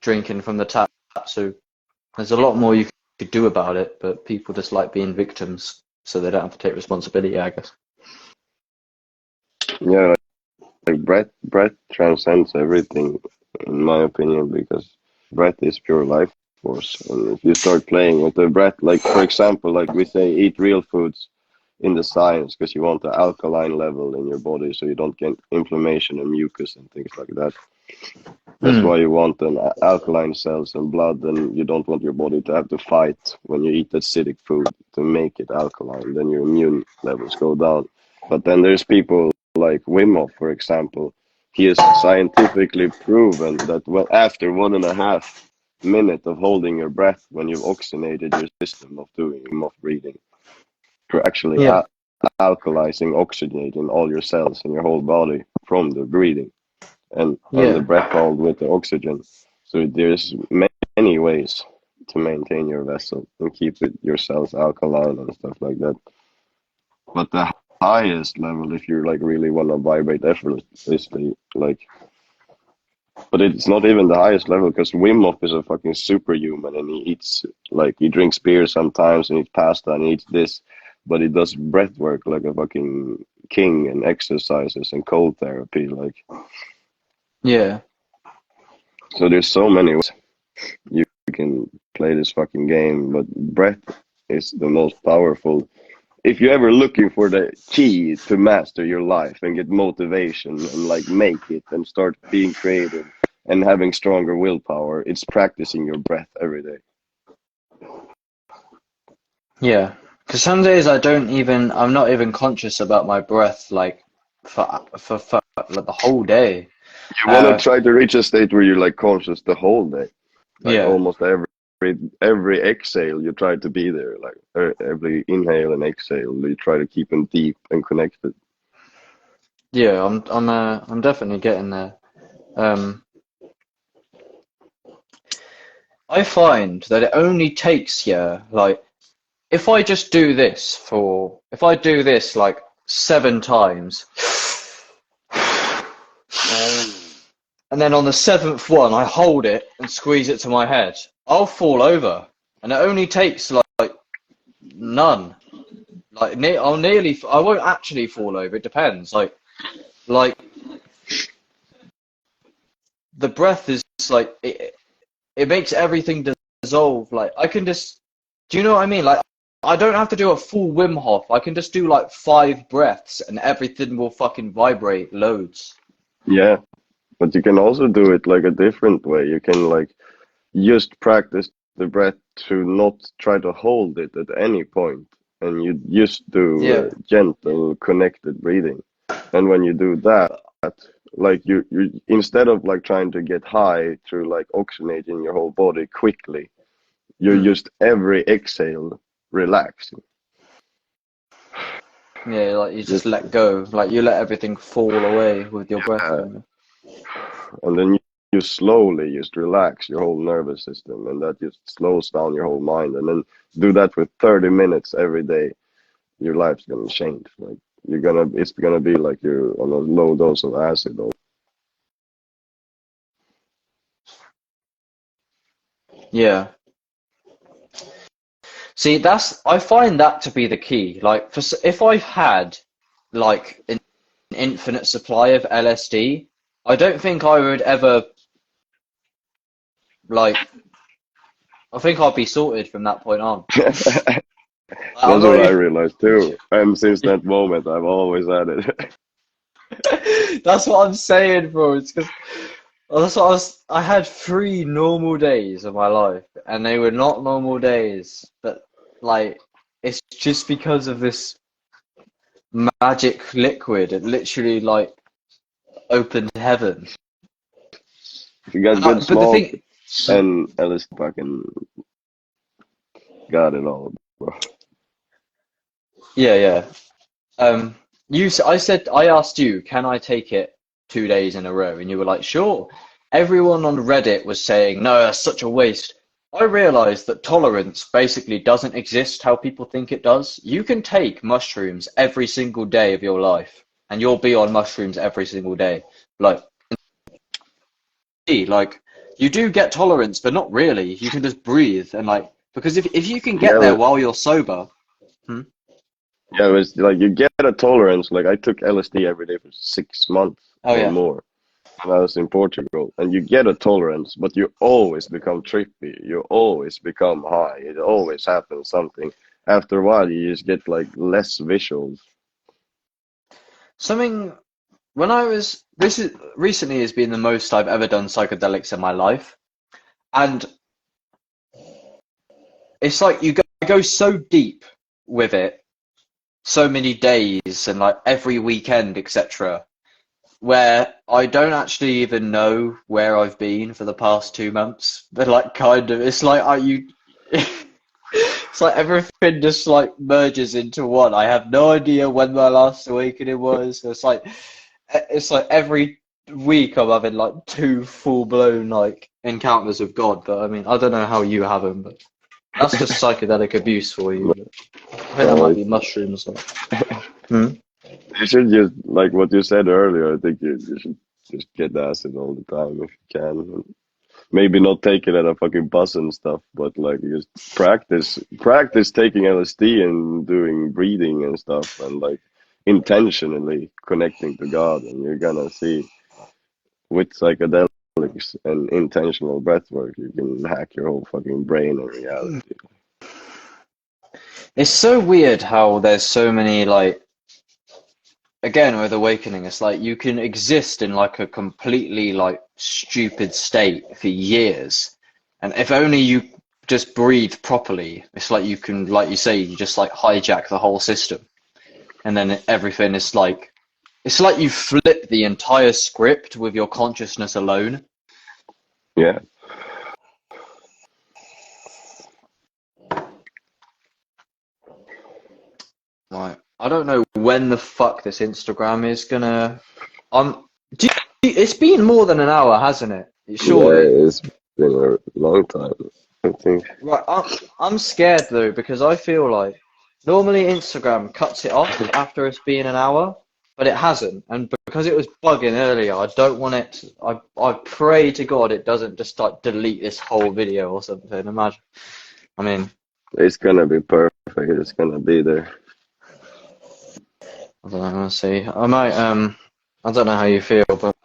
drinking from the tap? So there's a lot more you could do about it, but people just like being victims, so they don't have to take responsibility, I guess. Yeah, like breath transcends everything, in my opinion, because breath is pure life force. And if you start playing with the breath, like for example, like we say, eat real foods in the science because you want the alkaline level in your body so you don't get inflammation and mucus and things like that. That's why you want an alkaline cells and blood, and you don't want your body to have to fight when you eat acidic food to make it alkaline. Then your immune levels go down. But then there's people like Wim Hof, for example. He has scientifically proven that well, after 1.5 minutes of holding your breath when you've oxygenated your system of doing Wim Hof breathing, you're actually Yeah. alkalizing, oxygenating all your cells in your whole body from the breathing and the Yeah. breath hold with the oxygen. So there's many ways to maintain your vessel and keep it your cells alkaline and stuff like that. But the highest level, if you like really want to vibrate effortlessly, like, but it's not even the highest level because Wim Hof is a fucking superhuman and he eats like he drinks beer sometimes and eats pasta and eats this, but he does breath work like a fucking king and exercises and cold therapy, like. Yeah. So there's so many ways you can play this fucking game, but breath is the most powerful. If you're ever looking for the key to master your life and get motivation and like make it and start being creative and having stronger willpower, it's practicing your breath every day. Yeah. Because some days I'm not even conscious about my breath, like for like the whole day. You want to try to reach a state where you're like conscious the whole day, like Yeah. almost every exhale you try to be there, like every inhale and exhale you try to keep them deep and connected. Yeah, I'm definitely getting there. I find that it only takes, yeah, like if I do this like 7 times, and then on the seventh one I hold it and squeeze it to my head, I'll fall over, and it only takes like none. Like I won't actually fall over. It depends. Like the breath is like it makes everything dissolve. Like I can just, do you know what I mean? Like I don't have to do a full Wim Hof. I can just do like 5 breaths and everything will fucking vibrate loads. Yeah, but you can also do it like a different way. You can like just practice the breath to not try to hold it at any point, and you just do Yeah. gentle, connected breathing. And when you do that, like you instead of like trying to get high through like oxygenating your whole body quickly, you're Mm. just every exhale relaxing. Yeah, like you just Just let go. Like you let everything fall away with your breath kind of. and then you slowly just relax your whole nervous system, and that just slows down your whole mind. And then do that for 30 minutes every day. Your life's gonna change. Like it's gonna be like you're on a low dose of acid. Yeah. See, I find that to be the key. Like if I had like an infinite supply of LSD, I don't think I would ever like. I think I'd be sorted from that point on. I'm That's not what I even, realized too. And since that moment, I've always had it. That's what I'm saying, bro. It's because that's what I had 3 normal days of my life, and they were not normal days. But like, it's just because of this magic liquid. It literally like opened heaven. You got good But the smoke thing, and Ellis fucking got it all, bro. yeah, yeah. I asked you, can I take it 2 days in a row? And you were like, sure. Everyone on Reddit was saying, no, that's such a waste. I realized that tolerance basically doesn't exist how people think it does. You can take mushrooms every single day of your life, and you'll be on mushrooms every single day. Like you do get tolerance, but not really. You can just breathe and like because if you can get Yeah, there while you're sober, hmm? yeah, it was like you get a tolerance. Like I took LSD every day for 6 months Oh or yeah. more when I was in Portugal, and you get a tolerance, but you always become trippy. You always become high. It always happens something. After a while, you just get like less visuals. Something when I was this is recently has been the most I've ever done psychedelics in my life. And it's like go so deep with it, so many days and like every weekend, etc. Where I don't actually even know where I've been for the past 2 months. But like kind of it's like are you it's like everything just like merges into one. I have no idea when my last awakening was. It's like every week I'm having like 2 full blown like encounters with God. But I mean, I don't know how you have them, but that's just psychedelic abuse for you. But I think that No, might be mushrooms. Like. Hmm? you should just like what you said earlier. I think you should just get acid all the time if you can. Maybe not take it at a fucking bus and stuff, but like just practice taking LSD and doing breathing and stuff, and like intentionally connecting to God, and you're gonna see with psychedelics and intentional breath work, you can hack your whole fucking brain and reality. It's so weird how there's so many like again with awakening. It's like you can exist in like a completely like stupid state for years, and if only you just breathe properly, it's like you can, like you say, you just like hijack the whole system, and then everything is like it's like you flip the entire script with your consciousness alone. Yeah, Like, I don't know when the fuck this Instagram is gonna. Um, it's been more than an hour, hasn't it? yeah, Surely. it's been a long time, I think. Right, I'm scared though because I feel like normally Instagram cuts it off after it's been an hour, but it hasn't, and because it was bugging earlier, I don't want it. I pray to God it doesn't just like delete this whole video or something. Imagine. I mean, It's gonna be perfect. It's gonna be there. I don't know. We'll see. I might. I don't know how you feel, but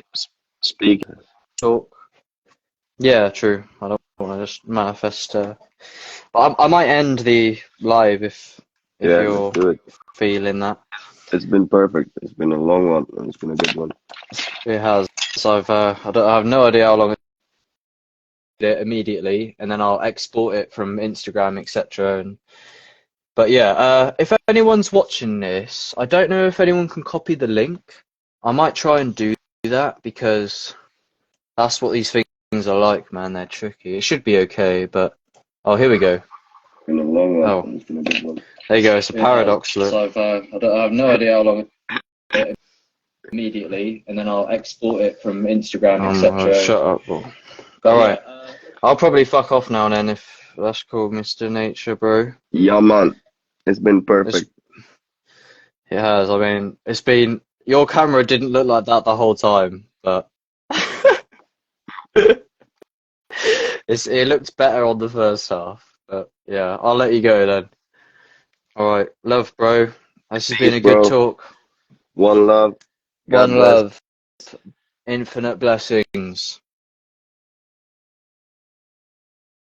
Speak. talk. Yeah, true. I don't want to just manifest. But I might end the live if Yeah, let's you're do it. feeling that. It's been perfect. It's been a long one, and it's been a good one. It has. So I have no idea how long it immediately, and then I'll export it from Instagram, etc. But yeah, if anyone's watching this, I don't know if anyone can copy the link. I might try and do that because that's what these things are like, man. They're tricky. It should be okay, but oh, here we go. Been a long one, Oh, and it's been a good one. there you go. It's a paradox look. So I have no idea how long it immediately, and then I'll export it from Instagram, etc. Shut up, bro. All right. I'll probably fuck off now then if that's cool, Mr. Nature, bro. Yeah, man. It's been perfect. It has. I mean, it's been. Your camera didn't look like that the whole time, but it looked better on the first half. But yeah, I'll let you go then. All right, love, bro. This has been Peace, a good bro. talk. One love. God One bless. love, infinite blessings.